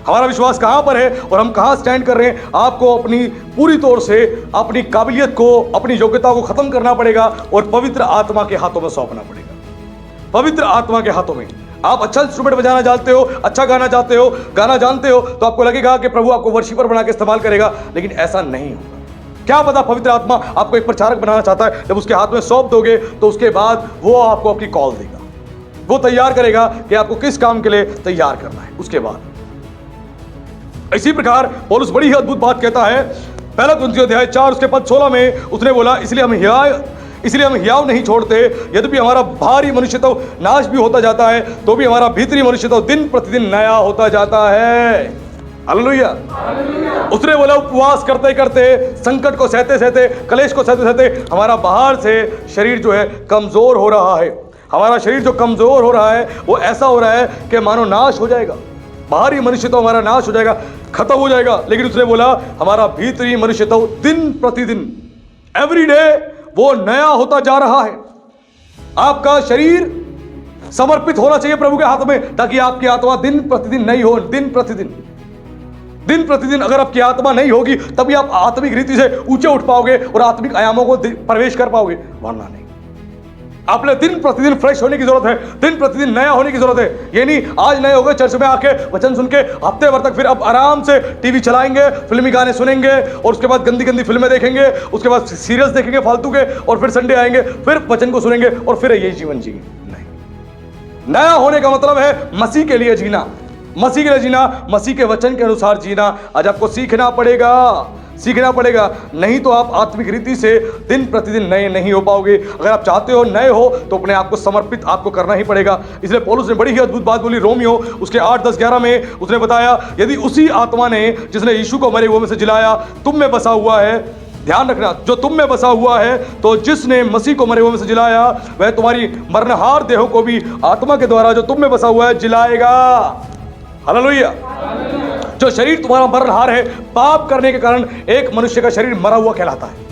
हमारा विश्वास कहां पर है और हम कहां स्टैंड कर रहे हैं। आपको अपनी पूरी तौर से अपनी काबिलियत को, अपनी योग्यता को खत्म करना पड़ेगा और पवित्र आत्मा के हाथों में सौंपना पड़ेगा। पवित्र आत्मा के हाथों में। आप अच्छा इंस्ट्रूमेंट बजाना जानते हो, अच्छा गाना चाहते हो, गाना जानते हो, तो आपको लगेगा कि प्रभु आपको वर्शिपर बना के इस्तेमाल करेगा, लेकिन ऐसा नहीं होगा। क्या पता पवित्र आत्मा आपको एक प्रचारक बनाना चाहता है। जब उसके हाथ में सौंप दोगे तो उसके बाद वो आपको आपकी कॉल देगा, वो तैयार करेगा कि आपको किस काम के लिए तैयार करना है। उसके बाद इसी प्रकार पौलुस बड़ी ही अद्भुत बात कहता है, 1 कुरिन्थियों अध्याय 4 उसके पद 16 में उसने बोला इसलिए हम हियाव नहीं छोड़ते, यद्यपि हमारा बाहरी मनुष्य तो नाश भी होता जाता है, तो भी हमारा भीतरी मनुष्य तो दिन प्रतिदिन नया होता जाता है। हालेलुया। उसने बोला उपवास करते करते, संकट को सहते सहते, कलेश को सहते सहते हमारा बाहर से शरीर जो है कमजोर हो रहा है। हमारा शरीर जो कमजोर हो रहा है वो ऐसा हो रहा है कि मानो नाश हो जाएगा। बाहरी मनुष्य तो हमारा नाश हो जाएगा, खत्म हो जाएगा, लेकिन उसने बोला हमारा भीतरी मनुष्य तो दिन प्रतिदिन, एवरी डे वो नया होता जा रहा है। आपका शरीर समर्पित होना चाहिए प्रभु के हाथ में, ताकि आपकी आत्मा दिन प्रतिदिन नई हो। दिन प्रतिदिन अगर आपकी आत्मा नहीं होगी तभी आप आत्मिक रीति से ऊंचे उठ पाओगे और आत्मिक आयामों को प्रवेश कर पाओगे, वरना नहीं। आपने दिन प्रतिदिन फ्रेश होने की जरूरत है, दिन प्रतिदिन नया होने की जरूरत है। ये नहीं आज नए हो गए, चर्च में आके वचन सुन के हफ्ते भर तक फिर अब आराम से टीवी चलाएंगे, फिल्मी गाने सुनेंगे और उसके बाद गंदी गंदी फिल्में देखेंगे, उसके बाद सीरियल्स देखेंगे फालतू के, और फिर संडे आएंगे फिर वचन को सुनेंगे और फिर यही जीवन जिएंगे। नहीं, नया होने का मतलब है मसीह के लिए जीना, मसीह के लिए जीना, मसीह के वचन के अनुसार जीना। आज आपको सीखना पड़ेगा, सीखना पड़ेगा, नहीं तो आप आत्मिक रीति से दिन प्रतिदिन नए नहीं हो पाओगे। अगर आप चाहते हो नए हो तो अपने आप को समर्पित आपको करना ही पड़ेगा। इसलिए पौलुस ने बड़ी ही अद्भुत बात बोली रोमियो उसके 8, 10, 11 में। उसने बताया यदि उसी आत्मा ने जिसने यीशु को मरे हुए में से जिलाया तुम में बसा हुआ है, ध्यान रखना, जो तुम में बसा हुआ है, तो जिसने मसीह को मरे हुए में से जिलाया वह तुम्हारी मरनहार देहों को भी आत्मा के द्वारा जो तुम में बसा हुआ है जिलाएगा। हालेलुया। जो शरीर तुम्हारा मरनहार है, पाप करने के कारण एक मनुष्य का शरीर मरा हुआ कहलाता है,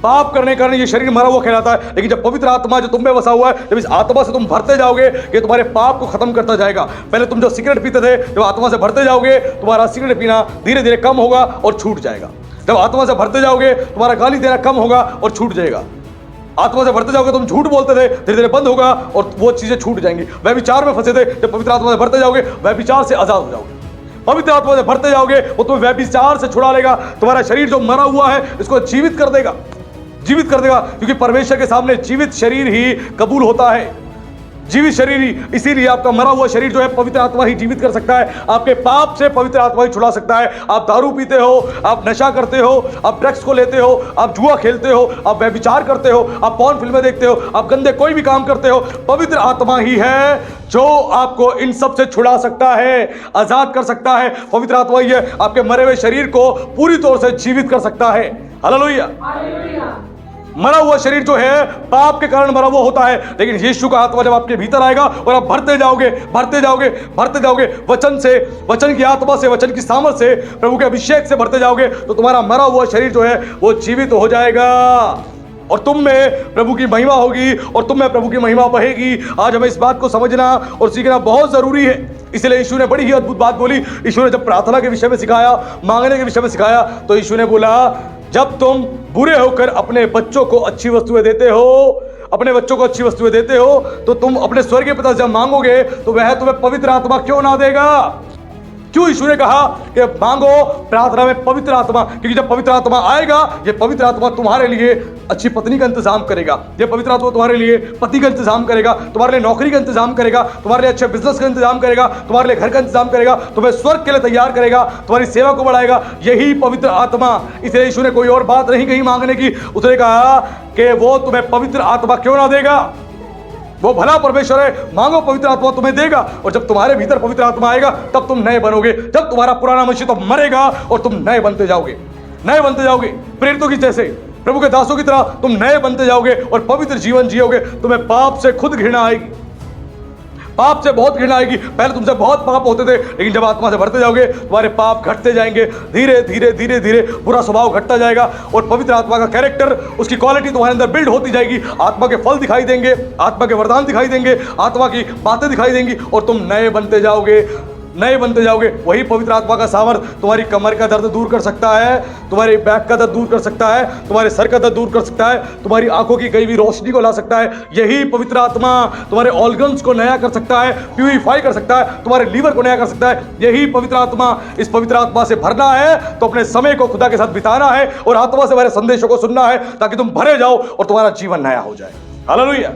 पाप करने के कारण ये शरीर मरा हुआ कहलाता है। लेकिन जब पवित्र आत्मा जो तुम में बसा हुआ है, जब इस आत्मा से तुम भरते जाओगे, ये तुम्हारे पाप को खत्म करता जाएगा। पहले तुम जो सिगरेट पीते थे, जब आत्मा से भरते जाओगे तुम्हारा सिगरेट पीना धीरे धीरे कम होगा और छूट जाएगा। जब आत्मा से भरते जाओगे तुम्हारा गाली देना कम होगा और छूट जाएगा। आत्मा से भरते जाओगे, तुम झूठ बोलते थे धीरे धीरे बंद होगा और वो चीजें छूट जाएंगी। वह विचार में फंसे थे, जब पवित्र आत्मा से भरते जाओगे वह विचार से आजाद हो जाओगे। पवित्र आत्मा से भरते जाओगे वो तुम्हें व्यभिचार से छुड़ा लेगा। तुम्हारा शरीर जो मरा हुआ है इसको जीवित कर देगा, जीवित कर देगा, क्योंकि परमेश्वर के सामने जीवित शरीर ही कबूल होता है, जीवित शरीर ही। इसीलिए आपका मरा हुआ शरीर जो है पवित्र आत्मा ही जीवित कर सकता है। आपके पाप से पवित्र आत्मा ही छुड़ा सकता है। आप दारू पीते हो, आप नशा करते हो, आप ड्रग्स को लेते हो, आप जुआ खेलते हो, आप व्यभिचार करते हो, आप पॉर्न फिल्में देखते हो, आप गंदे कोई भी काम करते हो, पवित्र आत्मा ही है जो आपको इन सब से छुड़ा सकता है, आजाद कर सकता है। पवित्र आत्मा ही है आपके मरे हुए शरीर को पूरी तौर से जीवित कर सकता है। हालेलुया। मरा हुआ शरीर जो है पाप के कारण मरा हुआ होता है, लेकिन यीशु का आत्मा जब आपके भीतर आएगा और आप भरते जाओगे, भरते जाओगे, भरते जाओगे वचन से, वचन की आत्मा से, वचन की सामर्थ से, प्रभु के अभिषेक से भरते जाओगे, तो तुम्हारा मरा हुआ शरीर जो है वो जीवित हो जाएगा और तुम में प्रभु की महिमा होगी और तुम में प्रभु की महिमा बहेगी। आज हमें इस बात को समझना और सीखना बहुत जरूरी है। इसलिए यीशु ने बड़ी ही अद्भुत बात बोली। यीशु ने जब प्रार्थना के विषय में सिखाया, मांगने के विषय में सिखाया, तो यीशु ने बोला जब तुम बुरे होकर अपने बच्चों को अच्छी वस्तुएं देते हो, अपने बच्चों को अच्छी वस्तुएं देते हो, तो तुम अपने स्वर्गीय पिता से जब मांगोगे तो वह तुम्हें पवित्र आत्मा क्यों ना देगा। क्यों यीशु ने कहा कि मांगो प्रार्थना में पवित्र आत्मा, क्योंकि जब पवित्र आत्मा आएगा, ये पवित्र आत्मा तुम्हारे लिए अच्छी पत्नी का इंतजाम करेगा, ये पवित्र आत्मा तुम्हारे लिए पति का इंतजाम करेगा, तुम्हारे लिए नौकरी का इंतजाम करेगा, तुम्हारे लिए अच्छे बिजनेस का इंतजाम करेगा, तुम्हारे लिए घर का इंतजाम करेगा, तुम्हें स्वर्ग के लिए तैयार करेगा, तुम्हारी सेवा को बढ़ाएगा, यही पवित्र आत्मा। इसलिए यीशु ने कोई और बात नहीं कही मांगने की, उसने कहा कि वो तुम्हें पवित्र आत्मा क्यों ना देगा। वो भला परमेश्वर है, मांगो पवित्र आत्मा तुम्हें देगा। और जब तुम्हारे भीतर पवित्र आत्मा आएगा तब तुम नए बनोगे। जब तुम्हारा पुराना मनुष्य तो मरेगा और तुम नए बनते जाओगे, नए बनते जाओगे, प्रेरितों की जैसे, प्रभु के दासों की तरह तुम नए बनते जाओगे और पवित्र जीवन जियोगे। तुम्हें पाप से खुद घृणा आएगी, पाप से बहुत घृणा आएगी। पहले तुमसे बहुत पाप होते थे, लेकिन जब आत्मा से भरते जाओगे तुम्हारे पाप घटते जाएंगे, धीरे धीरे धीरे धीरे बुरा स्वभाव घटता जाएगा और पवित्र आत्मा का कैरेक्टर, उसकी क्वालिटी तुम्हारे अंदर बिल्ड होती जाएगी। आत्मा के फल दिखाई देंगे, आत्मा के वरदान दिखाई देंगे, आत्मा की बातें दिखाई देंगी और तुम नए बनते जाओगे, नए बनते जाओगे। वही पवित्र आत्मा का सामर्थ तुम्हारी कमर का दर्द दूर कर सकता है, तुम्हारे बैक का दर्द दूर कर सकता है, तुम्हारे सर का दर्द दूर कर सकता है, तुम्हारी आंखों की गई हुई रोशनी को ला सकता है। यही पवित्र आत्मा तुम्हारे ऑर्गन्स को नया कर सकता है, प्यूरिफाई कर सकता है, तुम्हारे लीवर को नया कर सकता है। यही पवित्र आत्मा। इस पवित्र आत्मा से भरना है तो अपने समय को खुदा के साथ बिताना है और आत्मा से भरे संदेशों को सुनना है, ताकि तुम भरे जाओ और तुम्हारा जीवन नया हो जाए। हालेलुया।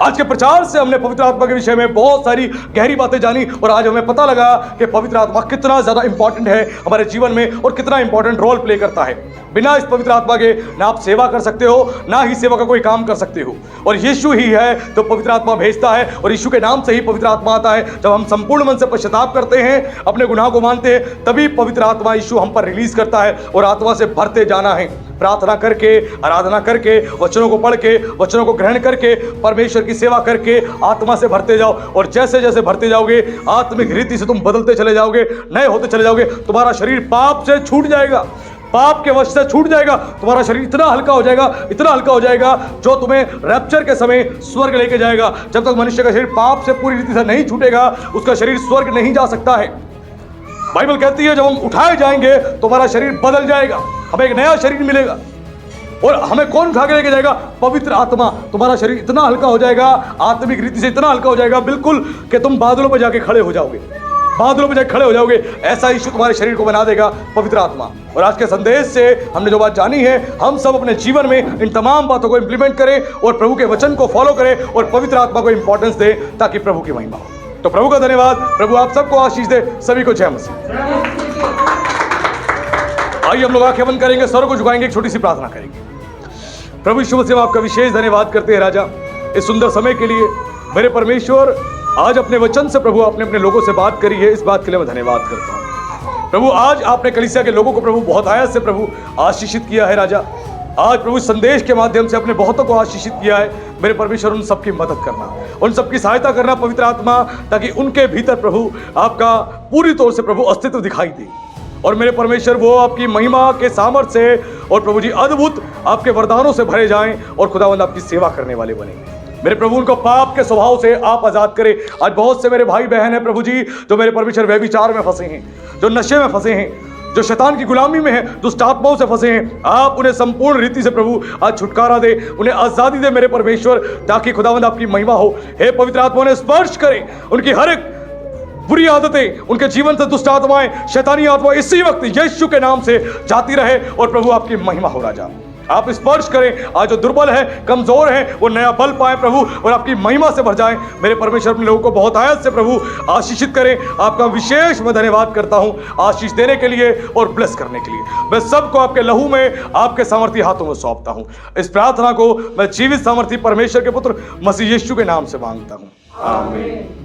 आज के प्रचार से हमने पवित्र आत्मा के विषय में बहुत सारी गहरी बातें जानी और आज हमें पता लगा कि पवित्र आत्मा कितना ज्यादा इंपॉर्टेंट है हमारे जीवन में और कितना इंपॉर्टेंट रोल प्ले करता है। बिना इस पवित्र आत्मा के ना आप सेवा कर सकते हो, ना ही सेवा का कोई काम कर सकते हो। और यीशु ही है तो पवित्र आत्मा भेजता है और यीशु के नाम से ही पवित्र आत्मा आता है। जब हम संपूर्ण मन से पश्चाताप करते हैं, अपने गुनाह को मानते हैं, तभी पवित्र आत्मा यीशु हम पर रिलीज करता है और आत्मा से भरते जाना है। प्रार्थना करके, आराधना करके, वचनों को पढ़ के, वचनों को ग्रहण करके, परमेश्वर की सेवा करके आत्मा से भरते जाओ और जैसे जैसे भरते जाओगे आत्मिक रीति से तुम बदलते चले जाओगे, नए होते चले जाओगे। तुम्हारा शरीर पाप से छूट जाएगा, पाप के वश से छूट जाएगा। तुम्हारा शरीर इतना हल्का हो जाएगा, इतना हल्का हो जाएगा जो तुम्हें रैप्चर के समय स्वर्ग लेके जाएगा। जब तक मनुष्य का शरीर पाप से पूरी रीति से नहीं छूटेगा, उसका शरीर स्वर्ग नहीं जा सकता है। बाइबल कहती है जब हम उठाए जाएंगे तो हमारा शरीर बदल जाएगा, हमें एक नया शरीर मिलेगा और हमें कौन उठा के लेके जाएगा? पवित्र आत्मा। तुम्हारा शरीर इतना हल्का हो जाएगा, आत्मिक रीति से इतना हल्का हो जाएगा बिल्कुल कि तुम बादलों पर जाके खड़े हो जाओगे, बादलों पर जाके खड़े हो जाओगे। ऐसा यीशु तुम्हारे शरीर को बना देगा, पवित्र आत्मा। और आज के संदेश से हमने जो बात जानी है, हम सब अपने जीवन में इन तमाम बातों को इंप्लीमेंट करें और प्रभु के वचन को फॉलो करें और पवित्र आत्मा को इंपॉर्टेंस दें ताकि प्रभु की महिमा हो। तो प्रभु का धन्यवाद। प्रभु आप सबको आशीष दे। सभी को जय मसीह। आइए हम लोग आंखें बंद करेंगे, सर को झुकाएंगे, एक छोटी सी प्रार्थना करेंगे। प्रभु यीशु मसीह, आपका विशेष धन्यवाद करते हैं राजा, इस सुंदर समय के लिए। मेरे परमेश्वर, आज अपने वचन से प्रभु आपने अपने लोगों से बात करी है, इस बात के लिए मैं धन्यवाद करता हूँ। प्रभु आज आपने कलीसिया के लोगों को प्रभु बहुत आयत से प्रभु आशीषित किया है राजा। आज प्रभु संदेश के माध्यम से अपने बहुतों को आशीषित किया है। मेरे परमेश्वर, उन सबकी मदद करना, उन सबकी सहायता करना पवित्र आत्मा, ताकि उनके भीतर प्रभु आपका पूरी तौर से प्रभु अस्तित्व दिखाई दे। और मेरे परमेश्वर, वो आपकी महिमा के सामर्थ्य से और प्रभु जी अद्भुत आपके वरदानों से भरे जाएं और खुदावंद आपकी सेवा करने वाले बने। मेरे प्रभु, उनको पाप के स्वभाव से आप आजाद करें। आज बहुत से मेरे भाई बहन हैं प्रभु जी, जो मेरे परमेश्वर व्यभिचार में फंसे हैं, जो नशे में फंसे हैं, जो शैतान की गुलामी में है, दुष्ट आत्माओं से फंसे हैं। आप उन्हें संपूर्ण रीति से प्रभु आज छुटकारा दे, उन्हें आजादी दे मेरे परमेश्वर, ताकि खुदावंद आपकी महिमा हो। हे पवित्र आत्मा, उन्हें स्पर्श करें, उनकी हर एक बुरी आदतें, उनके जीवन से दुष्ट आत्माएं, शैतानी आत्मा इसी वक्त यीशु के नाम से जाती रहे और प्रभु आपकी महिमा हो राजा। आप स्पर्श करें, आज जो दुर्बल है, कमजोर है, वो नया बल पाए प्रभु और आपकी महिमा से भर जाए। मेरे परमेश्वर, अपने लोगों को बहुत आयत से प्रभु आशीषित करें। आपका विशेष मैं धन्यवाद करता हूं आशीष देने के लिए और ब्लेस करने के लिए। मैं सबको आपके लहू में, आपके सामर्थी हाथों में सौंपता हूं। इस प्रार्थना को मैं जीवित सामर्थी परमेश्वर के पुत्र मसीह यीशु के नाम से मांगता हूं, आमीन।